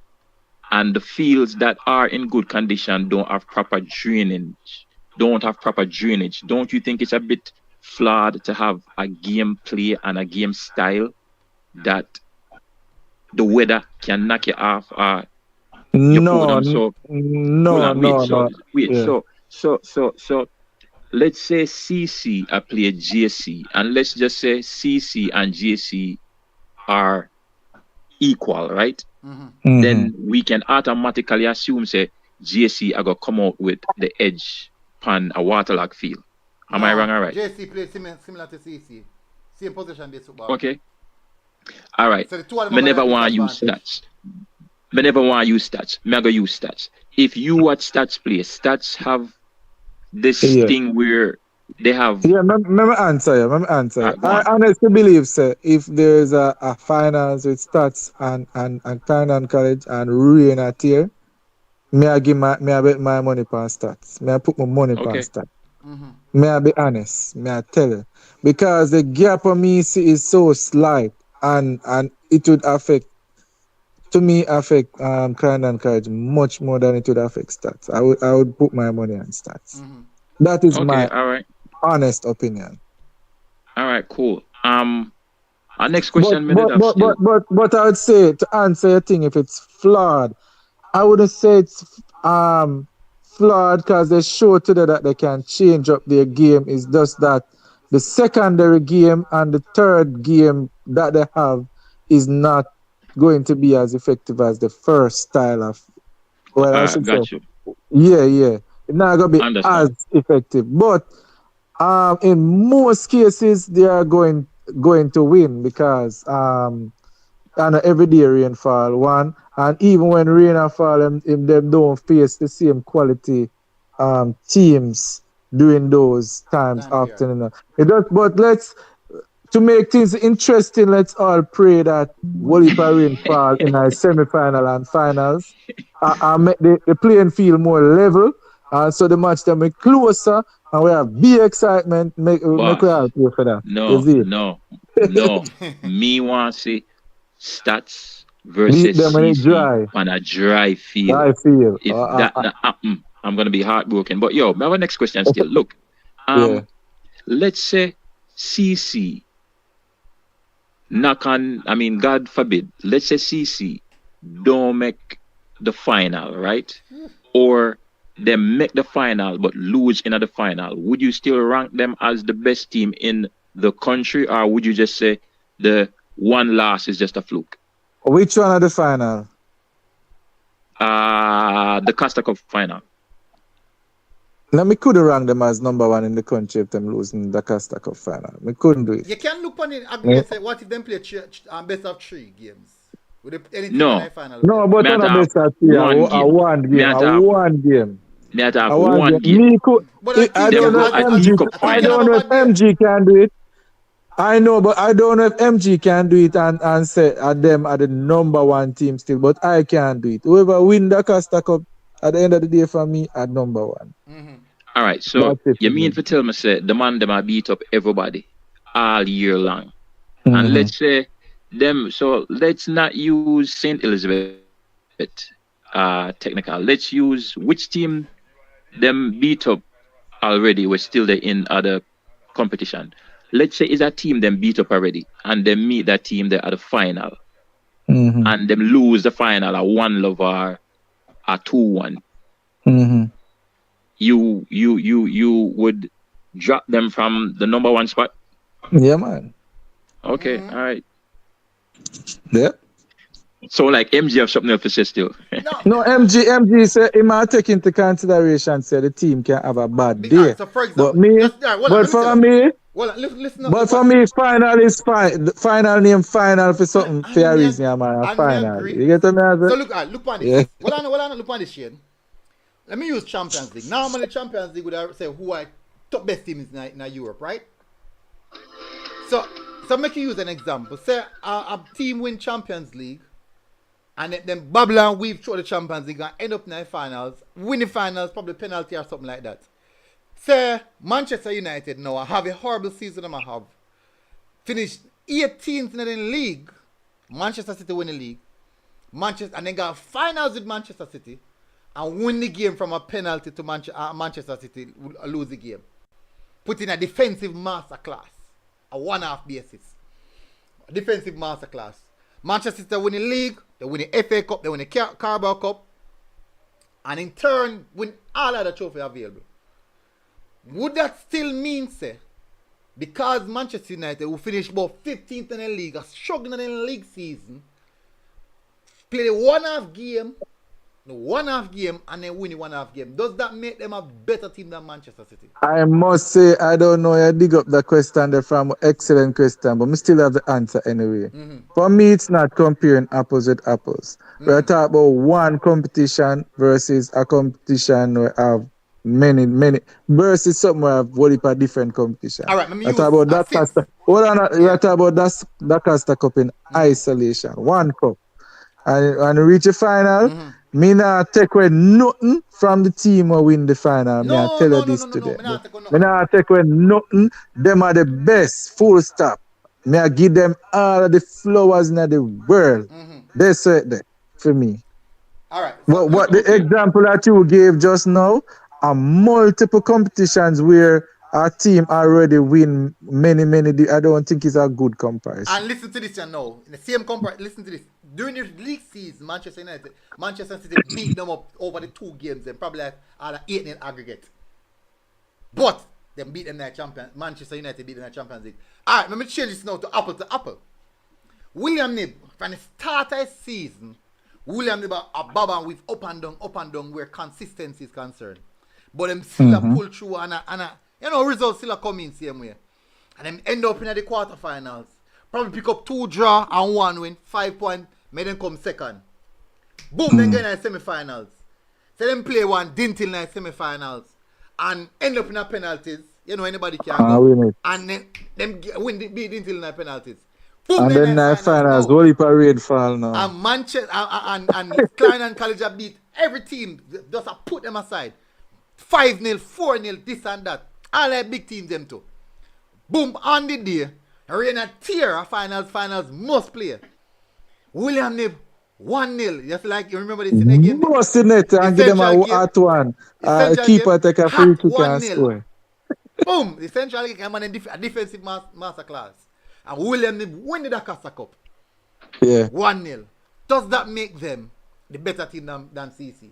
and the fields that are in good condition don't have proper drainage? Don't you think it's a bit flawed to have a game play and a game style that the weather can knock you off? No. So let's say CC I play JC, and let's just say CC and JC are equal, right? Then we can automatically assume say JC are gonna come out with the edge on a waterlogged field. Am I wrong or right? JC plays similar to CC. Same position based football. Okay. All right. So the two of them I never want to use stats. Me go use stats. If you watch stats play, stats have this thing where they have. Yeah, let me answer you. I honestly believe, sir, if there's a finals with stats and Clarendon College and rain at here, I bet my money on stats. I put my money on stats. I be honest. I tell you. Because the gap on me is so slight and it would affect Clarendon College much more than it would affect stats. I would put my money on stats. That is my honest opinion. All right, cool. Our next question. But I would say, to answer your thing, if it's flawed, I wouldn't say it's flawed because they show today that they can change up their game. It's just that the secondary game and the third game that they have is not going to be as effective as the first style of. Well, I should say. You. Yeah. It's not going to be as effective. But in most cases, they are going to win because every day rainfall, one. And even when rain and fall, them don't face the same quality teams during those times often. But to make things interesting, let's all pray that Wolper rain fall in our semi-final and finals. Make the playing field more level. So the match them be closer and we have big excitement. Make we all pray for that. No. Me want to see stats versus CC on a dry field. If that not happen, I'm gonna be heartbroken. But I have a next question still. Look, let's say CC God forbid, let's say CC don't make the final, right? Or they make the final but lose in the final. Would you still rank them as the best team in the country, or would you just say the one loss is just a fluke? Which one are the final? The Costa Cup final. Now, me could rank them as number one in the country if them losing the Costa Cup final. Me couldn't do it. You can look on it and say, what if them play best of 3 games? Would anything no. in the final? No, but not best of 3. One game. They have one game. Me could, I don't know if MG can do it. I know, but I don't know if MG can do it and say them are the number one team still, but I can do it. Whoever win the Costa Cup at the end of the day for me, at number one. All right, so That's it you for mean me. to tell me, say, the man them a beat up everybody all year long. And Mhm. let's say them, so let's not use St. Elizabeth technical. Let's use which team them beat up already was still there in other competition. Let's say it's a team them beat up already and they meet that team there at the final Mhm. and them lose the final at 1-love or a 2-1. Mhm. You would drop them from the number one spot. Yeah, man. Okay, all right. Yeah. So like MG have something else to say still. No, MG said he might take into consideration say the team can have a bad day. So for example, But me, just, yeah, well, but let me for tell me, well, listen up. but for me, final is fine. Final name final for something for a reason, yeah, man. And me Final. agree. You get what I So say? look on this. Yeah. Well, I look on this shade. Let me use Champions League. Normally, Champions League would say who are top best teams in Europe, right? So make you use an example. Say a team win Champions League, and then bubble and weave through the Champions League and end up in the finals, win the finals, probably penalty or something like that. Say Manchester United now have a horrible season I have. Finished 18th in the league. Manchester City win the league. And then got finals with Manchester City and win the game from a penalty to Manchester City lose the game. Put in a defensive masterclass. A one-half basis. A defensive masterclass. Manchester City win the league, they win the FA Cup, they win the Carabao Cup, and in turn win all other trophies available. Would that still mean, say, because Manchester United will finish about 15th in the league, are struggling in the league season, play the one-half game, and then win the one-half game, does that make them a better team than Manchester City? I must say, I don't know, I dig up the question there from excellent question, but I still have the answer anyway. For me, it's not comparing apples with apples. We're talking about one competition versus a competition where I have many, versus somewhere I have one heap of different competition. All right, let me We're talking about that Costa. Hold on, we're talking about that Costa Cup in isolation, one cup. And reach the final, me not take away nothing from the team who win the final. Me I tell you this today. Me not take away nothing. Them are the best, full stop. Me I give them all of the flowers in the world. They say that for me. All right. So what the example that you gave just now are multiple competitions where our team already win many. I don't think it's a good comparison. And listen to this, you know. In the same comparison, listen to this. During the league season, Manchester City beat them up over the 2 games and probably at an 8-0 aggregate. But they beat them in the champion. Manchester United beat them in the Champions League. All right, let me change this now to apple. William Nib, from the start of the season, William Nib are bobbing with up and down where consistency is concerned. But them still pull through and results still come in same way. And them end up in the quarterfinals. Probably pick up 2 draw and 1 win, 5 points, make them come second. Boom, then get in the semi-finals. So them play one Dintil in the semi-finals. And end up in the penalties. You know anybody can go. Win it. And then them beat Dintil in the penalties. Boom, And then the finals, what if a raid fall now? And Manchester and Klein and College have beat every team. Just put them aside. 5-0, 4-0, this and that. All the big teams them too. Boom, on the day. Arena tier finals must play. William Nib 1-0. Just like you remember this in the game. Must in it and give them at one. Keeper take a free kick and score. Boom, the central game and a defensive masterclass. And William Nib win the Costa Cup. Yeah. 1-0. Does that make them the better team than CC?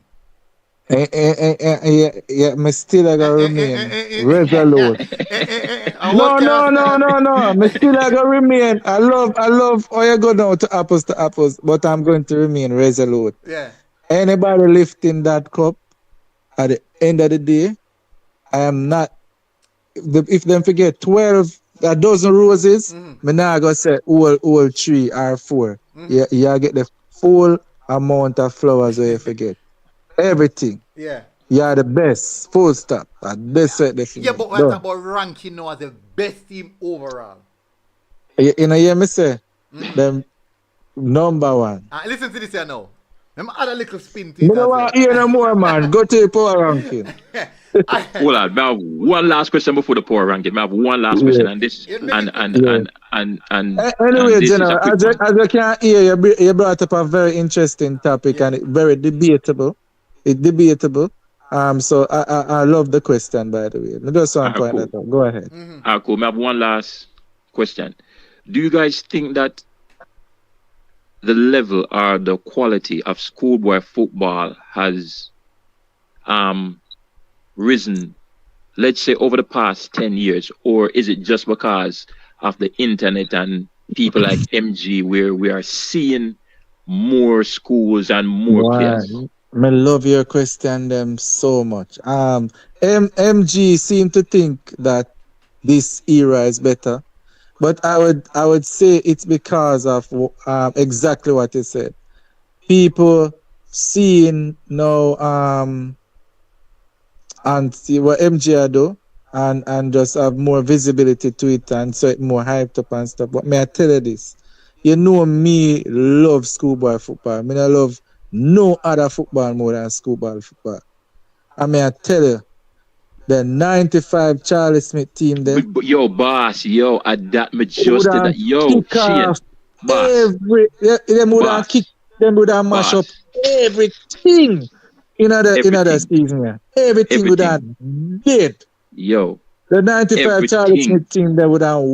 Yeah, me still gotta remain resolute. No. Me still gotta remain. I love how you go now to apples, but I'm going to remain resolute. Yeah. Anybody lifting that cup at the end of the day, I am not. If them forget 12 a dozen roses, me now go say all 3 or 4. You get the full amount of flowers where you forget. Everything. Yeah. You are the best. Full stop. That's it. Yeah, but we're talking about ranking now as the best team overall. You know, hear me say? Them number one. Listen to this here now. Let me add a little spin to You it don't as want to hear no more, man. Go to the power ranking. Hold on, I have one last question before the power ranking. I have one last question, and this Anyway, this is a General, quick as one. you can hear, you brought up a very interesting topic and it very debatable. It's debatable. So I love the question, by the way. I just want to point that out. Go ahead. Cool. I have one last question. Do you guys think that the level or the quality of schoolboy football has risen, let's say, over the past 10 years, or is it just because of the internet and people like MG where we are seeing more schools and more players? I love your question them so much. MG seem to think that this era is better, but I would say it's because of exactly what you said. People seeing now and see what MG do and just have more visibility to it and so it more hyped up and stuff. But may I tell you this? You know me love schoolboy football. I mean I love no other football more than schoolboy football. I mean I tell you, the 95 Charlie Smith team there. But yo, boss, yo, at that me just did that. Yo, Shane, boss. Them would have kick, them would have mash up everything in the season. Yeah. Everything would have dead. Yo. The 95 Charlie Smith team they would have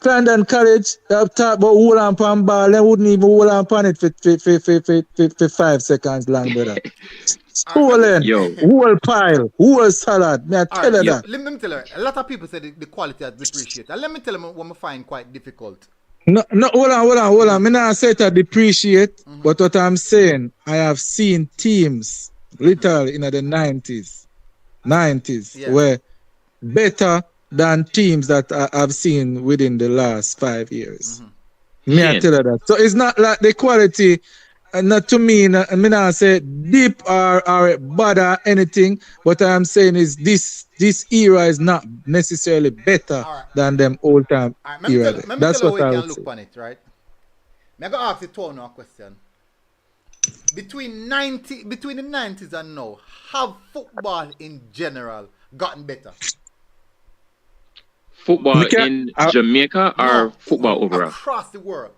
Clarendon College, talk about hold on pan ball, they wouldn't even hold on pan it for 5 seconds long, brother. Stolen, whole pile, whole salad. May I tell you that? Let me tell you, a lot of people say the quality has depreciated. And let me tell you what I find quite difficult. No, hold on. I'm not saying to depreciate, but what I'm saying, I have seen teams literally in the 90s, where better than teams that I've seen within the last 5 years. Me I tell you that. So it's not like the quality, not to me, I mean I say deep or bad or anything, but I'm saying is this era is not necessarily better than them old time era. That's what I would say. Look on it, right? I'm going to ask you a question. Between the 90s and now, have football in general gotten better? Football in Jamaica or football overall? Across the world.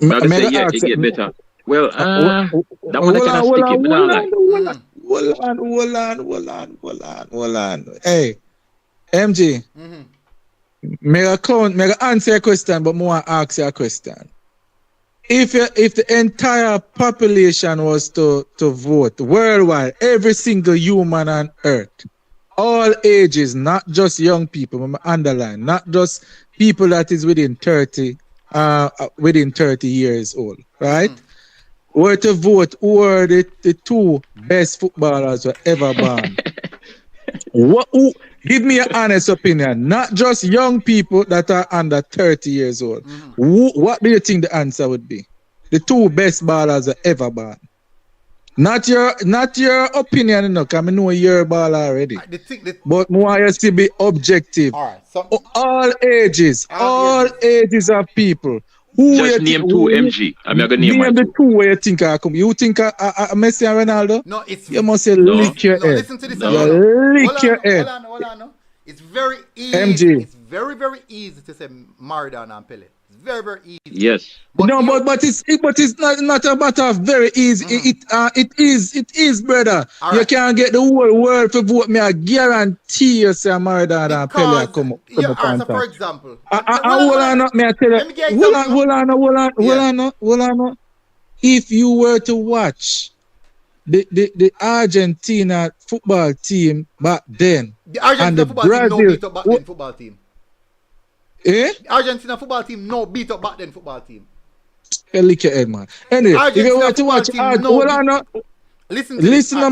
I say, it get better. Well, that one I can stick it, but hold on. Hey, MG. May I answer your question, but more ask you a question. If the entire population was to vote worldwide, every single human on earth, all ages, not just young people, I'm underline, not just people that is within 30 years old, right? Were to vote who are the two best footballers who ever born. Give me an honest opinion, not just young people that are under 30 years old. What do you think the answer would be? The two best ballers who ever born. Not your opinion, because I know your ball already. But more you to be objective. All ages of people. Just name two MG. I'm not going to name the two where you think I come. You think Messi and Ronaldo? No, it's you must say lick your head. Listen to this. Lick your head. Hold on. It's very easy. MG. It's very, very easy to say Maradona and Pele. It's very, very easy. Yes. But it's not a matter of very easy. It is, brother. Right. You can't get the whole world to vote me. I guarantee you say Maradona and Pele come up. So for example. Hold on. If you were to watch the Argentina football team back then, the Argentina football team no beat up back then football team. Eh? The Argentina football team no beat up back then football team. Lick your head, man. Anyway, if you were to watch Listen,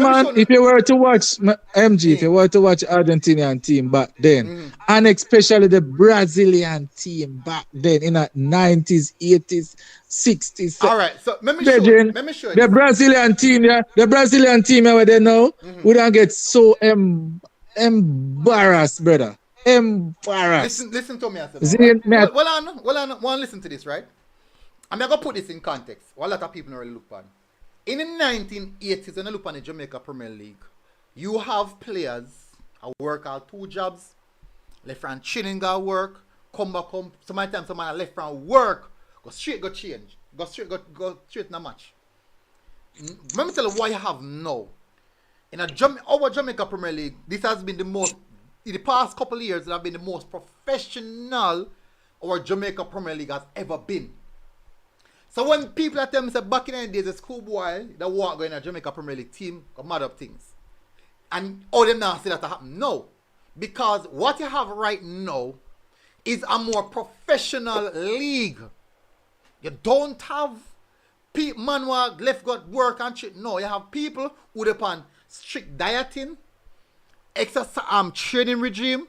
man, if you were to watch MG, if you were to watch Argentinian team back then, and especially the Brazilian team back then in the 90s, 80s, 60s. All right, so let me show you. The Brazilian team over there now, we don't get so embarrassed, brother. Embarrassed. Listen to me. Well, listen to this, right? I'm going to put this in context. What a lot of people don't really look on. In the 1980s, when you look on the Jamaica Premier League, you have players who work out 2 jobs, left from training go work, come back home. Sometimes someone left from work, go straight change, go straight in a match. Let me tell you what you have now. In our Jamaica Premier League, this has been the most, in the past couple of years, it has been the most professional our Jamaica Premier League has ever been. So when people tell me say back in the days, a schoolboy that walk going in a Jamaica Premier League team got mad up things. And all them now see that happen. No. Because what you have right now is a more professional league. You don't have people man who left got work and shit. No, you have people who depend strict dieting, exercise training regime,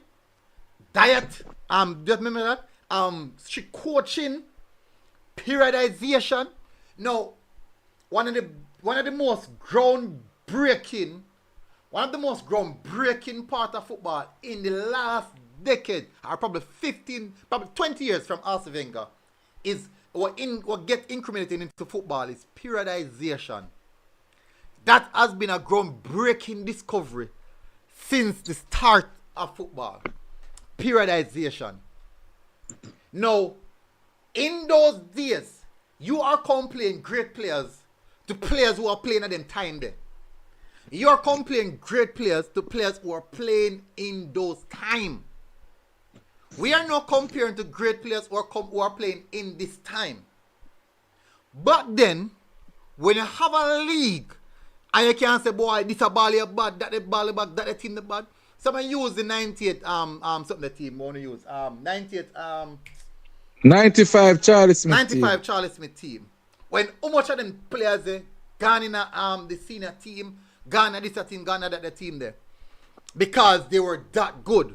diet, just remember that? Strict coaching, periodization. Now, one of the most groundbreaking part of football in the last decade, or probably 20 years from Arsene Wenger, is what get incremented into football is periodization. That has been a groundbreaking discovery since the start of football. Periodization. Now, in those days, you are comparing great players to players who are playing at them time there. You are comparing great players to players who are playing in those time. We are not comparing to great players who are playing in this time. But then, when you have a league, and you can't say, boy, this a ball bad, that the ball bad, that the team the bad. Someone use the 98 something the team want to use. 95 Charlie Smith 95 team. Charlie Smith team. When how much of them players gone in the senior team, gone at this team, gone at that team there. Because they were that good.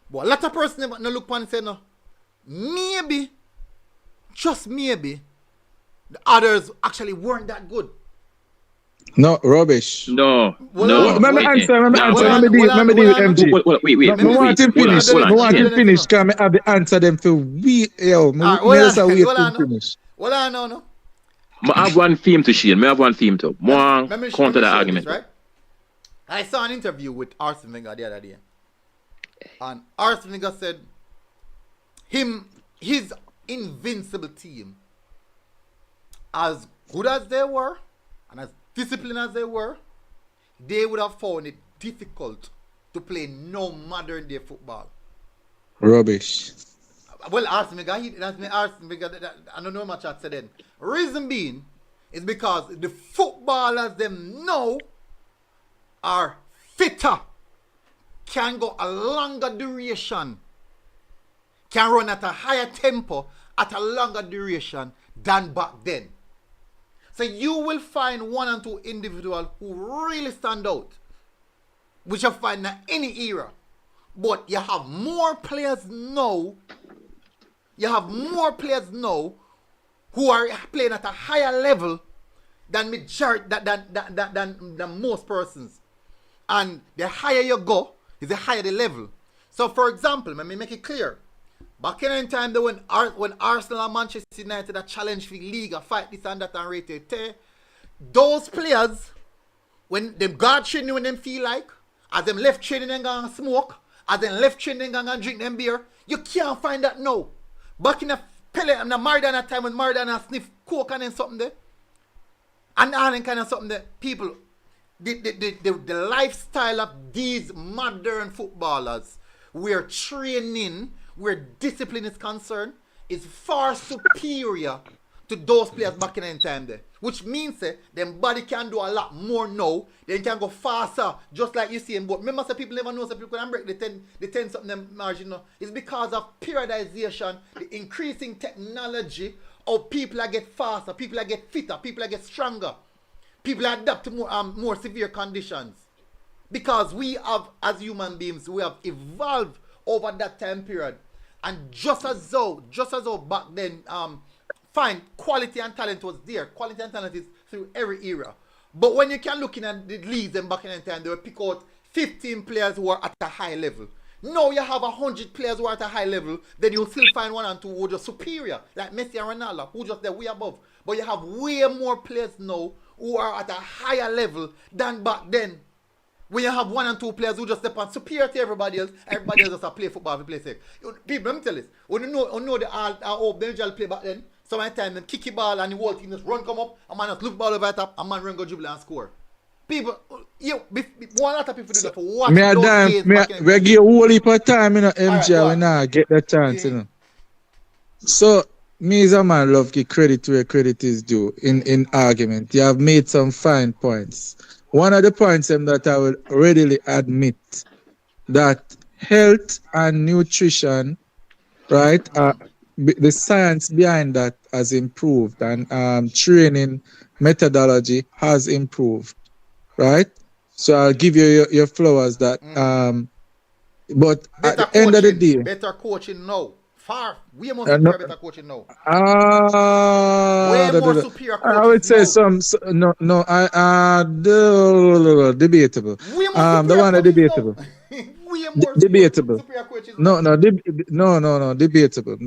But a lot of person no look upon and say no. Maybe, just maybe, the others actually weren't that good. No, rubbish. No. Let me answer. Let me deal with MG. Wait. I want him finish. I want him finish because I have to answer them for we. Yo, finish. Well, I know, no. I have one theme to share. I have one theme to. More counter that argument. Right? I saw an interview with Arsene Wenger the other day. And Arsene Wenger said his invincible team, as good as they were and as disciplined as they were, they would have found it difficult to play no modern day football. Rubbish. Well, Arsene Wenger, I don't know much I said then. Reason being is because the footballers them now are fitter, can go a longer duration, can run at a higher tempo at a longer duration than back then. So you will find 1 and 2 individuals who really stand out, which you find in any era. But you have more players now. You have more players now who are playing at a higher level than than most persons. And the higher you go, is the higher the level. So for example, let me make it clear. Back in the time when Arsenal and Manchester United a challenge for the league, a fight this and that and rated, those players, when them guard training when them feel like, as them left training and gonna smoke, as them left training and gonna drink them beer, you can't find that now. Back in the Pele and the Maradona time when Maradona sniff coke and then something there, and kind of something there, people, the lifestyle of these modern footballers, where training, where discipline is concerned, is far superior to those players back in the time there. Which means them body can do a lot more now. They can go faster, just like you see in. But remember, people never know, people can break the 10 something margin. No. It's because of periodization, the increasing technology of people that get faster, people that get fitter, people that get stronger. People that adapt to more severe conditions. Because we have, as human beings, we have evolved over that time period. And just as though back then, fine, quality and talent was there. Quality and talent is through every era. But when you can look in at the leagues and back in the time, they will pick out 15 players who are at a high level. Now you have 100 players who are at a high level, then you'll still find one and two who are just superior, like Messi and Ronaldo, who just they're way above. But you have way more players now who are at a higher level than back then. When you have one and two players who just step on superior to everybody else just play football, play safe. People, let me tell you this. When you know the old Belgian play back then, sometimes them kick the ball and the whole team just run come up, a man just look ball over the top, a man run go dribble and score. People, one lot of people do that for watch those games. We give a whole heap of time, MJ, when I get the chance, So, me as a man love give credit where credit is due in argument. You have made some fine points. One of the points that I will readily admit that health and nutrition, right, the science behind that has improved and training methodology has improved, right? So I'll give you your flowers that, but better at the end of the day, better coaching now. Far, way more superior better coaching now. Way more superior coaching I would say debatable. Way more the one debatable. Way more debatable. Superior coaches No, debatable.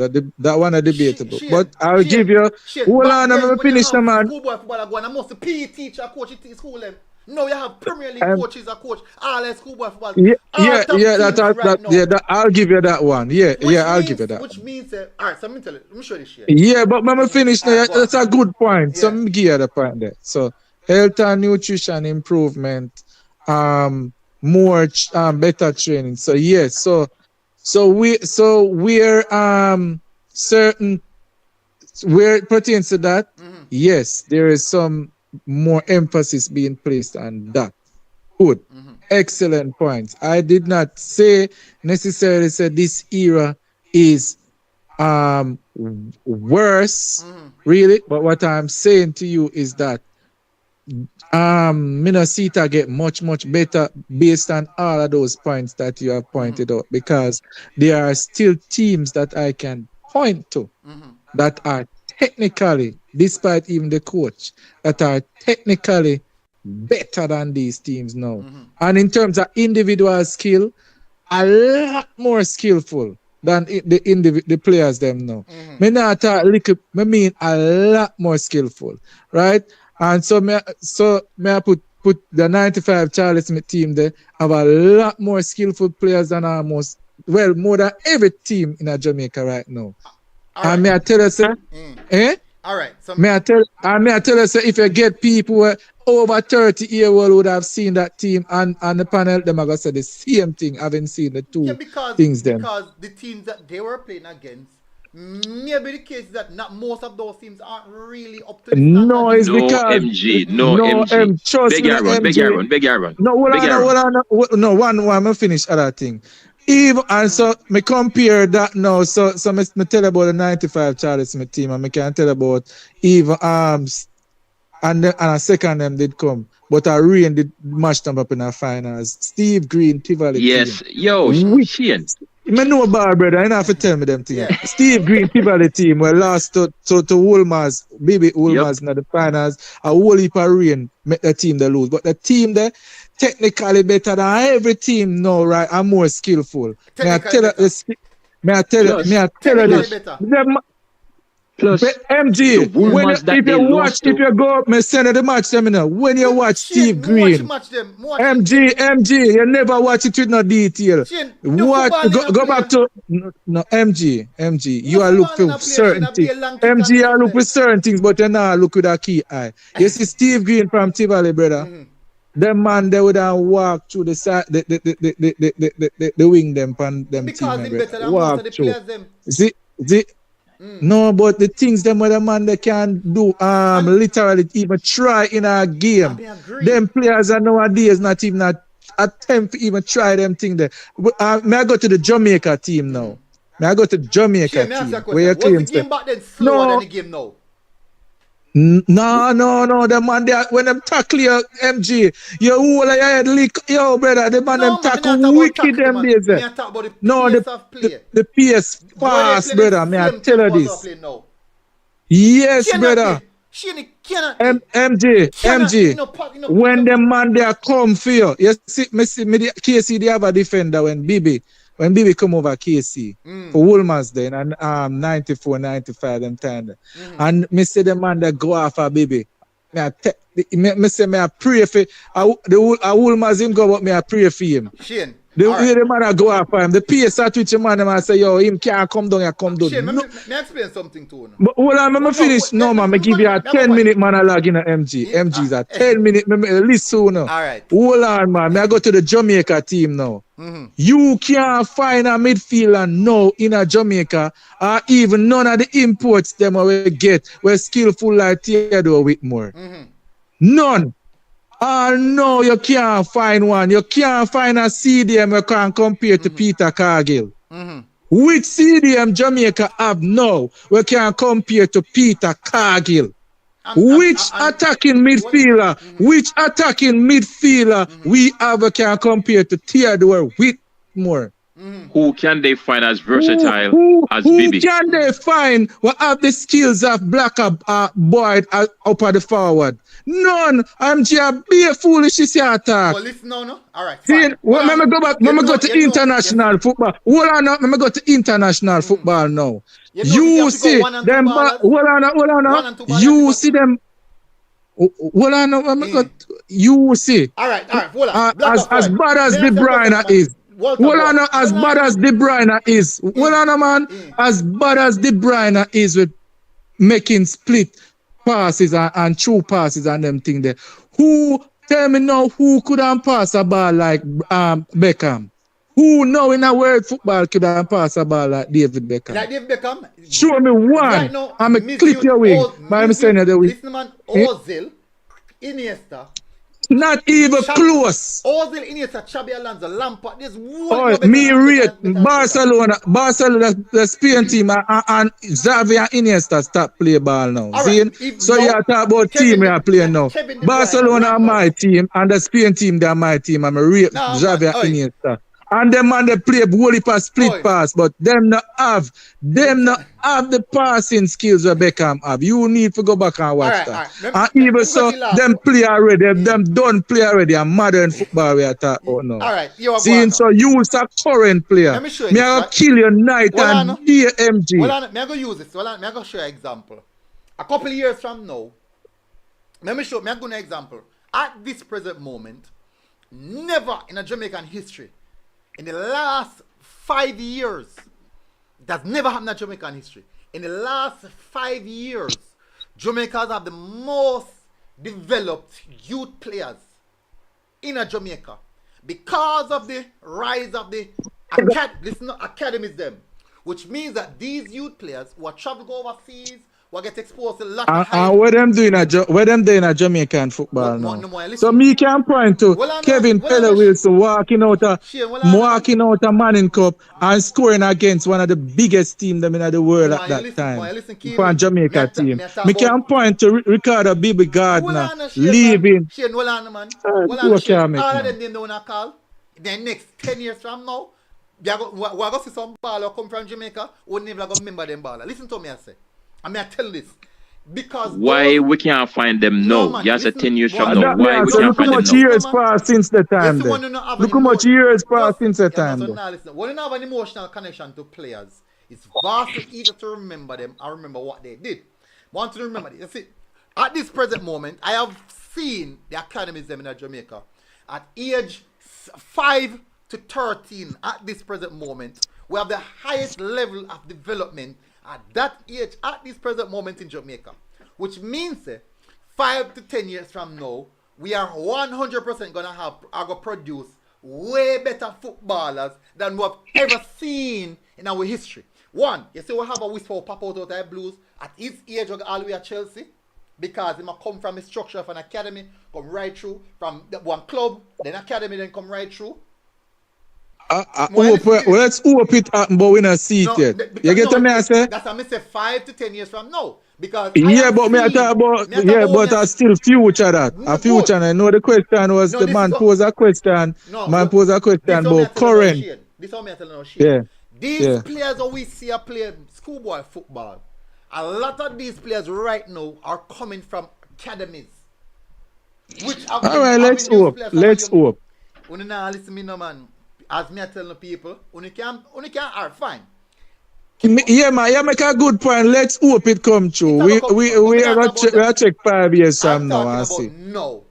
That one debatable. But I'll give you. Hold on, I'm gonna finish the man. Schoolboy football going. I must PE teacher coach in school them. No, you have Premier League coaches that coach all the schoolboy football. I'll give you that one. I'll give you that. Which means, all right. So let me tell you. Let me show this shit. Yeah, but let me finish. That's a good point. So let me give you the point there. So health and nutrition improvement, more better training. So yes, so we're certain where it pertains to that. Yes, there is some more emphasis being placed on that. Good. Excellent points. I did not necessarily say this era is worse, really, but what I'm saying to you is that Minnesota get much better based on all of those points that you have pointed out, because there are still teams that I can point to that are technically, despite even the coach, that are technically better than these teams now. And in terms of individual skill, a lot more skillful than the players them now. Me not talk little, me mean a lot more skillful, right? And so me I put the 95 Charlie Smith team there have a lot more skillful players than more than every team in Jamaica right now. And may I tell you, sir? All right. May I tell you, sir, if you get people over 30 years old would have seen that team and the panel, them are going to say the same thing, having seen the two things then. Because the teams that they were playing against, maybe the case that not most of those teams aren't really up to the standard. No, it's because MG. Beg Aaron. No, one me finish other thing. Even and so me compare that now. So me tell about the 95 Charlie Smith team, and me can tell about even and a second them did come, but a rain did match them up in the finals. Steve Green, Tivoli. Yes, team. yo, Shane. I know about brother. I have to tell me them things. Yeah. Steve Green, Tivoli team were lost to Wolmer's, baby Wolmer's in the finals. A whole heap of rain make the team they lose, but the team there technically better than every team now, right? And more skillful. May I tell you. Plus, MG, if you go up, me send the match them, when you watch Steve Green, MG, you never watch it with no detail. Go back to MG. You are looking for certain things. MG, you are looking for certain things, but you not look with a key eye. You see Steve Green from Tivoli, brother. The man they would have walked through the side, the wing them and them because team. Because better than most of the players them. See. No, but the things them where the man they can do literally even try in a game. Them players are nowadays not even attempt to even try them thing there. May I go to the Jamaica team now? May I go to the Jamaica team? Where you claim the game back then slower than the game now? No. The man there when them tackle your MG, your whole your head lick, yo brother. The man them tackle wicked them days. No, the PS fast, brother. May I tell you this? Yes, brother. MG. When the man there come for you, you see me the KC they have a defender when BB when Bibi come over KC for Wolmer's then and 94, 95 them time there. And me say the man that go after Bibi. Me say me I pray for Wolmer's him go but me I pray for him. Shane. The way the man go after him, the pace at which the man I say, yo, him can't come down, come down. Shane, no. me explain something to you. But hold on, me finish. No, man, me give you a 10-minute monologue in a MG. MG is a 10-minute, list soon. All right. Hold on, man. Me I go to the Jamaica team now. You can't find a midfielder now in a Jamaica or even none of the imports them we get were skillful like Theodore Whitmore. None. No, you can't find one. You can't find a CDM you can compare to Peter Cargill. Which CDM Jamaica have now we can compare to Peter Cargill? Which attacking midfielder we have we can compare to Theodore Whitmore? Who can they find as versatile as who Bibi? Who can they find what have the skills of Black Boyd up at the forward? None. I'm just be foolish this attack. Well, listen now, no? All right. See, well, let me go back. Let me go to international football. Hold on, let me go to international football now. You see them. Hold on. You see them. Hold on, let me go. You see. All right. Hold on. As bad as De Bruyne is. Hold on, as bad as De Bruyne is. Hold on, man. As bad as De Bruyne is with making split passes and true passes and them thing there. Who tell me now who could pass a ball like Beckham? Who know in a world football could pass a ball like David Beckham? Like David Beckham? Show me one. Right now, I'm a clip your wing. I'm saying the week. Listen, man. Ozil, Iniesta. Not even close. Ozil, Iniesta, Xabi Alonso, Lampard. There's one. Oh, me rate Barcelona, the Spain team and Xavi and Iniesta stop play ball now. Right. So you talk about team you are playing now. Barcelona are my team and the Spain team they are my team. I'm a rate Xavi and Iniesta. And them man they play wholly pass split pass, but them not have the passing skills that Beckham have. You need to go back and watch that. And even so, them play already, them done play already. A modern football we are talking about now. All right, seeing so you is a current player. Let me show you. Me I kill your night and day MG. Well, me I go use this. Well, me I go show you an example. A couple of years from now, me I go an example. At this present moment, never in a Jamaican history. In the last 5 years, that's never happened in Jamaican history. In the last 5 years, Jamaicans have the most developed youth players in Jamaica because of the rise of the academies them, which means that these youth players who are traveling overseas will get exposed to a lot of what them doing a Jamaican football now. So me can point to Kevin Peller Wilson walking out a Manning Cup and scoring against one of the biggest teams in the world at that time. For a Jamaica team. Me can point to Ricardo Bibi Gardner leaving. All of them don't call. Then next 10 years from now, we're going to see some baller come from Jamaica who never going to remember them baller. Listen to me, I say. I mean, I tell this because why we can't find them now? Just a 10 years from now. Why we can't find them now? Look how much years passed since the time. Look how much years passed since the time. When you have an emotional connection to players, it's vastly easier to remember them and remember what they did. Want to remember this? See, at this present moment, I have seen the academies them in Jamaica at age 5 to 13. At this present moment, we have the highest level of development at that age, at this present moment in Jamaica, which means 5 to 10 years from now, we are 100% gonna produce way better footballers than we have ever seen in our history. One, you see, we have a whisper pop out of the Blues at his age, all the way at Chelsea, because he might come from a structure of an academy, come right through from one club, then academy, then come right through. Let's hope it happen, but we not see it yet. You get what me I say? That's what I say 5 to 10 years from now. Because but me I talk about but I still future that. A future. I know the question was the man pose a question. Pose a question about current. This is what I tell you now. These players that we see are playing schoolboy football. A lot of these players right now are coming from academies. Which all right, let's hope. Let's hope. When you now listen to me, no man. as me I tell the people, only can fine. Yeah, man, you make a good point. Let's hope it come true. We have check 5 years from now and see. No.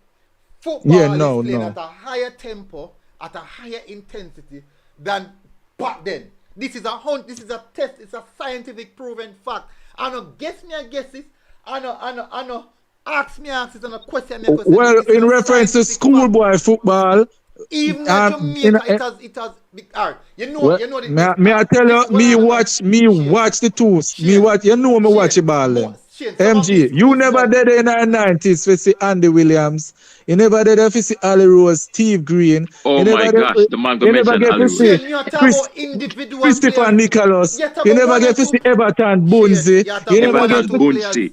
Football is playing at a higher tempo, at a higher intensity than back then. This is a test, it's a scientific proven fact. I know guess it. I know ask it and a question me. Well, in reference to schoolboy football, even Jamaica, it has big art. You know I tell you, me watch the tools. Me watch the ball them. MG, you never did in the 90s for see Andy Williams. You never did for see Ali Rose, Steve Green. Oh my gosh, the man go mention Ali Rose. Christopher Nicholas. You never get to see Everton Bunzi. You never get to see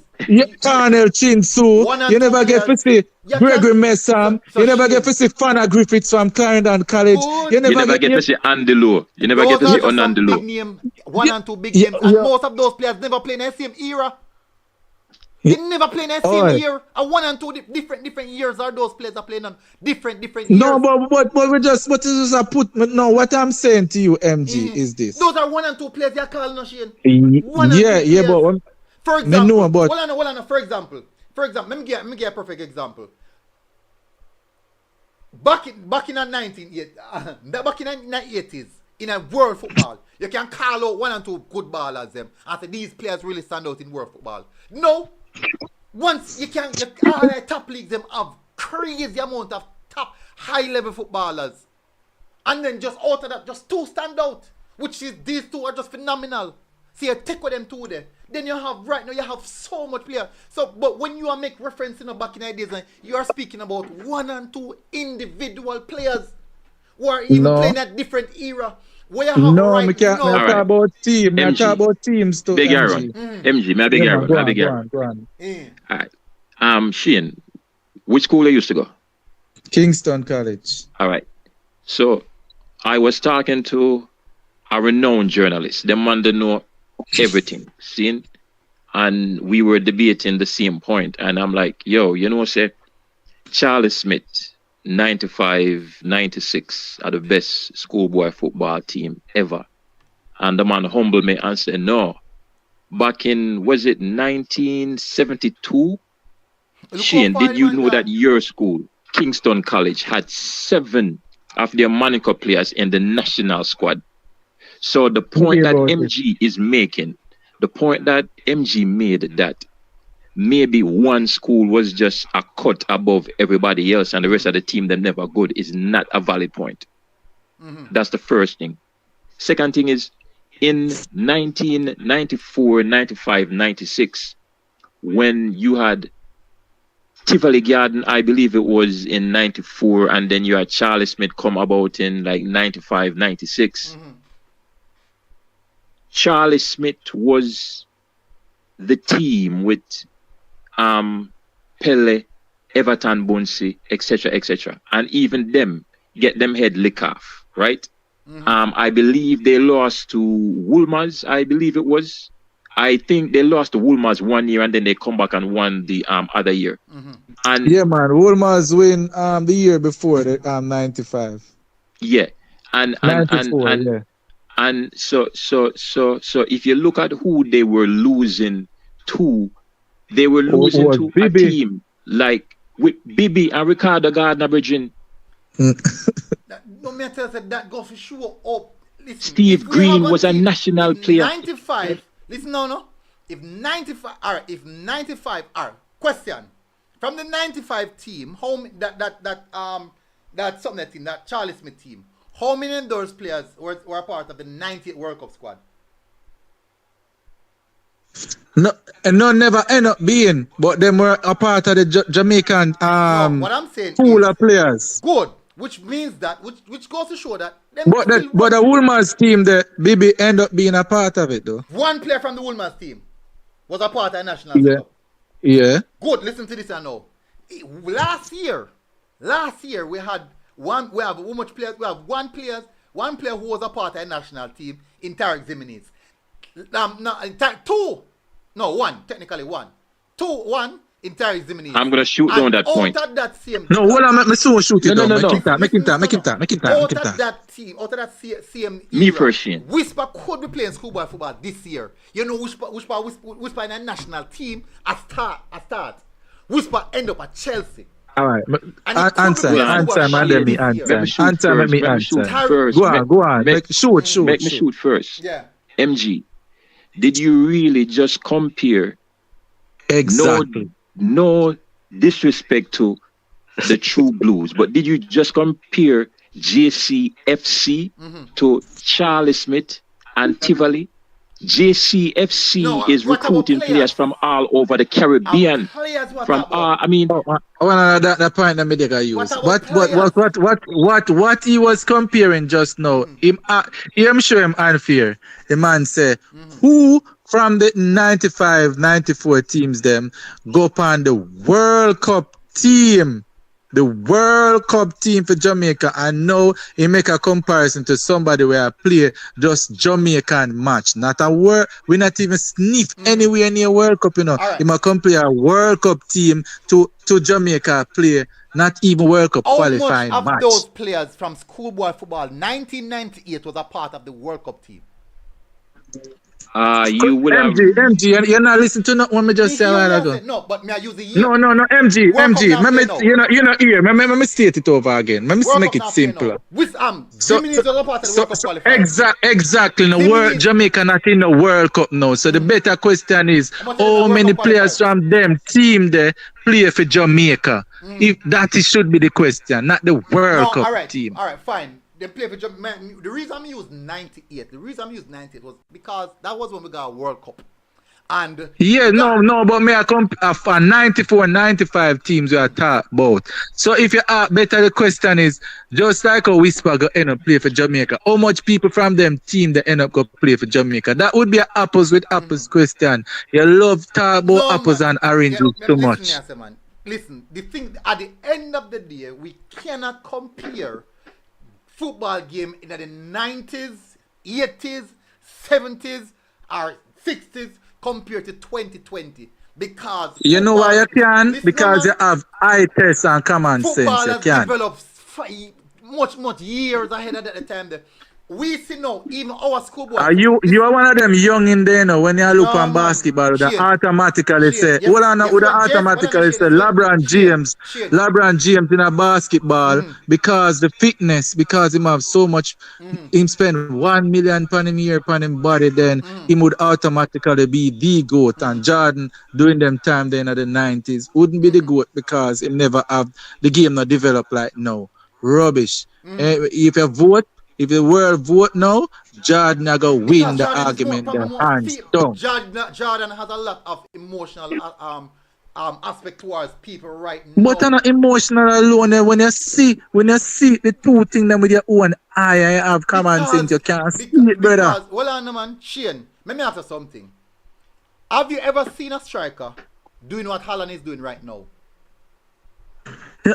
Carnell Chinsu. You never get to see Gregory Messam. You never get to see Fana Griffiths from Clarendon College. You never get to see Andy Lowe. You never get to see Andy Lowe. One and two big games, and most of those players never play in the same era. They never play in the same year. And 1 and 2 different years are those players are playing on different years. No, but we just no. What I'm saying to you, MG, is this. Those are 1 and 2 players you're calling us, Shane. Yeah, but for example, hold on. For example, let me give a perfect example. Back in the 1980s, in a world football, you can call out 1 and 2 good ballers them and say these players really stand out in world football. No. Once all the top leagues them have crazy amount of top high level footballers. And then just out of that, just 2 stand out. Which is these 2 are just phenomenal. See, you take with them 2 there. Then you have so much player. So but when you are make reference back in the days, you are speaking about 1 and 2 individual players who are even playing at different era. We can't talk about team. I talk about teams too. Big Aaron. MG, may I beg Aaron? Go on. All right. Shane, which school you used to go? Kingston College. All right. So I was talking to a renowned journalist. The man that know everything. Seeing? And we were debating the same point. And I'm like, yo, say Charlie Smith 95, 96 are the best schoolboy football team ever. And the man humbled me and said, no. Back in, was it 1972? Shane, did you know that your school, Kingston College, had 7 of their Monaco players in the national squad? So the point that MG is making, the point that MG made that maybe one school was just a cut above everybody else and the rest of the team they're never good is not a valid point. That's the first thing. Second thing is in 1994, 95, 96, when you had Tivoli Garden, I believe it was in 94, and then you had Charlie Smith come about in like 95, 96. Charlie Smith was the team with Pele, Everton Bunsi, etc. And even them get them head lick off, right? I believe they lost to Wolmer's, I believe it was. I think they lost to Wolmer's 1 year and then they come back and won the other year. And yeah, man, Wolmer's win the year before the 95. Yeah. And 94, yeah. And so if you look at who they were losing to, they were losing to a team like with Bibi and Ricardo Gardner-Bridging. That goes to show up. Listen, Steve Green was a national player. 95. Listen, no. If 95 are question from the 95 team, that Charlie Smith team, how many of those players were part of the 98 World Cup squad? No, never end up being, but they were a part of the Jamaican what I'm saying pool of players. Good, which means that, which goes to show that. But the Wolmer's team, the Bibi end up being a part of it though. One player from the Wolmer's team was a part of the national club. Yeah. Good, listen to this I know. Last year we had one player who was a part of the national team in Tarek Zimenez. One. One entire Zimini. I'm gonna shoot down that point. Out of that same No, hold on, me soon shoot it down. No. Make him talk. Out of that team, out of that same Me era, first, Shane. Whisper could be playing schoolboy football this year. You know, Whisper in a national team at start. Whisper end up at Chelsea. All right, Answer, me answer. Go on. Shoot. Make me shoot first. Yeah. MG, did you really just compare? Exactly. No disrespect to the True Blues, but did you just compare JCFC to Charlie Smith and Tivoli? JCFC is recruiting players from all over the Caribbean. That point that Medica used. What he was comparing just now, I'm sure him unfair. The man say, who from the 95, 94 teams them go upon the World Cup team? The World Cup team for Jamaica, and now he make a comparison to somebody where I play just Jamaican match. Not a word, we not even sniff anywhere near World Cup, you know. Right. He might compare a World Cup team to Jamaica play, not even World Cup qualifying match. How much of those players from schoolboy football 1998 was a part of the World Cup team? You would MG, you're not listening to what me just say a while ago. No, but me I use the year. No, MG. You're not here. Let me state it over again. Let me make it simpler. Exactly. The Jamaica not in the World Cup now. So the better question is, how many players from them team there play for Jamaica? If that should be the question, not the World Cup team. All right, fine. They play for Jamaica. The reason I'm using 98 was because that was when we got a World Cup. And but me for 94, 95 teams we are talking about. So if you ask better, the question is just like a Whisper go end up play for Jamaica. How much people from them team that end up go play for Jamaica? That would be an apples with apples question. You love talk about apples and oranges too much. Listen, the thing at the end of the day, we cannot compare football game in the 90s, 80s, 70s, or 60s compared to 2020 because you know why you can? Because you have eye test and common sense. You can develop much years ahead of that time. We see now, even our schoolboy. You are one of them young in there now. When you look on basketball, they automatically say, automatically say LeBron James in a basketball because the fitness, because him have so much, him spend $1 million per year upon him body, then he would automatically be the GOAT. And Jordan during them time then at the 90s wouldn't be the GOAT because he never have the game not developed like now. Rubbish. If you vote. If the world vote now, Jordan are going to win the argument. Hands down. Jordan has a lot of emotional aspect towards people right now. But not emotional alone. When you see the two things them with your own eye, you have common sense. You can't see it, brother. Well, on man, Shane, let me ask you something. Have you ever seen a striker doing what Haaland is doing right now?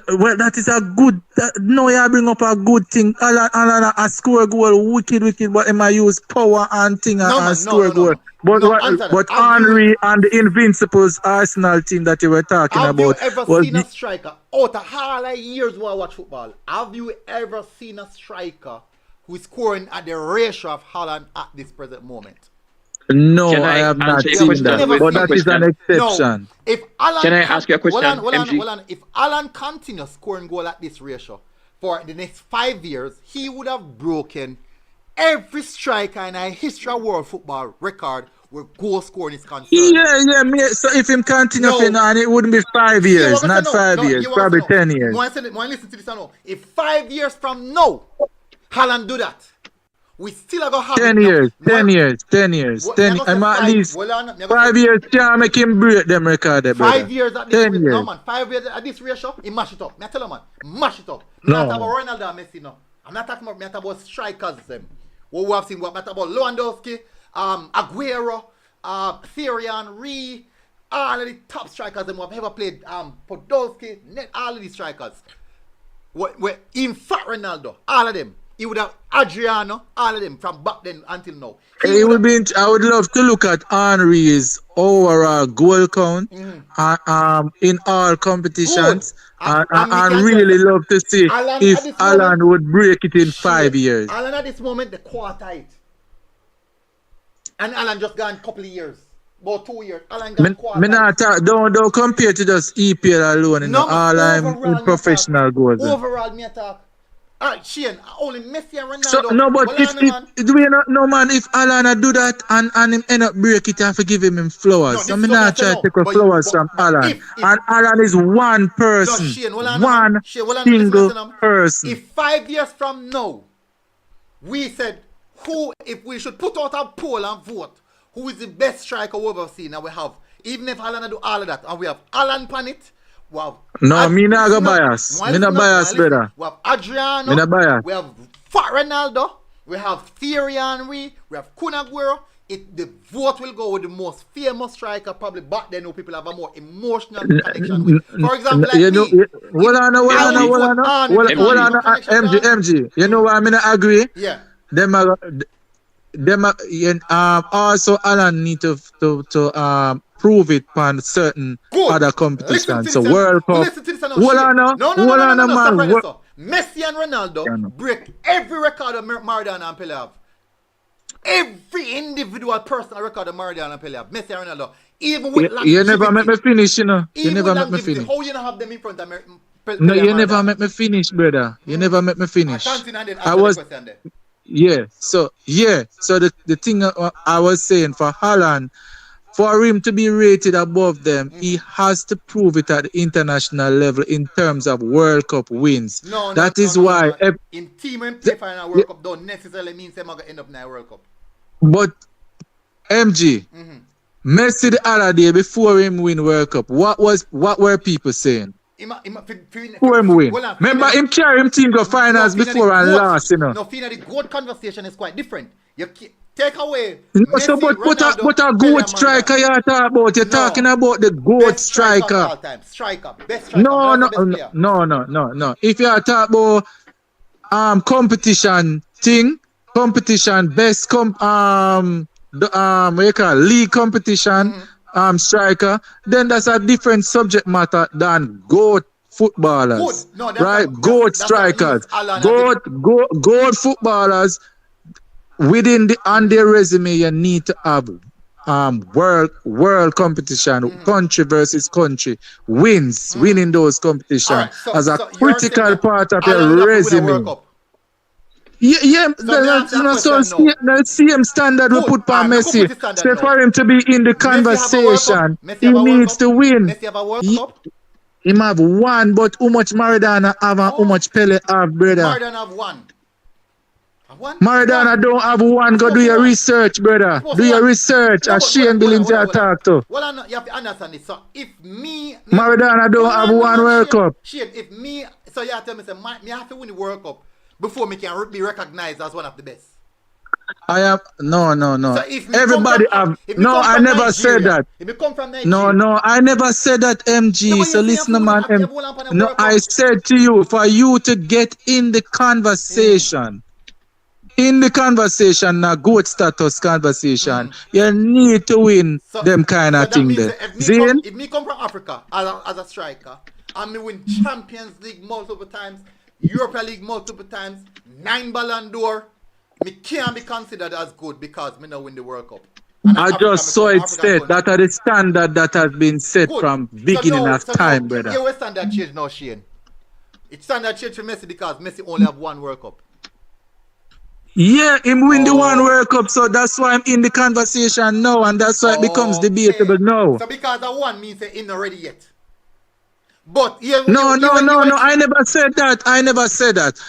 Well, that is a good. No, you bring up a good thing. I score a goal, wicked, but I might use power and thing and score a goal. But Henry and the Invincibles Arsenal team that you were talking about. Have you ever seen a striker out of all the years who I watch football? Have you ever seen a striker who is scoring at the ratio of Haaland at this present moment? No, I have not seen that, but that is an exception. No. If Alan can I ask you a question? Hold on. If Alan continues scoring goal at this ratio for the next 5 years, he would have broken every striker in a history of world football record where goal scoring is concerned. Yeah. So if him continue, and it wouldn't be 5 years, not 5 years, probably 10 years. Want to listen to this or no? If 5 years from now, Haaland do that, we still are going to have 10 years. I'm at least 5 years can't make him break them record. 5 years at this ratio. No, man. 5 years at this ratio, he mash it up. I tell you, man. Mash it up. I'm not talking about Ronaldo and Messi, no. I'm not talking about strikers, them. What we have seen, what about Lewandowski, Aguero, Therian, Ree, all of the top strikers them who have ever played, Podolski, all of these strikers. In fact, Ronaldo, all of them. He would have Adriano, all of them from back then until now. I would love to look at Henry's overall goal count in all competitions. And really love to see if Alan would break it in 5 years. Alan at this moment, the quarter it. And Alan just gone a couple of years. About 2 years. Alan gone quarter. Don't compare to just EPL alone. No, all I'm professional goals. Overall, me talk. Shane, only Messi and Ronaldo. So, no, but if Alan do that and him end up break it, I have to give him flowers. No, so I'm not trying to take flowers from Alan. And Alan is one person. No, Shane, one single person. If 5 years from now, we said, if we should put out a poll and vote, who is the best striker we've ever seen, and we have, even if Alan do all of that, and we have Alan pan it, wow. No, me not go bias. Me not bias, brother. We have Adriano. Me not bias. We have Fat Ronaldo. We have Thierry Henry. We have Kun Aguero. The vote will go with the most famous striker probably back then. People have a more emotional connection with. For example, like me. Hold on, MG. You know why I'm not agree? Yeah. Also Alan need to prove it on certain other competitions. So World Cup. Messi and Ronaldo break every record of Maradona and Pelé have. Every individual personal record of Maradona and Pelé have. Messi and Ronaldo. Even with you never make me finish, you know. You never make me finish. How you not have them in front of Pelé? No, you never make me finish, brother. You never make me finish. I was. Yeah, so the thing I was saying for Haaland, for him to be rated above them, he has to prove it at the international level in terms of World Cup wins. That is why in team and play for a World Cup don't necessarily mean they're gonna end up in a World Cup. But MG, Messi the other day before him win World Cup, what were people saying? For him win. Remember him carry him team go finals before and last, you know. No, Fina, the GOAT conversation is quite different. You take away. No, Messi, so but a GOAT striker you talk about. You're talking about the GOAT striker. All time. Striker, best striker. No. If you are talking about competition best what you call league competition. Striker, then that's a different subject matter than GOAT footballers, right? GOAT strikers, GOAT footballers. Within on their resume, you need to have world competition, country versus country, winning those competitions as a critical part of your resume. Yeah, the same standard we put for Messi. Say for him to be in the conversation, he needs to win. Messi have a World Cup? He have one, but how much Maradona have and how much Pelé have, brother? Maradona have one. Maradona don't have one. Go do your research, brother. Do your research. As Shane Billings talk to. Well, you have to understand this. So if me... Maradona don't have one World Cup. Shane, if me... So you have to tell me, say, me have to win the World Cup before me can be recognized as one of the best. I have no. So everybody have no. I never Nigeria, said that. If you come from Nigeria, no. I never said that. MG. No, so listen, man. No, I said to you for you to get in the conversation. In the conversation, now GOAT status conversation, you need to win them kind of thing there. If me come from Africa as a striker, and me win Champions League multiple times, Europa League multiple times, 9 Ballon d'Or, me can't be considered as good because me not win the World Cup. I just saw it state that are the standard that has been set from beginning of time, brother. Yeah, standard change now, Shane. It's standard change for Messi because Messi only have one World Cup. Yeah, him win the one World Cup, so that's why I'm in the conversation now, and that's why it becomes debatable now. So because that one means he's not ready yet. But no, I never said that.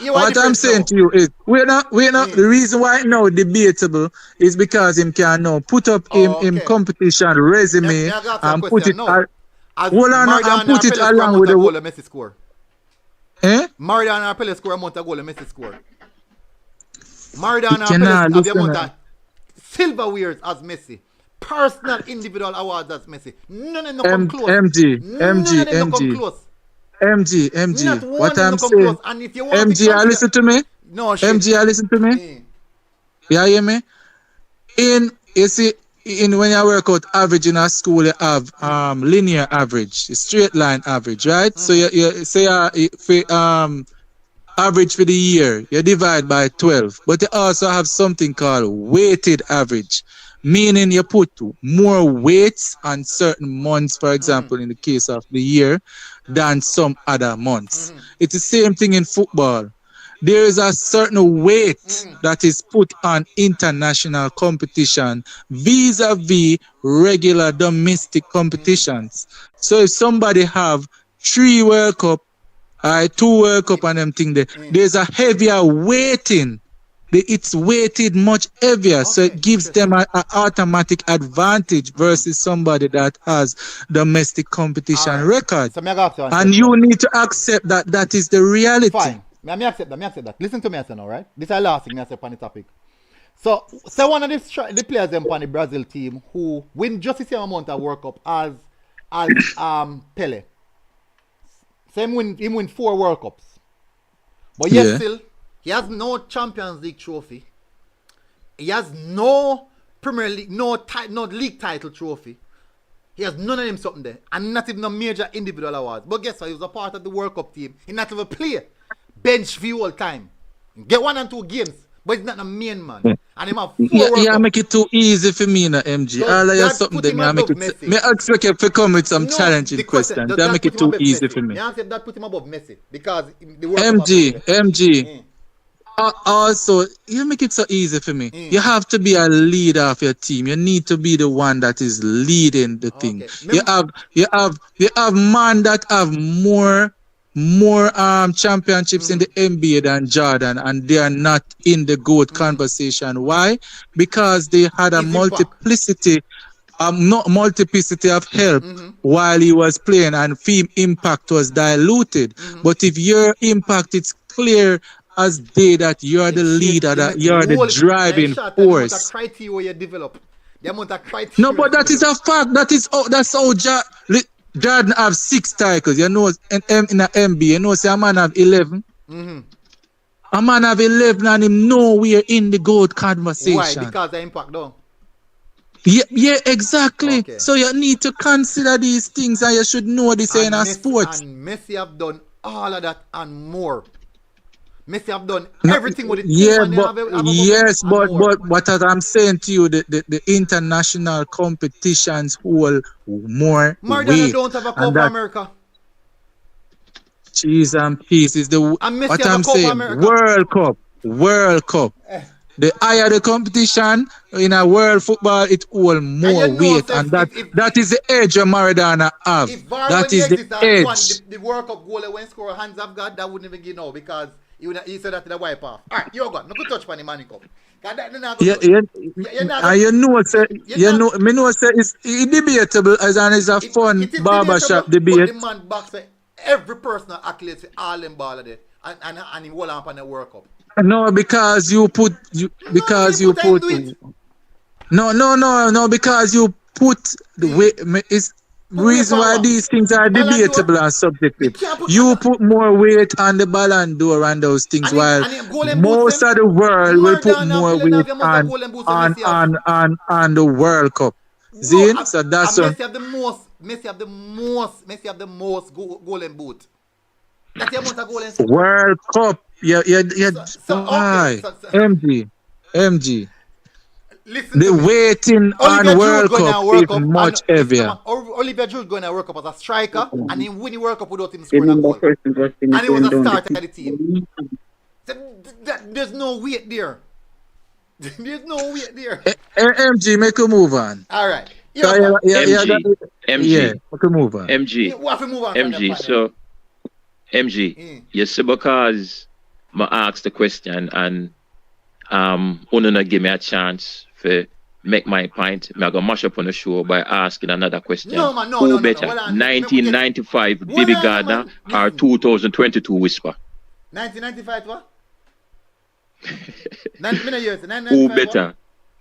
What I'm saying to you is we're not the reason why now debatable is because him can now put up him competition resume and put it put it along with the Messi score. Maradona and Pelé score amount of goal Messi score. Maradona and Pelé have the amount of silverwares as Messi. Personal individual awards as Messi. None of them come close. MG. What I'm saying. And if you MG, listen to me. No shit. MG, you listen to me? You hear me? You see, when you work out average in a school, you have linear average, straight line average, right? So you say average for the year, you divide by 12. But you also have something called weighted average, meaning you put more weights on certain months, for example, in the case of the year, than some other months. It's the same thing in football. There is a certain weight that is put on international competition vis-a-vis regular domestic competitions. So if somebody have 3 World Cup, 2 World Cup and them thing there, there's a heavier weighting. It's weighted much heavier, so it gives them an automatic advantage versus somebody that has domestic competition record. So and you need to accept that is the reality. Fine. Me accept that. Listen to me, I say now, right? This is the last thing I say on the topic. So, say one of the players them on the Brazil team who win just the same amount of World Cup as Pele. Say he win 4 World Cups. But yet still, he has no Champions League trophy. He has no Premier League, no league title trophy. He has none of them something there. And not even a major individual awards. But guess what? He was a part of the World Cup team. He not even play. Bench view all time. Get 1 and 2 games. But he's not a main man. And he have 4 World Cup. Make it too easy for me now, MG. All of you something there, I make it. Me expect you to come with some challenging questions. That make it too easy for me. That put him above Messi. Because the World Cup MG. Also, you make it so easy for me. You have to be a leader of your team. You need to be the one that is leading the thing. You have man that have more championships in the NBA than Jordan, and they are not in the GOAT conversation. Why? Because they had a multiplicity of help while he was playing, and team impact was diluted. But if your impact, it's clear as day that you are the leader, that you are the driving force. No, but that is a fact. That's how Jordan have 6 titles. You know, in the NBA, you know, say a man have 11. A man have 11 and him nowhere in the GOAT conversation. Why? Because the impact though. Yeah, exactly. Okay. So you need to consider these things, and you should know this in a sport. And Messi have done all of that and more. Messi have done everything with it. Yeah, but as I'm saying to you, the international competitions hold more weight. Don't have a Copa America. Cheese and peace is what I'm saying. World Cup. The higher the competition in a world football, it holds more weight, and that is the edge of Maradona have. That is the edge. The World Cup goal when score hands of God, that wouldn't even give no, because he said that to the wipe off. All right, you got no good touch for the money cup. Me know say it's debatable as a fun barbershop debate. But the man box every personal accolades all them ball there, and he hold on the World Cup. No, because you put the way it's reason why these things are debatable and subjective. You put more weight on the Ballon d'Or and those things, while most of the world will put more weight on the World Cup. See? So that's Messi have the most golden boot. That's the amount of golden boot. World Cup. MG. Listen, the waiting on World Cup is much heavier. Oliver Giroud going to World Cup as a striker, and he win the World Cup without him scoring a goal. And he was a starter of the team. There's no weight there. There's no weight there. MG, make a move on. All right. MG, make a move on. MG, so MG, yes, because I asked the question and Ununa give me a chance to make my point. I'm going to mash up on the show by asking another question. Who better, 1995 Bibi Gardner or 2022 Whisper? 1995 what? Who better,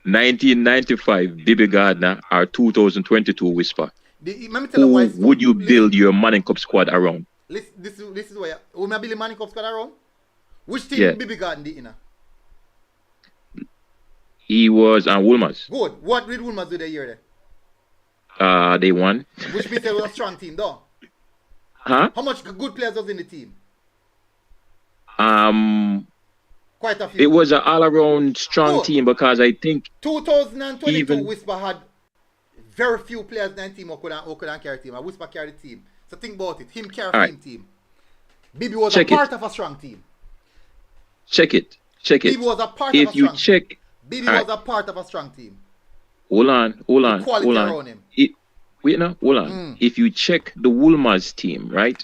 1995 Bibi Gardner or 2022 Whisper? Who would you build your Manning Cup squad around? This is where we build a Manning Cup squad around. Which team Bibi got in the inner? He was on Wolmer's. Good. What did Wolmer's do the year then? They won. Which means they were a strong team, though. Huh? How much good players was in the team? Quite a few. It was an all-around strong team because I think 2022 Whisper had very few players in the team who could carry team. Whisper carried the team. So think about it. Him carry team. Bibi was a part of a strong team. Check it. Bibi was a part of a strong team. Bibi was a part of a strong team. Hold on. Quality around him. Hold on. If you check the Wolmer's team, right?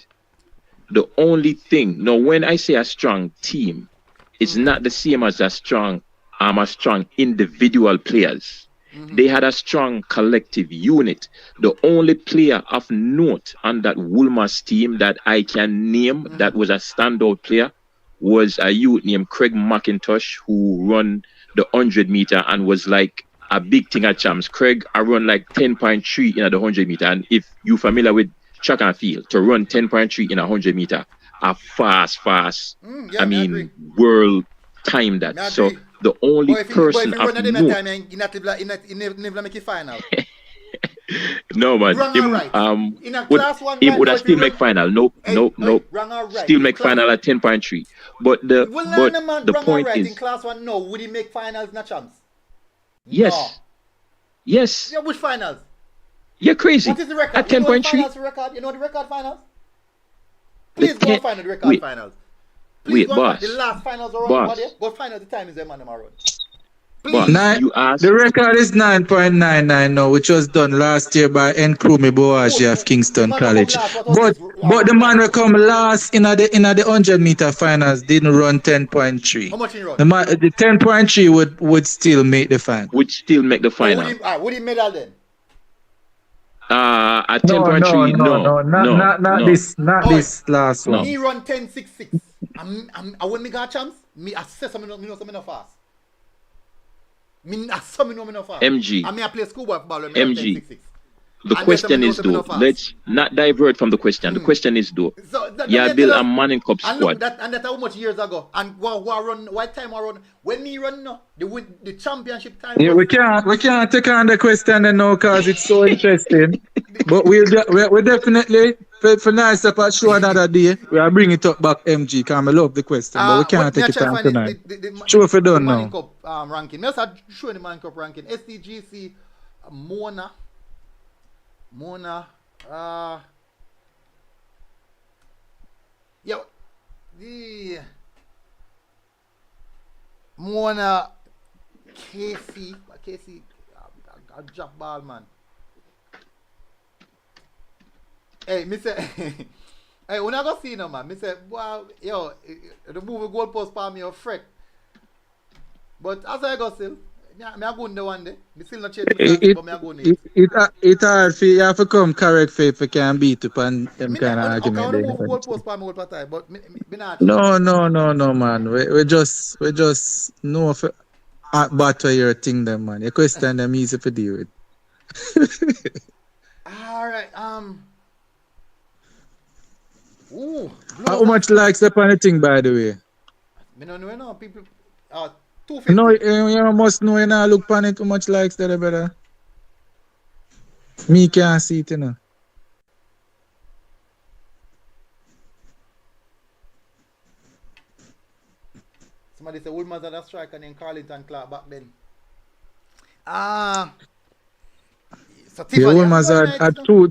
The only thing, now when I say a strong team, it's not the same as a strong individual players. They had a strong collective unit. The only player of note on that Wolmer's team that I can name that was a standout player was a youth named Craig McIntosh, who run the 100 meter and was like a big thing at champs. Craig, I run like 10.3 in the 100 meter. And if you're familiar with track and field, to run 10.3 in a 100 meter, a fast, world time that. So the only person of note. Never make it final. No man, him would have still make final. Nope. Still make final at 10.3. But the point is, in class 1 no, would he make finals in a chance? Yes. No. Yes. Yeah, which finals? You're crazy. What is the record? At 10.3. You know the record finals? Please go and find the record finals. Please go and find the last finals are on. Go find out the time is the man around. The record is 9.99 now, which was done last year by Nkrumah Boaji of Kingston College. But the man who come last in the 100 meter finals didn't run 10.3. How much he run? The 10.3 would still make the final. Would still make the final. Would he medal then? At 10.3, not this last one. He run 10.66. I when me got a chance, me assess me know something fast. Me fast. MG. I mean I play schoolboy football when MG. 10.66. The question is though, let's not divert from the question. The question is though, build a Manning Cup squad. And that how much years ago? And what time I run? When me run now, the championship time. Yeah, we can't take on the question now because it's so interesting. But we definitely for nice up at show another day. We'll bring it up back MG because I love the question, but we can't take it on tonight. Sure if you don't know. Manning Cup ranking. Let's show the Manning Cup ranking. SDGC Mona, Mona, Casey, a drop ball man. Hey, me say, hey, when I go see no man, me say, wow, yo, the movie goalpost for me, you fret. But as I go still, I go in the one day. Me still not change but I go in it. It's hard for you have to come correct for if you can beat up and them kind of argument. I move goalpost for me all the time, but me not. No, man. We just know if battle your thing, them man. Your question them easy to deal with. All right. How much likes upon the thing, by the way? Me don't know, people. 250. No, you must know you not look upon it. How much likes there, brother? Me can't see it, you know. Somebody said Wolmer's had a striker named Carlington Clark back then. So Wolmer's had two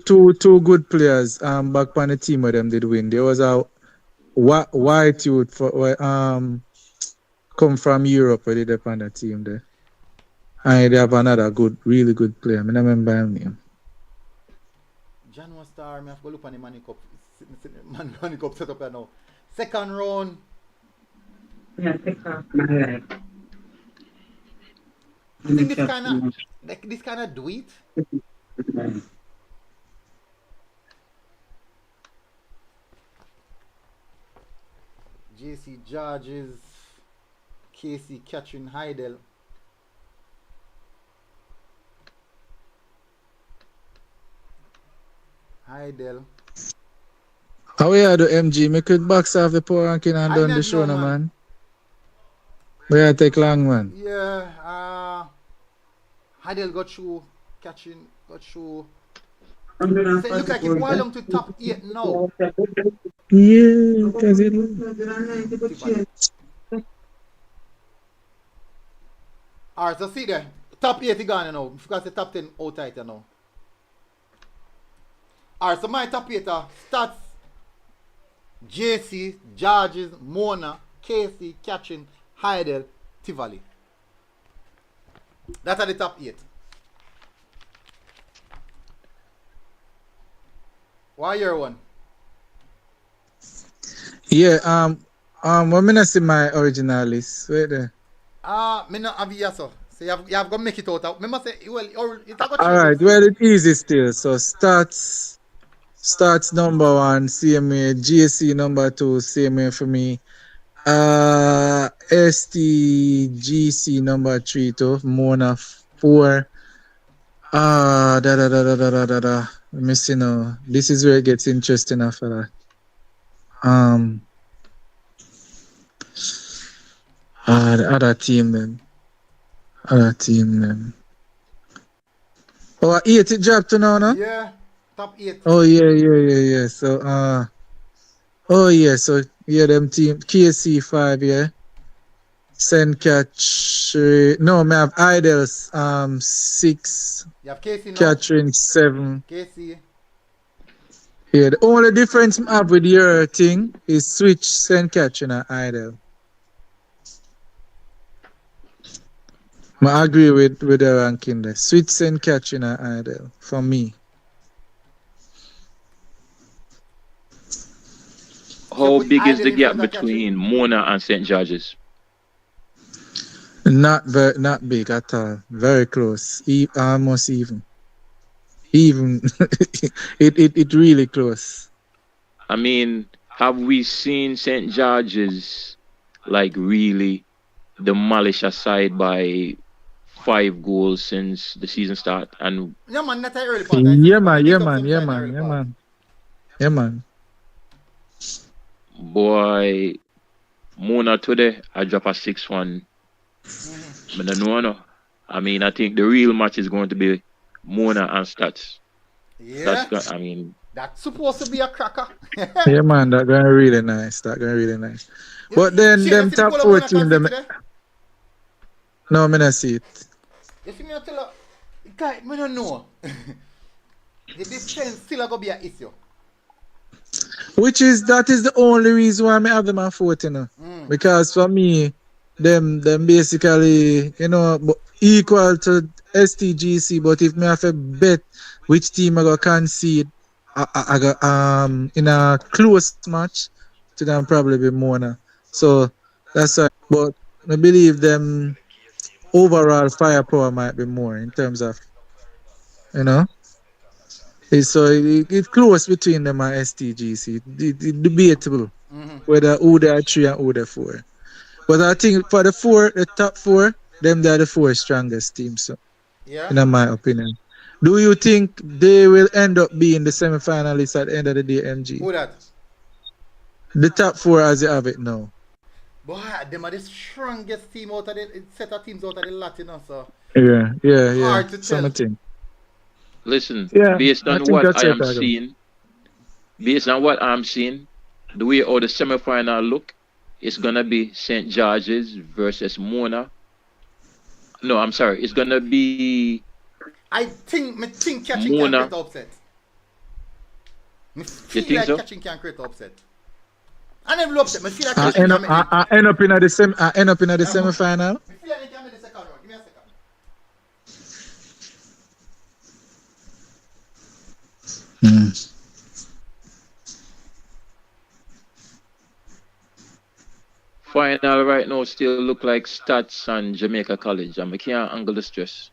good players back on the team where them did win. There was a white youth for come from Europe where they did on the team there. And they have another really good player. I don't remember his name. John was star. I have to look on the Manning Cup. Manning Cup set up here now. Second round. Yeah, second. You think this kind of do it? JC Georges, Casey Catherine Heidel. How we are the MG? Me could box off the power ranking and done the show, no man. Where I take long, man. Yeah, Hadel got through, catching, got through. So it look like it's going along to top 8 now. Yeah, because it. Alright, so see there. Top 8 is gone now. Because the top 10 out tight now. Alright, so my top 8 are Stats, JC, Georges, Mona, Casey, Catching, Heidel, Tivoli. That's are the top 8. Why your one? Yeah, what me not see my original list. Wait there. Me not have it so. So you have to make it out. Me must say, well, it's a Alright, well, it's easy still. So Stats number 1, CMA, GSC number 2, CMA for me. STGC number 3 too, Mona 4. Let me see now. This is where it gets interesting after that. The other team then. Oh, 8 it dropped to now, no? Yeah, top 8. Oh yeah. So them team KC 5, yeah. Send catch no, me have Idols 6. You have Casey now. Catherine 7. Casey. Yeah, the only difference I have with your thing is switch send catching and Idol. I agree with the ranking there. Switch send catching and Idol for me. How big is the gap between Mona and St. George's? Not big at all. Very close. Almost even. it really close. I mean, have we seen St. George's like really demolish a side by 5 goals since the season start? And yeah, man, that's early part. Yeah, man. Boy, Mona today, I drop a 6-1. I don't know, no. I mean, I think the real match is going to be Mona and Stats. Yeah. That's supposed to be a cracker. Yeah, man, that's going really nice. But then them top 14, them. No, I not see it. You see me tell you, guy, I don't know. The defense still going to be an issue. That is the only reason why I have them at 14. Because for me, them basically, equal to STGC, but if me have to bet which team I go concede I got in a close match, to them probably be Mona. So that's why, but I believe them overall firepower might be more in terms of, It's close between them and STGC. It's debatable whether who they are 3 and who they 4. But I think for the top 4, them they are the 4 strongest teams. So, in my opinion. Do you think they will end up being the semi-finalists at the end of the day, MG? Who that? The top 4 as you have it now. Boy, them are the strongest team out of the set of teams out of the lot, so. Yeah. Hard to tell. Something. Listen, based on what I'm seeing, the way all the semi-final look, it's gonna be St. George's versus Mona. No, I'm sorry, it's gonna be. I think Catching can create upset. I feel like so? Catching can create upset. I never upset. I feel like Catching can end up in the semi-final. I feel like they can make the second round. Give me a second. Final right now still look like Stats and Jamaica College, and I can't angle the stress.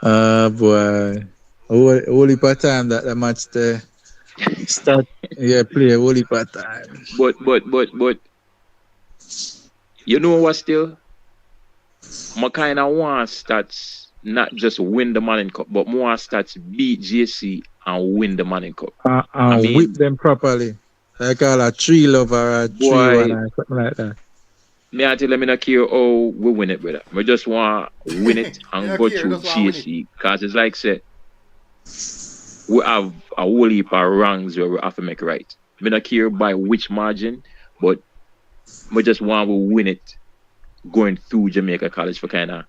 Boy. Only part time that the match there start. Play only part time. But you know what still? I kinda want Stats not just win the Manning Cup, but more Stats beat JC and win the Manning Cup. Whip them properly. I call a tree lover or a tree Boy, one or something like that. me I tell them, me not care how we win it, brother. We just want to win it You and don't go care, through just want to win it. GSC. Because it's like, say, we have a whole heap of wrongs where we have to make right. Me not care by which margin, but we just want to win it going through Jamaica College for kind of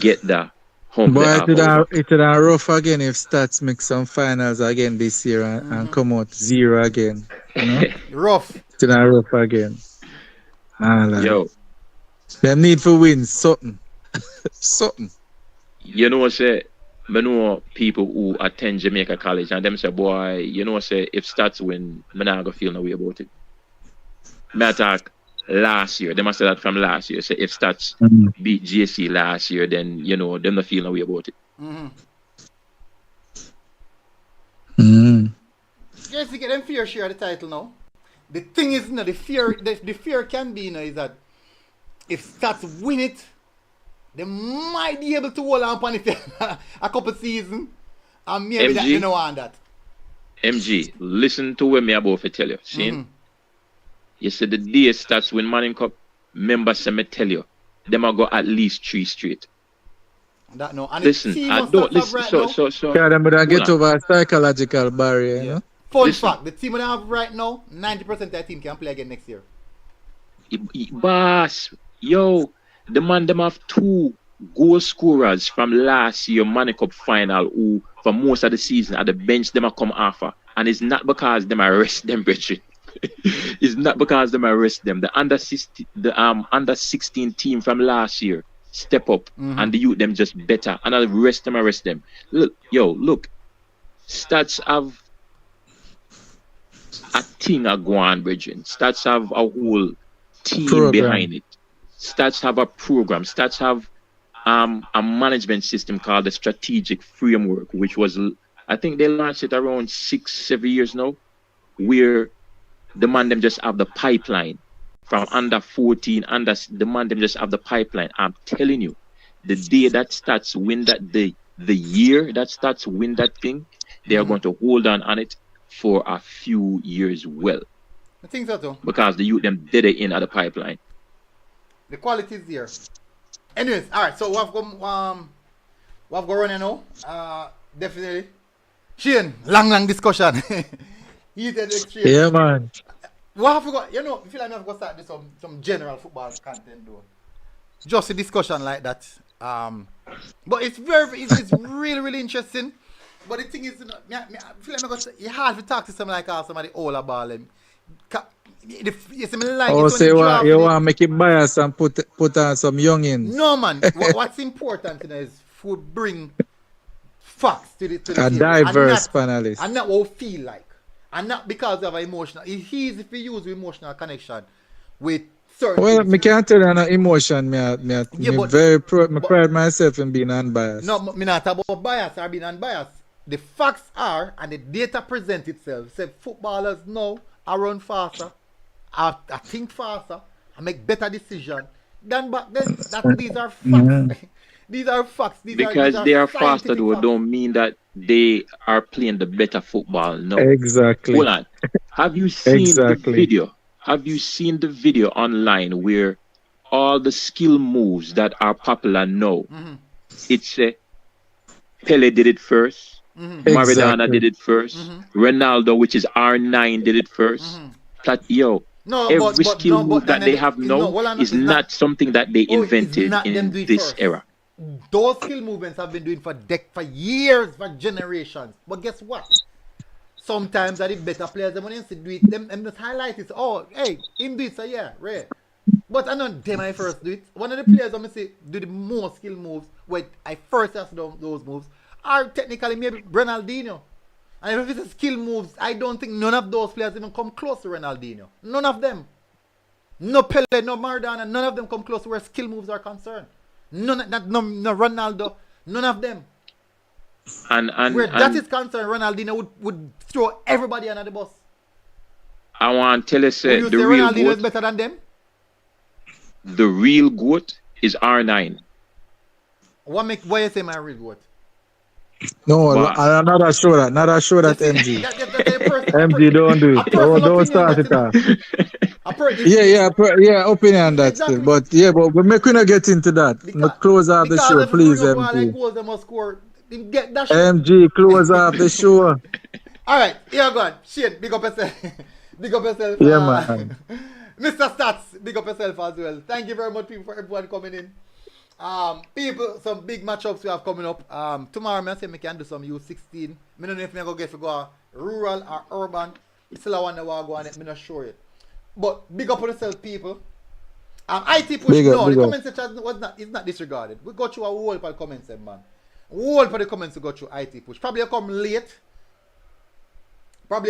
get the home But playoff over. it would have rough again if Stats make some finals again this year and come out 0 again. You know? Rough. It would have rough again. Yo, Them need for win something. Something. you know what say? I know people who attend Jamaica College and them say, boy, you know what say? If Stats win, I'm not going to feel no way about it. Me attack last year. They must say that from last year. Say if Stats beat GSC last year, then you know them not feel no way about it. GSC get them fair share of the title now. The thing is, the fear can be, is that if Stats win it, they might be able to hold on upon it a couple seasons, and maybe that they don't want that. MG, listen to what me about to tell you. See? You said the day Stats win Manning Cup, members say me tell you, them are go at least 3 straight. That no. And listen, I don't listen. Right so. Yeah, them would get over a psychological barrier, you know? Fun fact, the team we have right now, 90% of the team can play again next year. Boss, yo, the man them have 2 goal scorers from last year Manning Cup final who for most of the season at the bench them are come after. And it's not because them arrest them, Richard. It's not because them arrest them. The under 16 team from last year step up and the youth them just better. And I'll arrest them. Look, Stats have a thing a go on, brethren. Stats have a whole team behind it. Stats have a program. Stats have a management system called the Strategic Framework, which was, I think they launched it around 6-7 years now, where the man them just have the pipeline from under 14, the man them just have the pipeline. I'm telling you, the day that Stats win that day, the year that Stats win that thing, they are going to hold on it for a few years well. I think so too. Because the youth them did it in at the pipeline. The quality is there. Anyways, alright, so we've got running now. Definitely. Shane, long discussion. Yeah, man. What have we got? You know, I feel like I've got to start doing some general football content though. Just a discussion like that. But it's really interesting. But the thing is, I feel like you have to talk to someone like somebody older ball. You want to make it bias and put on some youngins. No, man. What's important is to bring facts to the a diverse panelist. And not what we feel like. And not because of emotional. It's easy if you use emotional connection with certain things. I can't tell you no emotion. I pride myself in being unbiased. No, I'm not about bias or being unbiased. The facts are, and the data present itself. Say footballers now are run faster, I think faster, I make better decisions than back then. These are facts. These are facts. Because they are faster though, don't mean that they are playing the better football. No. Exactly. Hold on. Have you seen the video? Have you seen the video online where all the skill moves that are popular now? It's Pele did it first. Maradona did it first. Ronaldo, which is R9, did it first. Every skill move that they have now is not something that they invented in this era. Those skill movements have been doing for years, for generations. But guess what? Sometimes are the better players them when you do it, them just highlight it. Oh, hey, him do it, so yeah, right. But I know them I first do it. One of the players I'm say do the most skill moves when I first have done those moves are technically maybe Ronaldinho. And if it's skill moves, I don't think none of those players even come close to Ronaldinho. None of them. No Pele, no Maradona, none of them come close to where skill moves are concerned. No Ronaldo, none of them. Where that is concerned, Ronaldinho would throw everybody under the bus. I want to tell you, the real Ronaldinho is better than them? The real GOAT is R9. Why you say my real GOAT? No, not a show that MG. That's a MG, don't do it. Don't start it off. Opinion that exactly. still. But we make we not get into that. Close off the show, please, MG. Goals, they must score. Get that MG, close off the show. All right, here go on. Shane, big up yourself. Big up yourself. Yeah, man. Mr. Stats, big up yourself as well. Thank you very much, people, for everyone coming in. People, some big matchups we have coming up. Tomorrow, I say we can do some U16. I don't know if I go get to go rural or urban. I still want to go on it. I'm not sure yet. But big up on yourself, people. IT push, the comment section is not disregarded. We go through a whole for the comments, man. Whole for the comments to go through IT push. Probably come late. None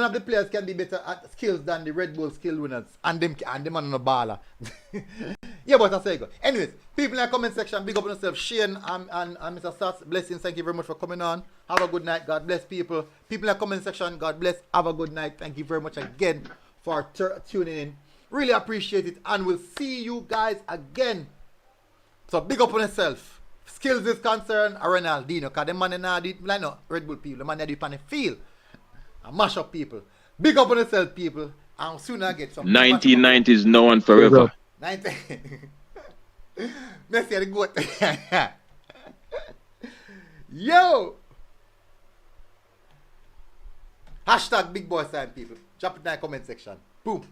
of the players can be better at skills than the Red Bull skill winners and them on the baller. Yeah, but that's how you go. Anyways, people in the comment section, big up on yourself. Shane and Mr. Stats, blessings. Thank you very much for coming on. Have a good night. God bless people. People in the comment section, God bless. Have a good night. Thank you very much again for tuning in. Really appreciate it. And we'll see you guys again. So big up on yourself. Skills is concerned, Ronaldinho. Because the man now did like no Red Bull people. The man that did on the field. And mash up people. Big up on yourself, people. And soon I get some 1990s now and forever. 90. Messi the goat. Yo! Hashtag big boy sign, people. Drop it in the comment section. Boom.